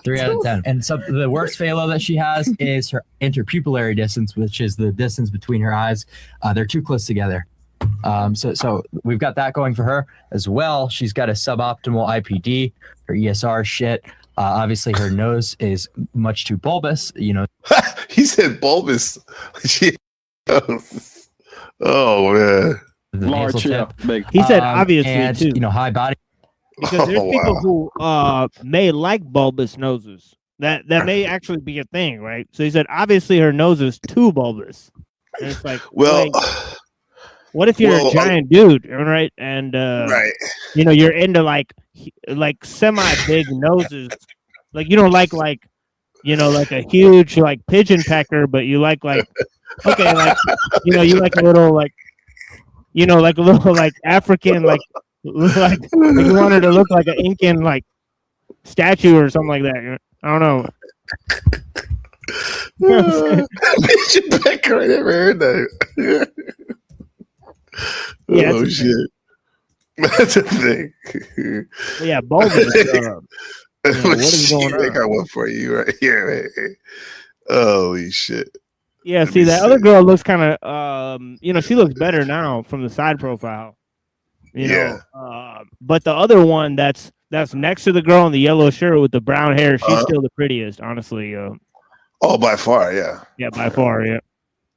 3 out of 10. And so the worst phalo that she has is her interpupillary distance, which is the distance between her eyes. They're too close together. So we've got that going for her as well. She's got a suboptimal IPD. Her ESR is shit. Obviously, her nose is much too bulbous. You know, he said bulbous. Oh man, large, big. He said obviously and, too. You know, high body. Because there's people who may like bulbous noses. That may actually be a thing, right? So he said obviously her nose is too bulbous. And it's like, well. What if you're a giant dude, right? And right, you know, you're into like semi big noses, like you don't like you know, like a huge like pigeon pecker, but you like okay, like you know, you like a little like, you know, like a little like African like you want her to look like an Incan like statue or something like that. I don't know. Pigeon pecker, I never heard that. Yeah, oh shit, that's a thing. Yeah, bulbous. What is going on? I got one for you right here. Right? Holy shit! Yeah, see that other girl looks kind of, you know, she looks better now from the side profile. You know, but the other one that's next to the girl in the yellow shirt with the brown hair, she's still the prettiest, honestly. Oh, by far, yeah. Yeah, by far, yeah.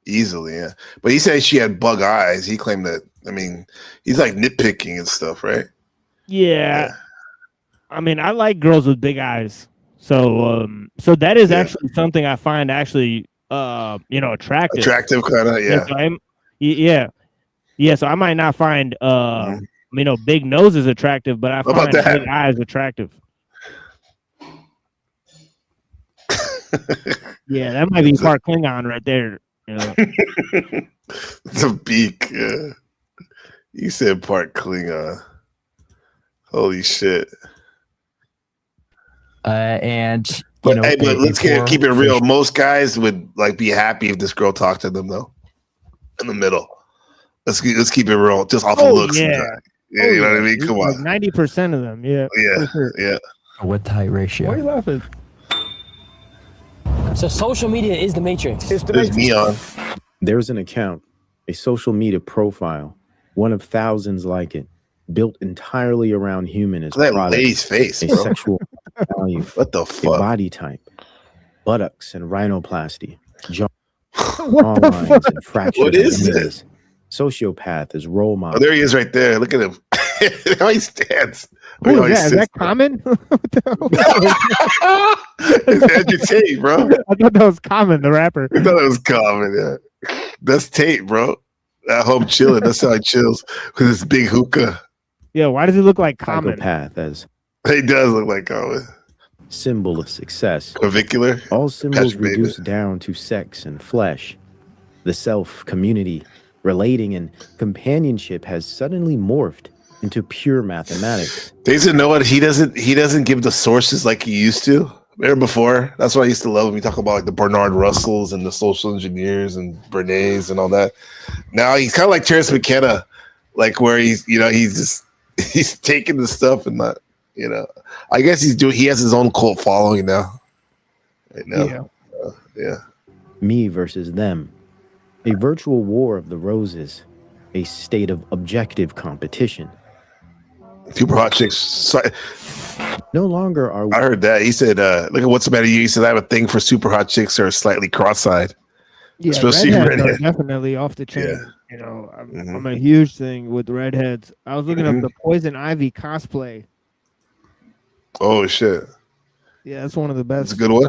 Easily, yeah. But he said she had bug eyes. He claimed that. I mean, he's like nitpicking and stuff, right? Yeah. I mean, I like girls with big eyes. So that is actually something I find actually, you know, attractive. Attractive, kind of, yeah. So I might not find, you know, big noses attractive, but I find big eyes attractive. Yeah, that might be part Klingon right there. You know? The beak. Yeah. You said part Klingon. Holy shit. And but let's keep it real. Most guys would like be happy if this girl talked to them though. In the middle. Let's keep it real. Just off of looks. Yeah. You know what I mean? Come on. 90% of them. Yeah. Yeah. Sure. Yeah. What tight ratio? Why are you laughing? So social media is the matrix. It's the matrix. Neon. There's an account, a social media profile, one of thousands like it, built entirely around human as that products, lady's face, a bro. sexual value, what the fuck, a body type, buttocks and rhinoplasty, jaw what the lines fuck? and fractures. What is this? Sociopath as role model. Oh, there he is right there. Look at him. How he stands. Who is that? Is that Common? It's Andrew Tate, bro. I thought that was Common, the rapper. I thought it was Common, yeah. That's Tate, bro. At home chilling. That's how he chills with his big hookah. Yeah, why does he look like Common? Psychopath as he does look like Common. Symbol of success. Clavicular. All symbols reduced down to sex and flesh. The self, community, relating, and companionship has suddenly morphed into pure mathematics. They said, know what? He doesn't give the sources like he used to. Remember before? That's why I used to love when we talk about like the Bernard Russells and the social engineers and Bernays and all that. Now he's kind of like Terrence McKenna, like where he's taking the stuff and not, you know. I guess he has his own cult following now. Right now. Yeah. Me versus them. A virtual war of the roses. A state of objective competition. Super hot chicks. No longer are we. I heard that. He said, look at what's the matter. He said, I have a thing for super hot chicks who are slightly cross-eyed. Yeah, especially redheads are definitely off the chain. Yeah. You know, I'm a huge thing with redheads. I was looking up the Poison Ivy cosplay. Oh, shit. Yeah, that's one of the best. That's a good one.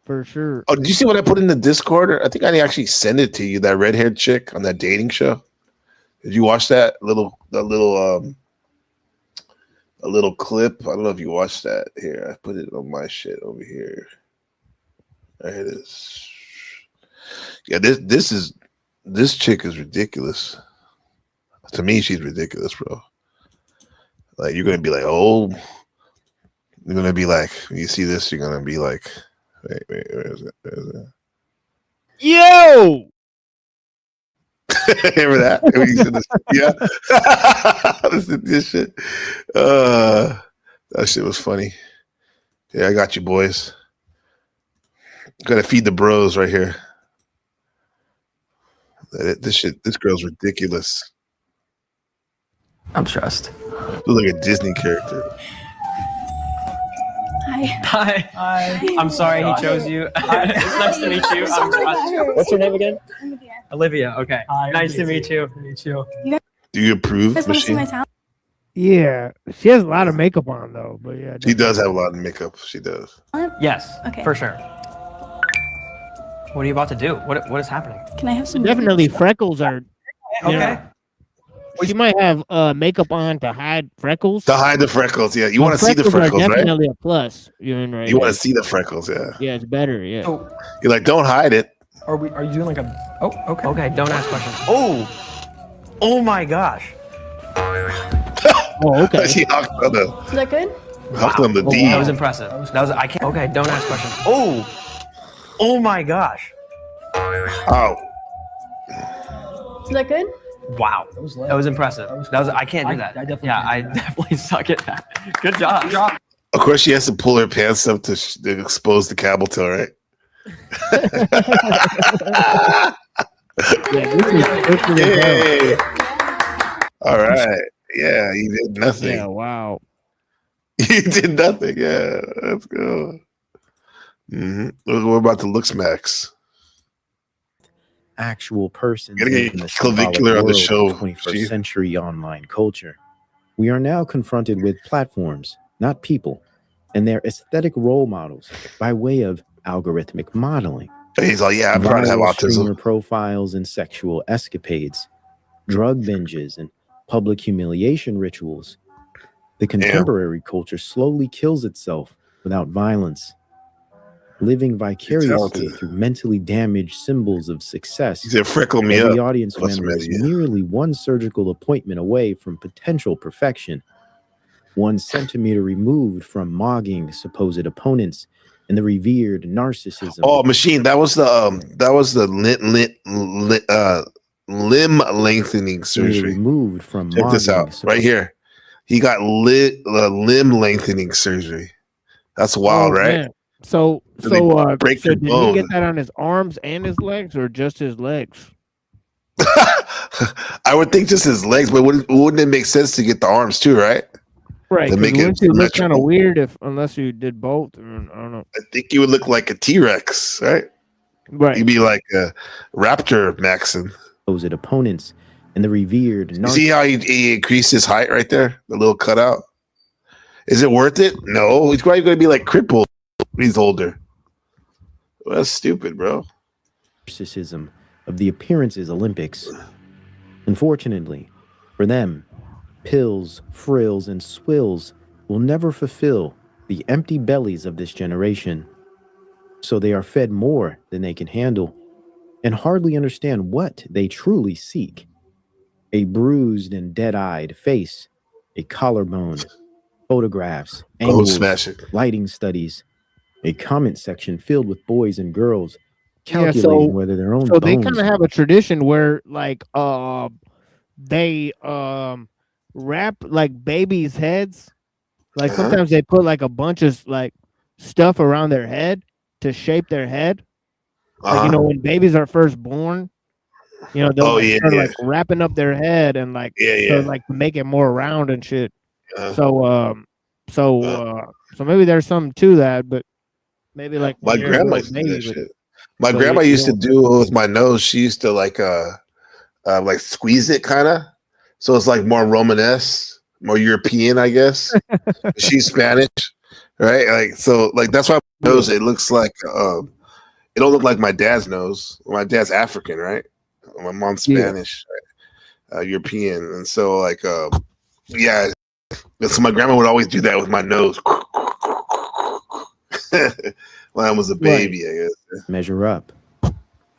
For sure. Oh, did you see what I put in the Discord? I think I actually sent it to you, that red-haired chick on that dating show. Did you watch that little clip? I don't know if you watched that. Here, I put it on my shit over here. There it is. Yeah, this chick is ridiculous. To me, she's ridiculous, bro. Like, you're gonna be like, oh, You're gonna be like, when you see this, you're gonna be like, wait, where is it? Where is it? Yo! Remember that? When you said this, yeah. This shit. That shit was funny. Yeah, I got you, boys. Gotta feed the bros right here. This girl's ridiculous. I'm stressed. Looks like a Disney character. Hi. Hi. I'm sorry he chose you. It's nice to meet you. What's your name again? Olivia. Okay. Hi, nice to meet you. Do you approve, Machine? Yeah, she has a lot of makeup on though, but yeah, She does have a lot of makeup. She does. Yes. Okay. For sure. What are you about to do? What is happening? Can I have some? definitely freckles are. Okay. She might have makeup on to hide freckles. To hide the freckles, yeah. You want to see the freckles, are right? definitely a plus. You know, right? You want to see the freckles, yeah. Yeah, it's better. Yeah. You're like, don't hide it. Are you doing like a? Oh, okay. Okay. Don't ask questions. Oh my gosh. Oh, okay. She hopped on the. Is that good? Hopped on the D. That was impressive. That was. I can't. Okay. Don't ask questions. Oh my gosh. Oh. Is that good? Wow. That was impressive. That was. I can't do that. I definitely suck at that. Good job. Of course, she has to pull her pants up to expose the camel toe, right? Yay. All right. Yeah, you did nothing. Yeah, wow. You did nothing. Yeah, let's go. We're about to look smacks. Actual persons Gotta get in the clavicular on the show. 21st century online culture. We are now confronted with platforms, not people, and their aesthetic role models by way of algorithmic modeling. He's like, yeah, I'm trying to have Viral autism. streamer profiles and sexual escapades, drug binges, and public humiliation rituals. The contemporary culture slowly kills itself without violence, living vicariously through mentally damaged symbols of success. He said, freckle me Every up. audience member is merely one surgical appointment away from potential perfection, 1 centimeter removed from mogging supposed opponents and the revered narcissism. Oh, Machine, that was the limb lengthening surgery. Removed from Check this mogging out, right here. He got limb lengthening surgery. That's wild, right? Man. So Break so your did he bone. get that on his arms and his legs, or just his legs? I would think just his legs, but wouldn't it make sense to get the arms too, right? Right. To make it Wouldn't you look kind of symmetrical. weird unless you did both? I don't know. I think you would look like a T-Rex, right? Right. You'd be like a raptor Maxon. Supposed opponents and the revered You see how he increased his height right there? The little cutout. Is it worth it? No. He's probably going to be like crippled when he's older. Well, that's stupid, bro. narcissism of the appearances Olympics. Unfortunately, for them, pills, frills, and swills will never fulfill the empty bellies of this generation. So they are fed more than they can handle and hardly understand what they truly seek. A bruised and dead-eyed face, a collarbone, photographs, angles, lighting studies, a comment section filled with boys and girls calculating whether their own So they bones kind of have a tradition where like they wrap like babies' heads. Like sometimes they put like a bunch of like stuff around their head to shape their head. Like, you know, when babies are first born, you know, they'll start like wrapping up their head and like so, like to make it more round and shit. So maybe there's something to that, but maybe like My when you're a grandma little used to do that baby, shit. My grandma used to do it with my nose. She used to like squeeze it kind of. So it's like more Romanesque, more European, I guess. She's Spanish, right? Like so, like that's why my nose it looks like it don't look like my dad's nose. My dad's African, right? My mom's Spanish, right? European, and so like yeah. So my grandma would always do that with my nose when I was a baby, I guess. measure up,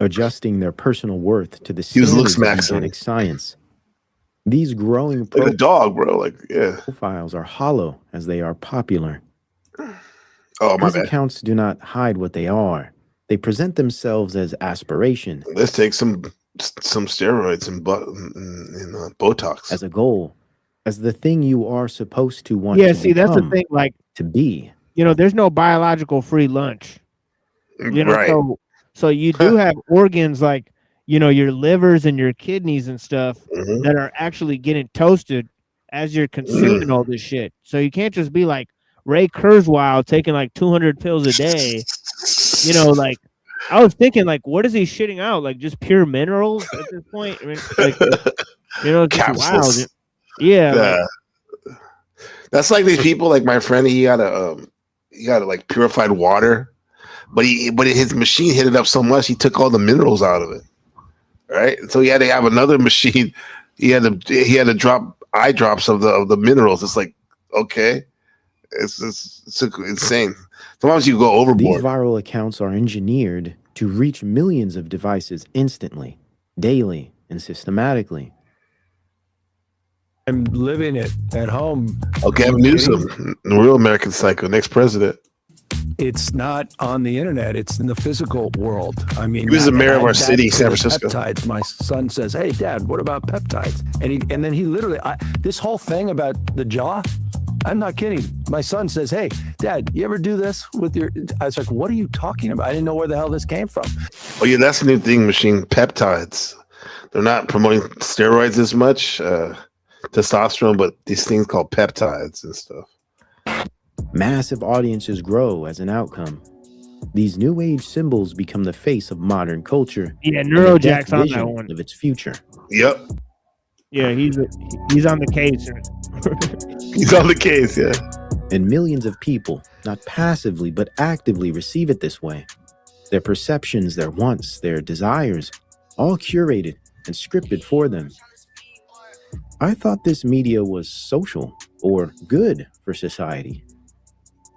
adjusting their personal worth to the He was standards of looks-maxing. organic science. These growing Like a dog, bro. Like, yeah. profiles are hollow as they are popular. Oh, my These bad. accounts do not hide what they are. They present themselves as aspiration. Let's take some steroids and Botox as a goal, as the thing you are supposed to want Yeah, to see, that's the become, thing. Like, to be. there's no biological free lunch. Right. So you do have organs like, your livers and your kidneys and stuff Mm-hmm. that are actually getting toasted as you're consuming all this shit. So you can't just be like Ray Kurzweil taking like 200 pills a day. Like I was thinking, like, what is he shitting out? Like just pure minerals at this point? I mean, like, it's just wild. Capsules. Yeah. Like, that's like these people. Like my friend, he got like purified water, but his machine hit it up so much he took all the minerals out of it. Right, so he had to have another machine. He had to drop eye drops of the minerals. It's like, okay, it's insane. Sometimes you go overboard. These viral accounts are engineered to reach millions of devices instantly, daily, and systematically. I'm living it at home. Okay, Gavin Newsom, real American Psycho, next president. It's not on the internet. It's in the physical world. I mean, he was the mayor of our city, San Francisco. Peptides. My son says, "Hey, Dad, what about peptides?" And then he literally, this whole thing about the jaw. I'm not kidding. My son says, "Hey, Dad, you ever do this with your?" I was like, "What are you talking about? I didn't know where the hell this came from." Oh yeah, that's the new thing, machine peptides. They're not promoting steroids as much, testosterone, but these things called peptides and stuff. Massive audiences grow as an outcome. These new age symbols become the face of modern culture. Yeah, Neurojack's on that one. Of its future. Yep. Yeah, he's on the case. He's on the case, yeah. And millions of people, not passively but actively, receive it this way. Their perceptions, their wants, their desires, all curated and scripted for them. I thought this media was social or good for society.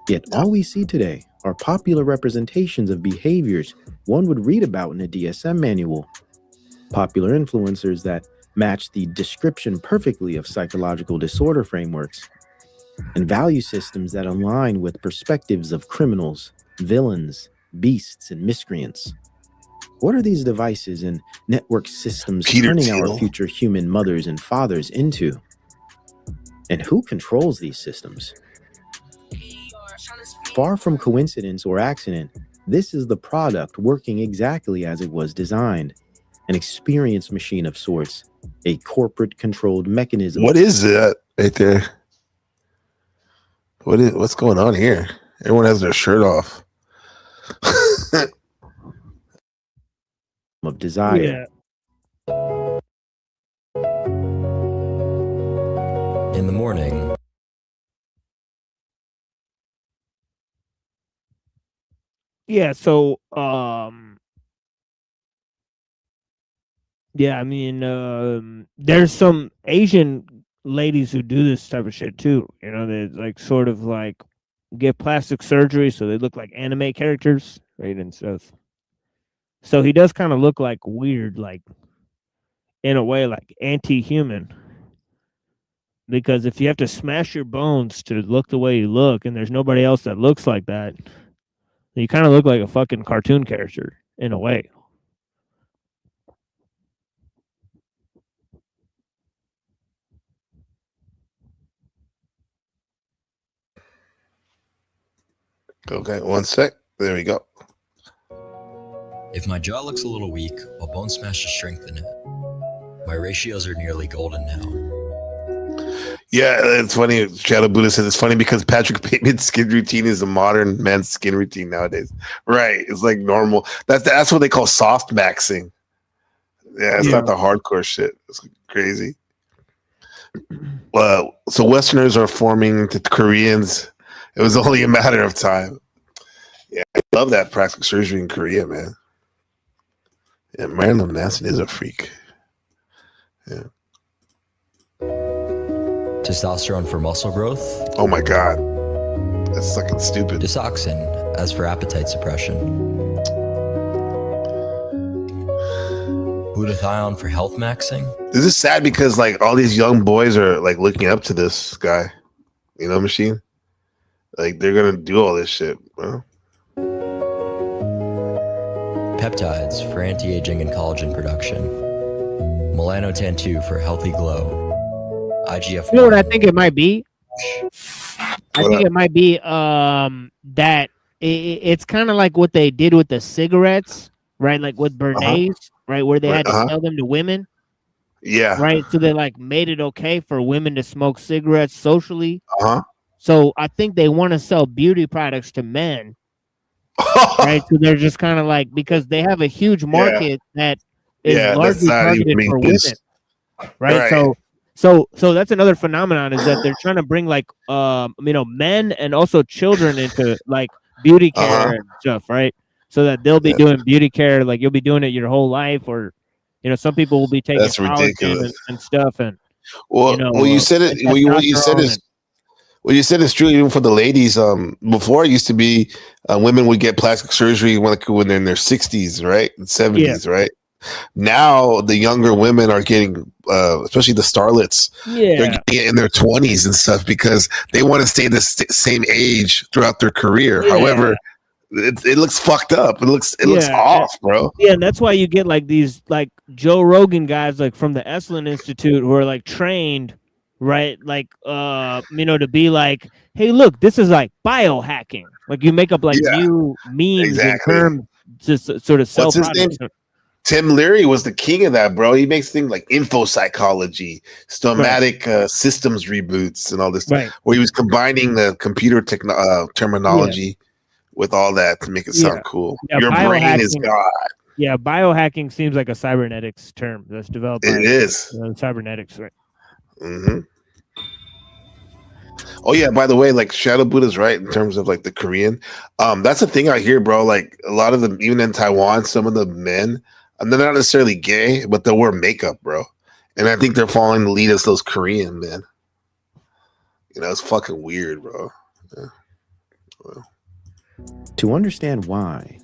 Yet all we see today are popular representations of behaviors one would read about in a DSM manual. Popular influencers that match the description perfectly of psychological disorder frameworks, and value systems that align with perspectives of criminals, villains, beasts, and miscreants. What are these devices and network systems turning our future human mothers and fathers into? And who controls these systems? Far from coincidence or accident, this is the product working exactly as it was designed. An experience machine of sorts, a corporate-controlled mechanism. What is that right there? What's going on here? Everyone has their shirt off. Of desire. Yeah. In the morning. Yeah, so yeah, I mean, there's some Asian ladies who do this type of shit too. They like sort of like get plastic surgery so they look like anime characters, right, and stuff. So he does kind of look like weird, like in a way, like anti-human. Because if you have to smash your bones to look the way you look, and there's nobody else that looks like that, you kind of look like a fucking cartoon character in a way. Okay, one sec. There we go. If my jaw looks a little weak, I'll bone smash to strengthen it. My ratios are nearly golden now. Yeah, it's funny. Shadow Buddha says it's funny because Patrick Bateman's skin routine is a modern man's skin routine nowadays. Right. It's like normal. That's what they call soft maxing. Yeah, it's not the hardcore shit. It's crazy. So Westerners are forming the Koreans. It was only a matter of time. Yeah, I love that plastic surgery in Korea, man. Yeah, Marilyn Manson is a freak. Yeah. Testosterone for muscle growth. Oh my god. That's fucking stupid. Disoxin as for appetite suppression. Glutathione for health maxing. This is sad because like all these young boys are like looking up to this guy, machine. Like they're gonna do all this shit, bro. Peptides for anti-aging and collagen production. Melanotan 2 for healthy glow. IGF-1. You know what I think it might be? I think it might be that it's kind of like what they did with the cigarettes, right? Like with Bernays, right? Where they had to sell them to women. Yeah. Right. So they like made it okay for women to smoke cigarettes socially. Uh-huh. So I think they want to sell beauty products to men. Right. So they're just kind of like, because they have a huge market that is largely targeted for women. Right. So that's another phenomenon, is that they're trying to bring like men and also children into like beauty care and stuff, right? So that they'll be doing beauty care, like you'll be doing it your whole life, or some people will be taking That's ridiculous. and stuff, and well, you said it. What you said is what you said is true even for the ladies. Before it used to be women would get plastic surgery when they're in their 60s, right, and 70s, right. Now the younger women are getting, especially the starlets, they're getting it in their 20s and stuff because they want to stay the same age throughout their career. However, it looks fucked up. It looks off, bro. Yeah, and that's why you get like these like Joe Rogan guys like from the Esalen Institute who are like trained, right? Like to be like, hey, look, this is like biohacking. Like you make up like new memes and terms to sort of sell products. Tim Leary was the king of that, bro. He makes things like info psychology, stomatic systems reboots, and all this stuff, where he was combining the computer terminology with all that to make it sound cool. Your brain is God. Yeah, biohacking seems like a cybernetics term that's developed. It is cybernetics, right? Mm-hmm. Oh yeah, by the way, like Shadow Buddha's right in terms of like the Korean. That's the thing I hear, bro. Like a lot of them, even in Taiwan, some of the men, and they're not necessarily gay, but they'll wear makeup, bro. And I think they're following the lead as those Korean men. It's fucking weird, bro. Yeah. Well. To understand why,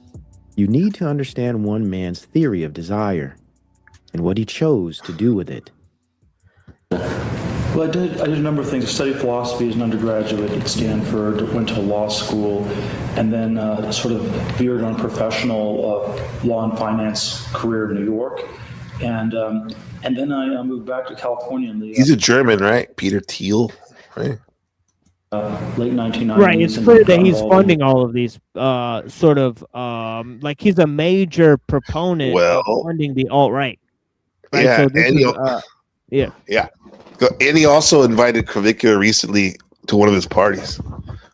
you need to understand one man's theory of desire and what he chose to do with it. Well, I did a number of things. I studied philosophy as an undergraduate at Stanford, went to law school, and then sort of veered on professional law and finance career in New York. And then I moved back to California in the... He's a German, right? Peter Thiel, right? Late 1990s. Right, it's clear that he's funding all of these like he's a major proponent of funding the alt-right. Right? Yeah, so this yeah. And he also invited Kravicka recently to one of his parties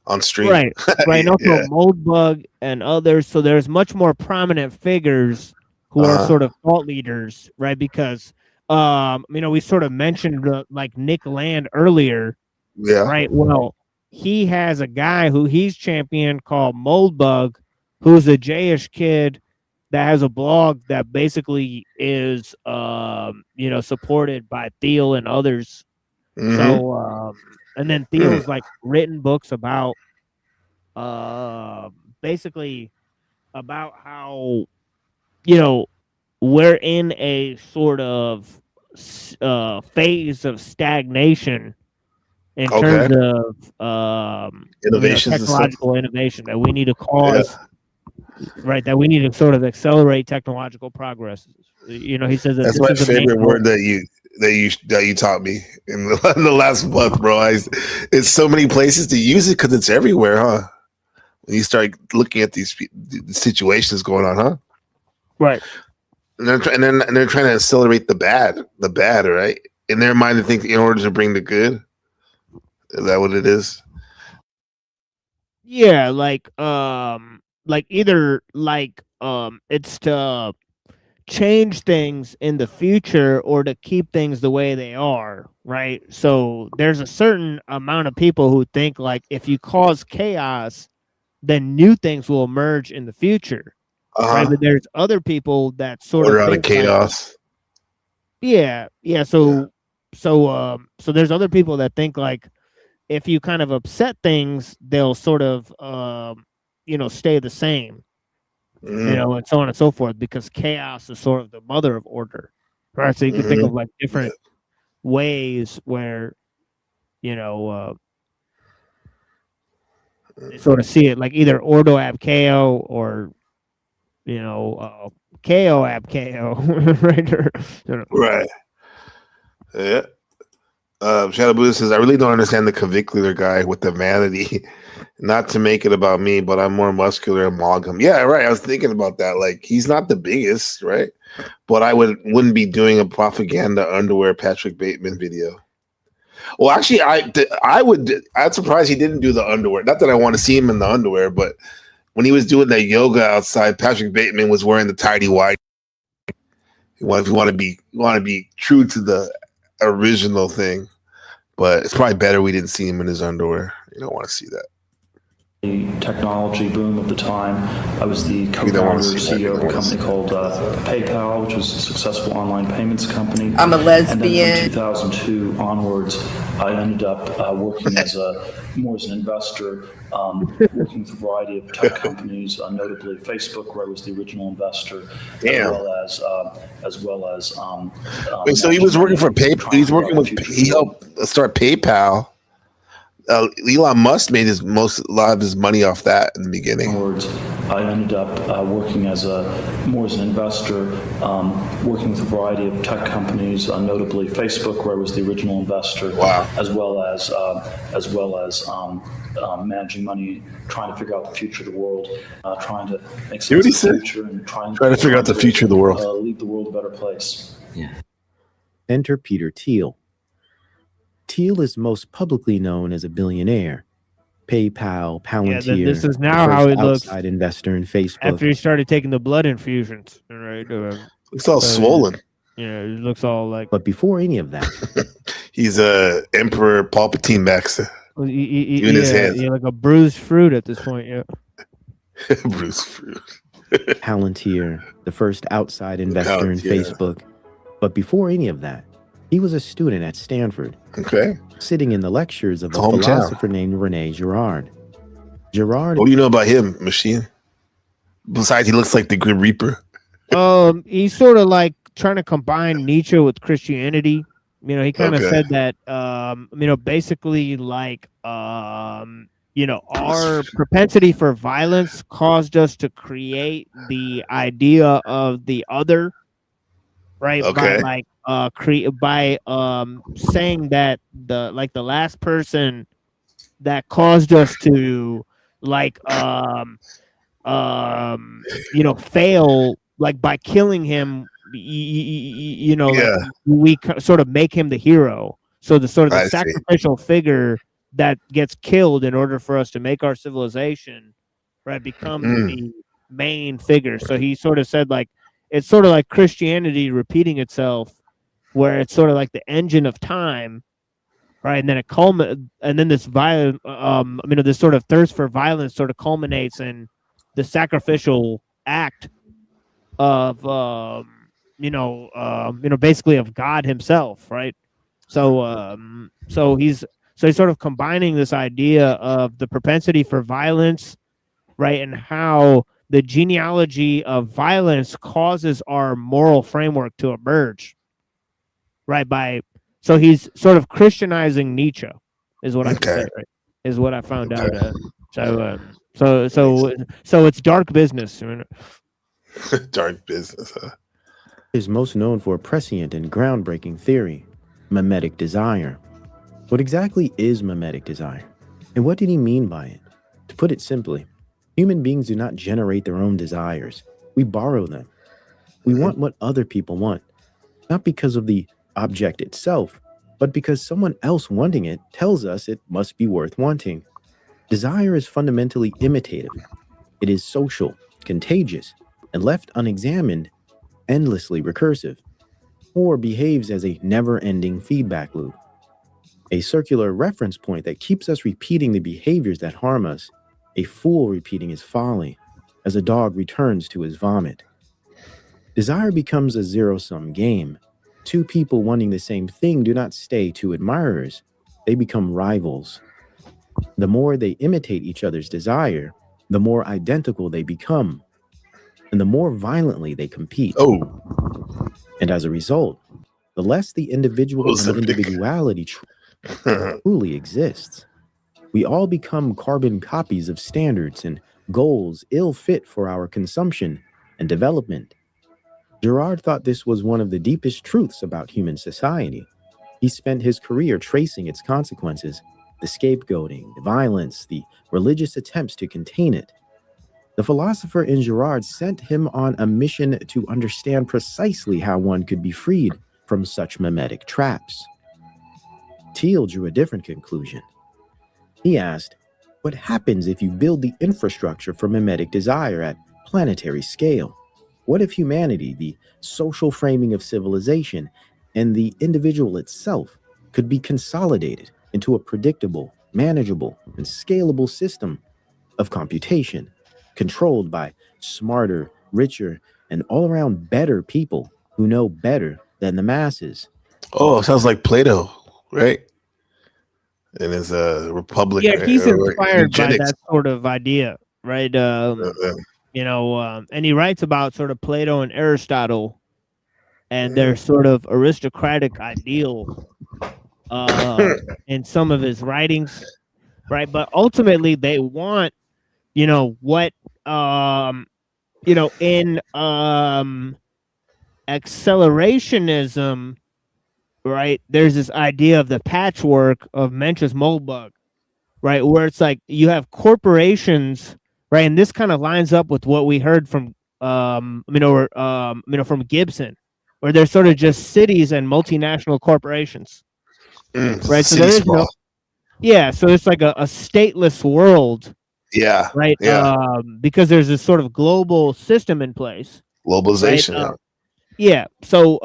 on stream. Right. And also Moldbug and others. So there's much more prominent figures who are sort of thought leaders, right? Because, we sort of mentioned like Nick Land earlier. Yeah. Right. Well, he has a guy who he's championed called Moldbug, who's a Jayish kid that has a blog that basically is, supported by Thiel and others. Mm-hmm. So, and then Thiel's like written books about, basically about how, we're in a sort of phase of stagnation in terms of technological innovation that we need to cause. Right, that we need to sort of accelerate technological progress. He says that's my favorite word that you taught me in the last month, bro. It's so many places to use it because it's everywhere, huh? When you start looking at these situations going on, huh? Right. And they're trying to accelerate the bad, right? In their mind, they think in order to bring the good. Is that what it is? Yeah, either it's to change things in the future or to keep things the way they are, right? So there's a certain amount of people who think like if you cause chaos, then new things will emerge in the future. Right? But there's other people that sort of think chaos. So there's other people that think like if you kind of upset things, they'll sort of stay the same. And so on and so forth, because chaos is sort of the mother of order, right? So you can think of like different ways where, they sort of see it like either ordo ab KO or KO ab KO, right? Right. Yeah. Shadow Buddha says, I really don't understand the clavicular guy with the vanity. Not to make it about me, but I'm more muscular and amalgam. Yeah, right. I was thinking about that. Like, he's not the biggest, right? But I wouldn't be doing a propaganda underwear Patrick Bateman video. Well, actually, I'm surprised he didn't do the underwear. Not that I want to see him in the underwear, but when he was doing that yoga outside, Patrick Bateman was wearing the tidy white. If you want to be true to the original thing, but it's probably better we didn't see him in his underwear. You don't want to see that. The technology boom of the time. I was the co-founder CEO of a company called PayPal, which was a successful online payments company. I'm a lesbian. And then from 2002 onwards, I ended up working more as an investor, working with a variety of tech companies, notably Facebook, where I was the original investor, as well as. Wait, so he was working for PayPal. He helped start PayPal. Elon Musk made a lot of his money off that in the beginning. I ended up working more as an investor, working with a variety of tech companies, notably Facebook, where I was the original investor. Wow. As well as managing money, trying to figure out the future of the world, trying to make sense of the future, and trying to figure out the future of the world, leave the world a better place. Yeah. Enter Peter Thiel. Thiel is most publicly known as a billionaire. PayPal, Palantir. Yeah, this is now how he looks. Outside investor in Facebook. After he started taking the blood infusions, right? Looks all swollen. Yeah, it looks all like. But before any of that, he's Emperor Palpatine Max. In his hands. Yeah, like a bruised fruit at this point. Yeah. Bruised fruit. Palantir, the first outside investor in Facebook. But before any of that, he was a student at Stanford. Okay. Sitting in the lectures of a philosopher named Rene Girard. Girard. What do you know about him, Machine? Besides, he looks like the Grim Reaper. He's sort of like trying to combine Nietzsche with Christianity. He kind of said that, basically like, our propensity for violence caused us to create the idea of the other, right? Okay. By saying that the last person that caused us to fail, like by killing him, we sort of make him the hero. So the sort of the sacrificial figure that gets killed in order for us to make our civilization, right, becomes the main figure. So he sort of said like it's sort of like Christianity repeating itself, where it's sort of like the engine of time, right? And then and then this violent, this sort of thirst for violence sort of culminates in the sacrificial act of, basically of God himself, right? So he's sort of combining this idea of the propensity for violence, right, and how the genealogy of violence causes our moral framework to emerge. Right, so he's sort of Christianizing Nietzsche, is what I can say. Right? Is what I found out. So it's dark business. Dark business. Huh? Is most known for a prescient and groundbreaking theory, mimetic desire. What exactly is mimetic desire, and what did he mean by it? To put it simply, human beings do not generate their own desires. We borrow them. We want what other people want, not because of the object itself, but because someone else wanting it tells us it must be worth wanting. Desire is fundamentally imitative. It is social, contagious, and left unexamined, endlessly recursive, or behaves as a never-ending feedback loop. A circular reference point that keeps us repeating the behaviors that harm us, a fool repeating his folly, as a dog returns to his vomit. Desire becomes a zero-sum game. Two people wanting the same thing do not stay two admirers. They become rivals. The more they imitate each other's desire, the more identical they become, and the more violently they compete. And as a result, the less the individual and individuality truly exists. We all become carbon copies of standards and goals ill fit for our consumption and development. Girard thought this was one of the deepest truths about human society. He spent his career tracing its consequences, the scapegoating, the violence, the religious attempts to contain it. The philosopher in Girard sent him on a mission to understand precisely how one could be freed from such mimetic traps. Thiel drew a different conclusion. He asked, what happens if you build the infrastructure for mimetic desire at planetary scale? What if humanity, the social framing of civilization, and the individual itself could be consolidated into a predictable, manageable, and scalable system of computation, controlled by smarter, richer, and all-around better people who know better than the masses? Oh, it sounds like Plato, right? And his republic. Yeah, he's inspired by eugenics. that sort of idea, right? You know, and he writes about sort of Plato and Aristotle and their sort of aristocratic ideal in some of his writings, right? But ultimately, they want, you know, what, you know, in accelerationism, right? There's this idea of the patchwork of Mencius Moldbug, right? Where it's like you have corporations, right? And this kind of lines up with what we heard from, from Gibson, where they're sort of just cities and multinational corporations, right? So there is no, yeah. So it's like a stateless world, yeah, right? Yeah, because there's this sort of global system in place, globalization. right? Yeah. So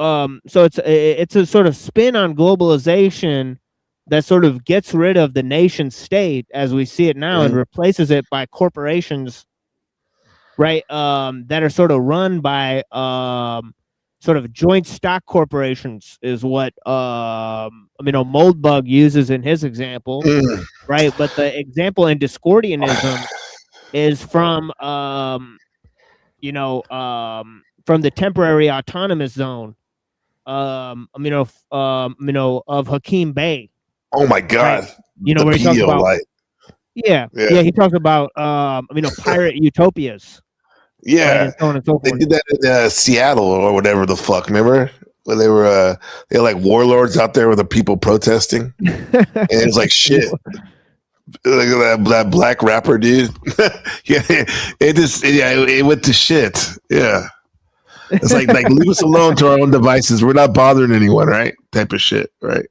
so it's a sort of spin on globalization that sort of gets rid of the nation state as we see it now and replaces it by corporations, right? That are sort of run by sort of joint stock corporations is what Moldbug uses in his example, right? But the example in Discordianism is from from the temporary autonomous zone, of Hakeem Bey. Oh my God! Right? You know, where he talks about he talks about pirate utopias. Yeah, right, and so on and so they forth. did that in Seattle or whatever the fuck. Remember when they were like warlords out there with the people protesting, and it was like shit. Like that black rapper dude. It went to shit. Yeah. It's like leave us alone to our own devices. We're not bothering anyone, right? Type of shit, right?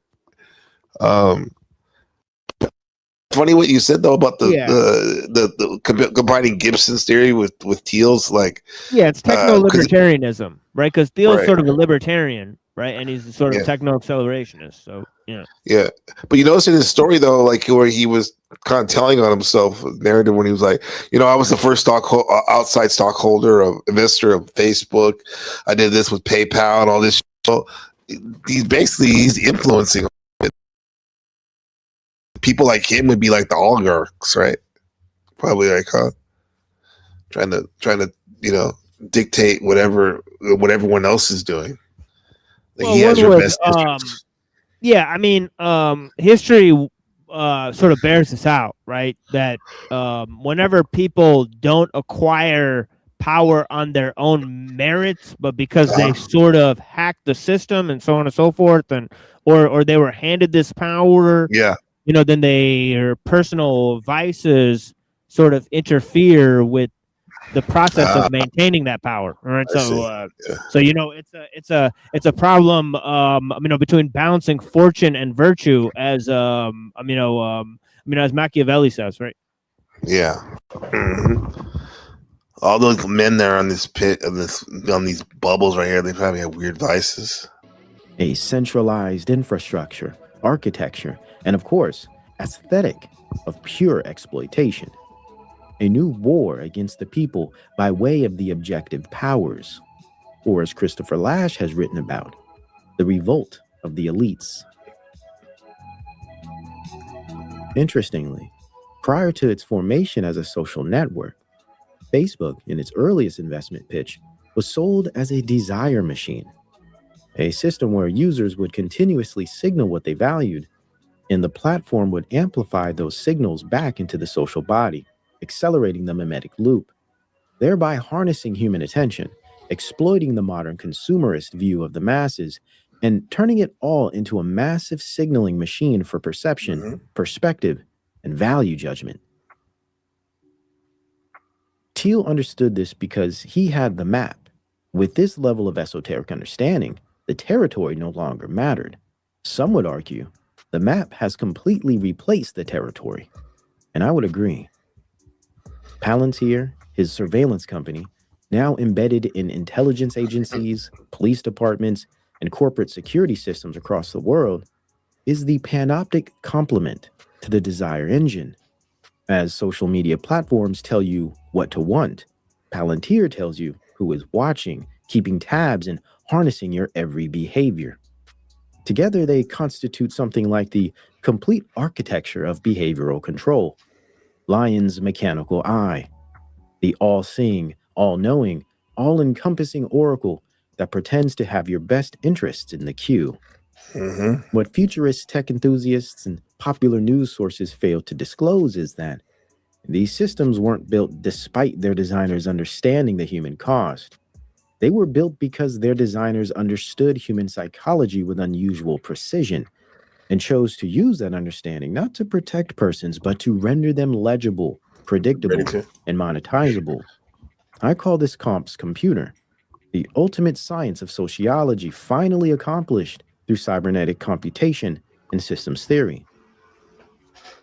Funny what you said though about the combining Gibson's theory with Thiel's, like it's techno-libertarianism, right? Because Thiel's sort of a libertarian, right? And he's a sort of techno-accelerationist. So yeah. But you notice in his story though, like where he was kind of telling on himself, narrative when he was like, I was the first outside stockholder of investor of Facebook. I did this with PayPal and all this. He's influencing it. People like him would be like the oligarchs, right? Probably like, trying to dictate what everyone else is doing. Like he has your best interest. Yeah, I mean, history sort of bears this out, right? That whenever people don't acquire power on their own merits, but because they sort of hacked the system and so on and so forth, and or they were handed this power, then their personal vices sort of interfere with the process of maintaining that power. All right. So it's a problem, between balancing fortune and virtue, as as Machiavelli says, right? Yeah. All those men there on this pit on these bubbles right here, they probably have weird vices. A centralized infrastructure, architecture, and of course, aesthetic of pure exploitation. A new war against the people by way of the objective powers, or as Christopher Lasch has written about, the revolt of the elites. Interestingly, prior to its formation as a social network, Facebook, in its earliest investment pitch, was sold as a desire machine, a system where users would continuously signal what they valued and the platform would amplify those signals back into the social body, accelerating the mimetic loop, thereby harnessing human attention, exploiting the modern consumerist view of the masses, and turning it all into a massive signaling machine for perception, perspective, and value judgment. Thiel understood this because he had the map. With this level of esoteric understanding, the territory no longer mattered. Some would argue the map has completely replaced the territory, and I would agree. Palantir, his surveillance company, now embedded in intelligence agencies, police departments, and corporate security systems across the world, is the panoptic complement to the desire engine. As social media platforms tell you what to want, Palantir tells you who is watching, keeping tabs, and harnessing your every behavior. Together, they constitute something like the complete architecture of behavioral control. Lion's mechanical eye, the all-seeing, all-knowing, all-encompassing oracle that pretends to have your best interests in the queue. What futurist tech enthusiasts and popular news sources fail to disclose is that these systems weren't built despite their designers understanding the human cost. They were built because their designers understood human psychology with unusual precision and chose to use that understanding not to protect persons, but to render them legible, predictable, and monetizable. I call this comp's computer, the ultimate science of sociology finally accomplished through cybernetic computation and systems theory.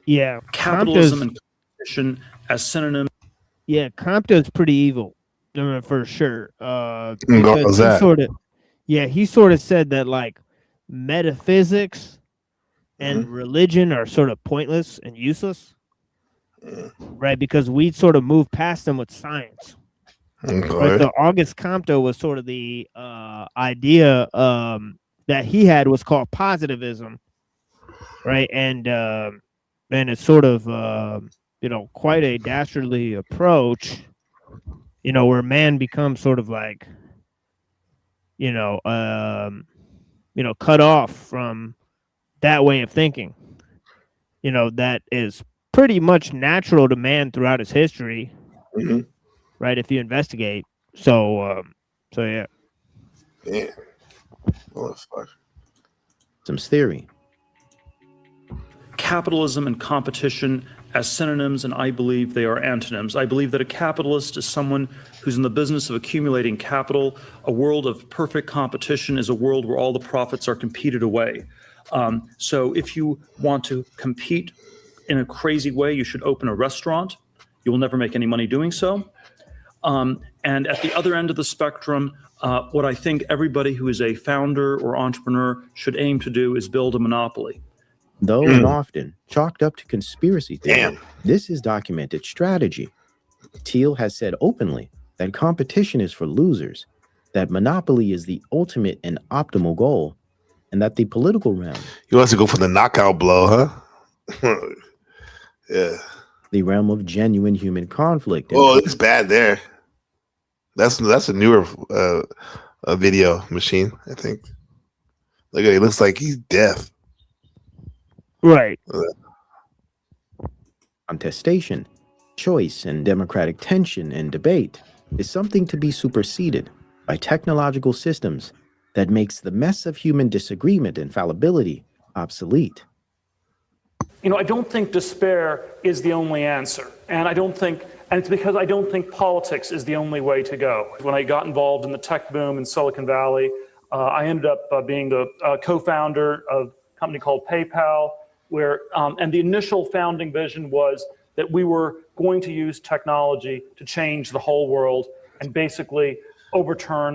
Yeah, Capitalism and competition as synonyms. Yeah, Compton's pretty evil, for sure. How's Because that? he sort of said that like metaphysics and religion are sort of pointless and useless, right? Because we sort of move past them with science. Right? So August Comte was sort of the idea that he had was called positivism, right? And it's sort of quite a dastardly approach, where man becomes sort of like, cut off from that way of thinking, that is pretty much natural to man throughout his history, right? If you investigate. So yeah. Yeah. Oh, fuck. Some theory. Capitalism and competition as synonyms, and I believe they are antonyms. I believe that a capitalist is someone who's in the business of accumulating capital. A world of perfect competition is a world where all the profits are competed away. So if you want to compete in a crazy way, you should open a restaurant. You will never make any money doing so. And at the other end of the spectrum, what I think everybody who is a founder or entrepreneur should aim to do is build a monopoly. Though and often chalked up to conspiracy theory, this is documented strategy. Thiel has said openly that competition is for losers, that monopoly is the ultimate and optimal goal, and that the political realm... He wants to go for the knockout blow, huh? Yeah. The realm of genuine human conflict. Oh, it's bad there. That's a newer video machine, I think. Look at it, looks like he's deaf. Right. Contestation, choice, and democratic tension and debate is something to be superseded by technological systems that makes the mess of human disagreement and fallibility obsolete. I don't think despair is the only answer. And it's because I don't think politics is the only way to go. When I got involved in the tech boom in Silicon Valley, I ended up being the co-founder of a company called PayPal, and the initial founding vision was that we were going to use technology to change the whole world and basically overturn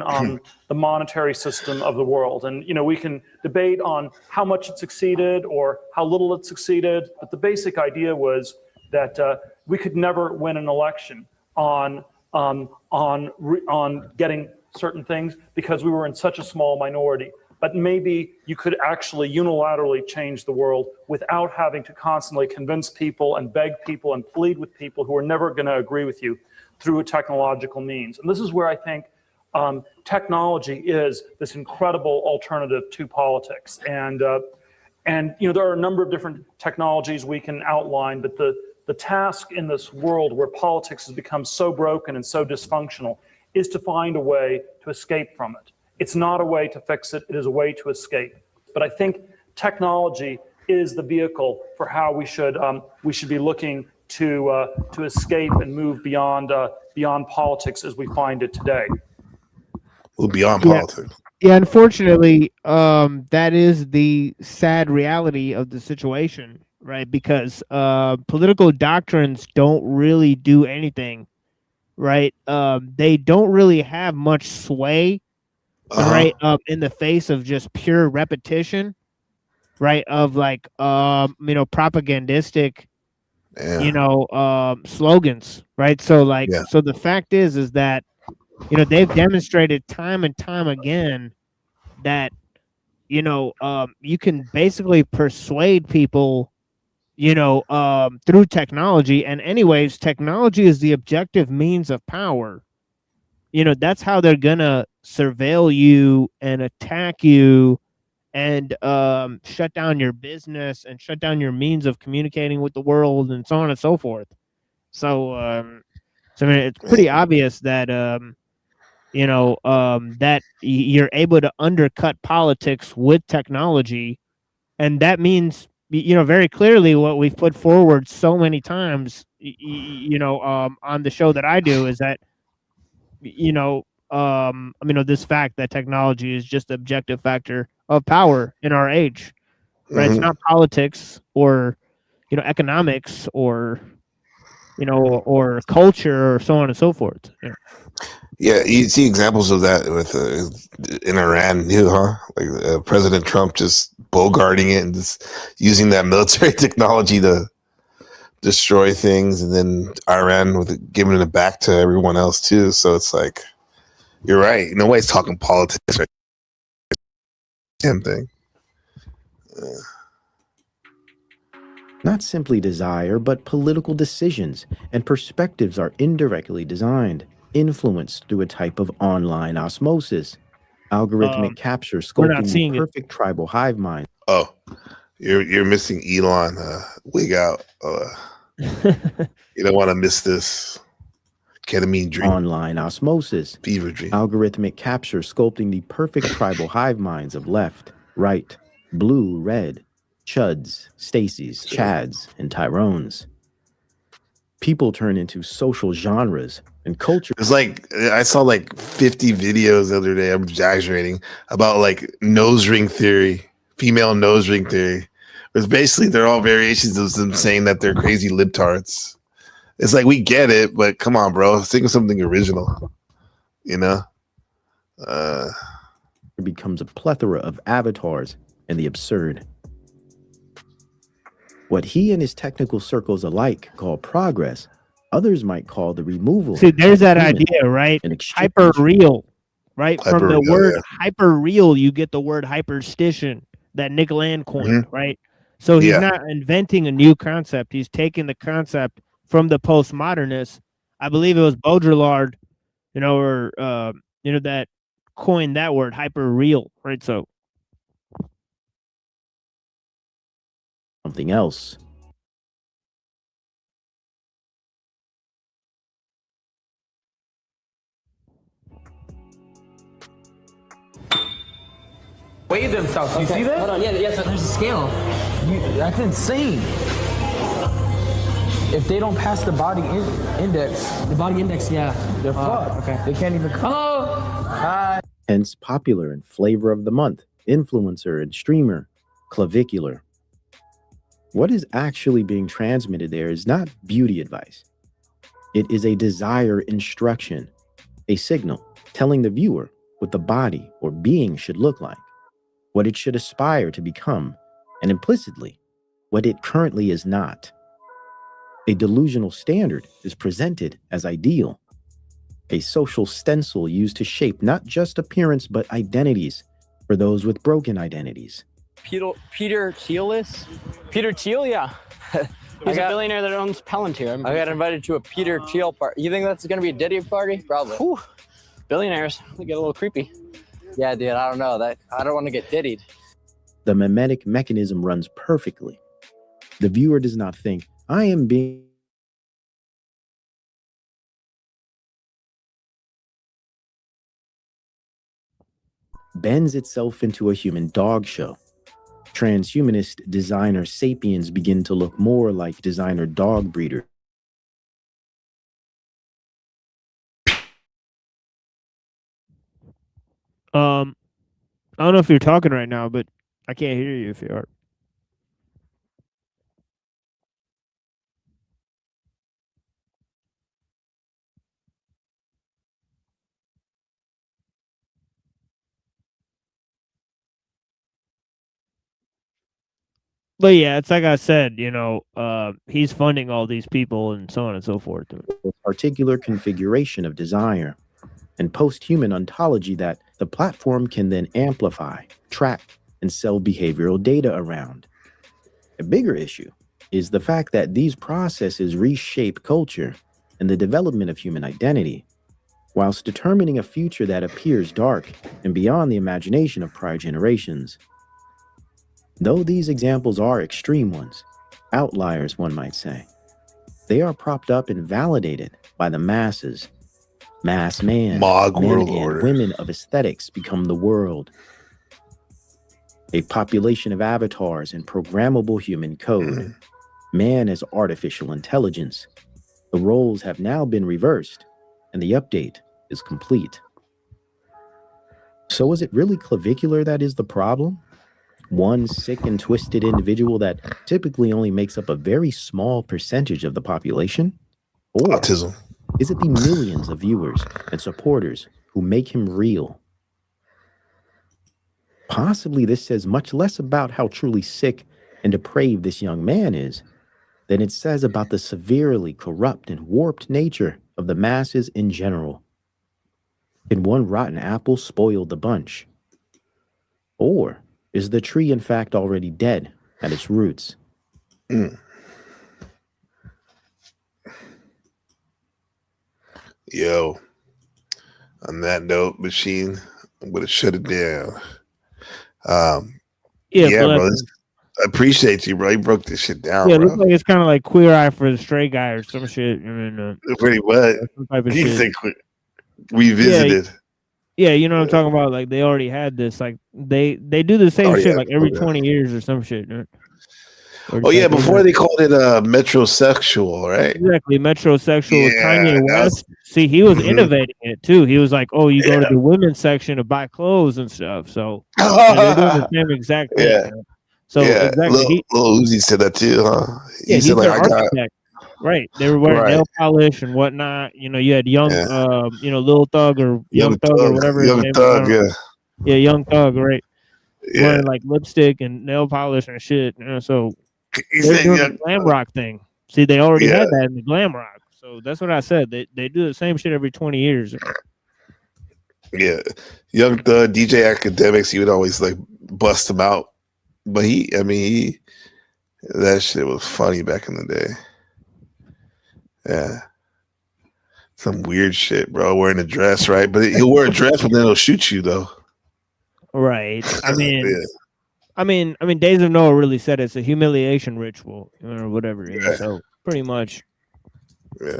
the monetary system of the world. And we can debate on how much it succeeded or how little it succeeded, but the basic idea was that we could never win an election on getting certain things because we were in such a small minority. But maybe you could actually unilaterally change the world without having to constantly convince people and beg people and plead with people who are never going to agree with you through a technological means. And this is where I think technology is this incredible alternative to politics. And And there are a number of different technologies we can outline, but the task in this world where politics has become so broken and so dysfunctional is to find a way to escape from it. It's not a way to fix it, it is a way to escape. But I think technology is the vehicle for how we should be looking to escape and move beyond politics as we find it today. Well, beyond politics. Yeah, unfortunately, that is the sad reality of the situation, right? Because political doctrines don't really do anything, right? They don't really have much sway, right? In the face of just pure repetition, right? Of like, propagandistic, slogans, right? So like, so the fact is that, they've demonstrated time and time again that, you can basically persuade people, through technology. And anyways, technology is the objective means of power. That's how they're gonna surveil you and attack you and shut down your business and shut down your means of communicating with the world and so on and so forth. So, I mean, it's pretty obvious that, that you're able to undercut politics with technology. And that means, very clearly what we've put forward so many times, on the show that I do is that, this fact that technology is just the objective factor of power in our age, right? It's not politics or, economics or, or culture or so on and so forth. Yeah, you see examples of that with in Iran too, huh? Like President Trump just bogarting it and just using that military technology to destroy things, and then Iran with giving it back to everyone else too. So it's like, you're right. Nobody's talking politics, right? Same thing. Not simply desire, but political decisions and perspectives are indirectly designed, influenced through a type of online osmosis, algorithmic capture, sculpting the perfect tribal hive mind. Oh, you're missing Elon. Wig out. You don't want to miss this. Ketamine dream. Online osmosis, fever dream. Algorithmic capture, sculpting the perfect tribal hive minds of left, right, blue, red, Chuds, Stacys, Chads, and Tyrones. People turn into social genres and culture. It's like, I saw like 50 videos the other day, I'm exaggerating, about like nose ring theory, female nose ring theory. It's basically, they're all variations of them saying that they're crazy libtards. It's like, we get it, but come on, bro. Think of something original, It becomes a plethora of avatars and the absurd. What he and his technical circles alike call progress, others might call the removal. See, there's that idea, right? Hyper real, right? From the word hyper real, you get the word hyperstition that Nick Land coined, right? So he's not inventing a new concept. He's taking the concept from the postmodernists. I believe it was Baudrillard, that coined that word, hyper real, right? So something else. Weigh themselves. You see that? Hold on. Yeah, there's a scale. That's insane. If they don't pass the body index. The body index, yeah. They're fucked. Okay. They can't even come. Hello. Hi. Hence popular and flavor of the month, influencer and streamer, clavicular. What is actually being transmitted there is not beauty advice. It is a desire instruction, a signal telling the viewer what the body or being should look like, what it should aspire to become, and implicitly, what it currently is not. A delusional standard is presented as ideal, a social stencil used to shape not just appearance but identities for those with broken identities. Peter Thiel is? Peter Thiel, yeah. He's a billionaire that owns Palantir. I got invited to a Peter Thiel party. You think that's going to be a Diddy party? Probably. Whew. Billionaires, they get a little creepy. Yeah, dude, I don't know. I don't want to get diddied. The mimetic mechanism runs perfectly. The viewer does not think, I am being bends itself into a human dog show. Transhumanist designer sapiens begin to look more like designer dog breeders. I don't know if you're talking right now, but I can't hear you if you are. But yeah, it's like I said, he's funding all these people and so on and so forth. Particular configuration of desire and post-human ontology that the platform can then amplify, track, and sell behavioral data around. A bigger issue is the fact that these processes reshape culture and the development of human identity, whilst determining a future that appears dark and beyond the imagination of prior generations. Though these examples are extreme ones, outliers one might say, they are propped up and validated by the masses. Mass man, Mog men world and order. women of aesthetics become the world. A population of avatars and programmable human code. Man as artificial intelligence. The roles have now been reversed, and the update is complete. So is it really clavicular that is the problem? One sick and twisted individual that typically only makes up a very small percentage of the population? Or autism. Is it the millions of viewers and supporters who make him real? Possibly this says much less about how truly sick and depraved this young man is than it says about the severely corrupt and warped nature of the masses in general. Can one rotten apple spoil the bunch? Or is the tree in fact already dead at its roots? Yo, on that note, Machine, I'm gonna shut it down. Yeah, bro. I appreciate you, bro. You broke this shit down, Yeah, it bro. looks like it's kind of like Queer Eye for the Straight Guy or some shit. Pretty much. Some type of You shit. say revisited. Yeah, you know what I'm talking about. Like they already had this. Like they do the same shit like every 20 years or some shit. Oh yeah, before they called it metrosexual, right? Exactly, metrosexual with Yeah, Kanye that West. was- See, he was Mhm. innovating it too. He was like, "Oh, you go to the women's section to buy clothes and stuff." So yeah, they're doing the same exact thing. Yeah. man. So yeah, exactly, Lil Uzi said that too, huh? yeah, He he's said like their I got architect. Right, they were wearing right. nail polish and whatnot. You had young, Yeah. Lil Thug or Young Thug or whatever his Young name Thug, was. yeah. Young Thug, right? Yeah. Wearing like lipstick and nail polish and shit. So He they're said doing Young the glam rock thing. See, they already Yeah. had that in the glam rock. So that's what I said. They do the same shit every 20 years. Yeah, Young Thug, DJ Academics, he would always like bust him out, but that shit was funny back in the day. Yeah, some weird shit, bro. Wearing a dress, right? But he'll wear a dress, but then he'll shoot you though. Right. I mean, Yeah. I mean, Days of Noah really said it's a humiliation ritual or whatever. So pretty much. Yeah.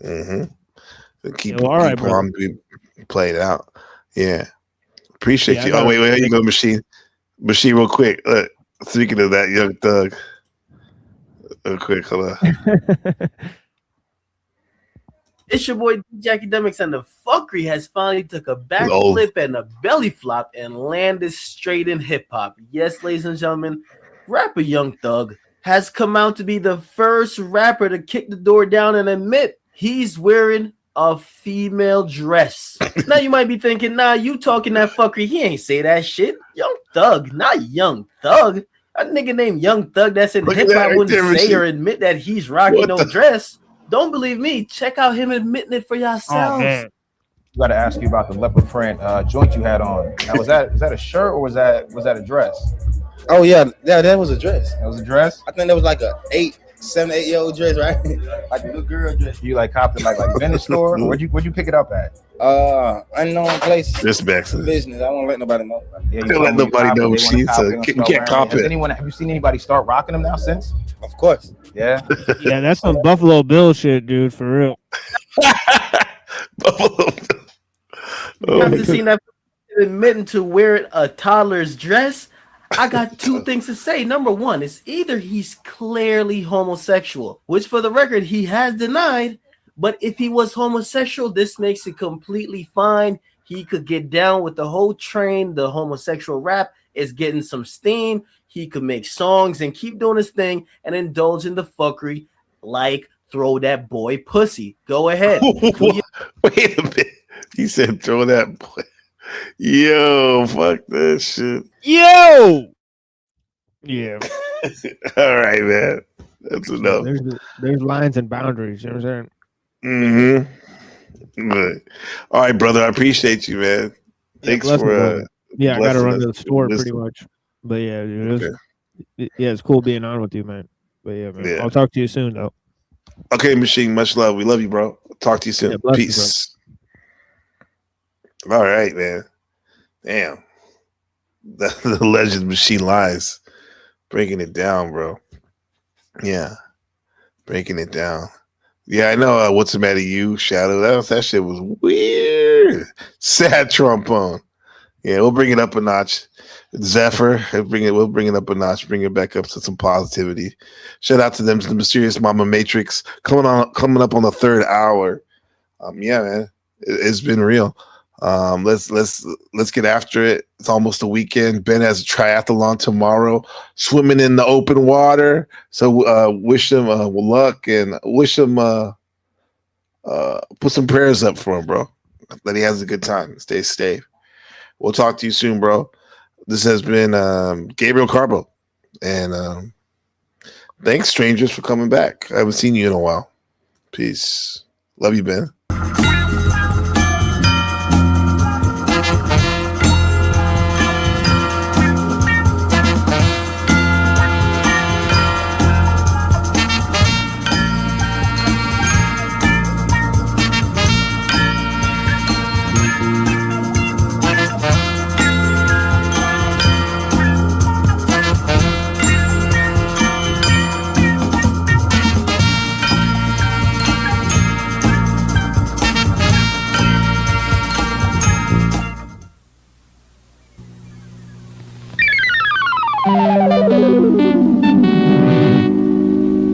Mm-hmm. Keep, all right, keep on played out. Yeah. Appreciate Yeah, I you. gotta- Oh, wait, here you go, Machine. Machine, real quick. Look, speaking of that, Young Thug. Real quick, hold on. It's your boy DJ Academics, and the fuckery has finally took a backflip and a belly flop and landed straight in hip hop. Yes, ladies and gentlemen, rapper Young Thug has come out to be the first rapper to kick the door down and admit he's wearing a female dress. Now you might be thinking, nah, you talking that fuckery. He ain't say that shit. Young Thug, not Young Thug. A nigga named Young Thug that's in Look at hip hop that right wouldn't there, say Machine. or admit that he's rocking What no the- dress. Don't believe me? Check out him admitting it for yourselves. I got to ask you about the leopard print joint you had on. Now, was that a shirt or was that a dress? Oh yeah, that was a dress. That was a dress. I think that was like a 8 7-8-year-old dress, right? Like a little girl dress. You like copped it like vintage store? Or where'd you pick it up at? Unknown place. This business. I won't let nobody know. Yeah, Don't let nobody know she's can't cop it. Have you seen anybody start rocking them now since? Of course. Yeah. Yeah, that's some Buffalo Bill shit, dude. For real. You have to see that admitting to wearing a toddler's dress. I got two things to say. Number one, it's either he's clearly homosexual, which for the record he has denied. But if he was homosexual, this makes it completely fine. He could get down with the whole train. The homosexual rap is getting some steam. He could make songs and keep doing his thing and indulge in the fuckery like throw that boy pussy. Go ahead. Wait a minute. He said throw that boy. Yo, fuck that shit. Yo. Yeah. All right, man. That's enough. There's lines and boundaries. You know what I'm Mm-hmm. saying? But, all right, brother. I appreciate you, man. Thanks for yeah, I gotta run to the store with pretty much. But yeah, dude, it's cool being on with you, man. But yeah, man. Yeah. I'll talk to you soon, though. Okay, Machine. Much love. We love you, bro. Talk to you soon. Bless you, Peace. All right, man. Damn. The legend Machine Lies. Breaking it down, bro. Yeah. Breaking it down. Yeah, I know. What's the matter, you Shadow? That shit was weird. Sad trombone. Yeah, we'll bring it up a notch. Zephyr, we'll bring it up a notch. Bring it back up to some positivity. Shout out to them, the Mysterious Mama Matrix, coming up on the third hour. Yeah, man, it's been real. Let's get after it. It's almost a weekend. Ben has a triathlon tomorrow, swimming in the open water. So wish him luck and wish him put some prayers up for him, bro. That he has a good time. Stay safe. We'll talk to you soon, bro. This has been Gabriel Carbo, and thanks, strangers, for coming back. I haven't seen you in a while. Peace. Love you, Ben.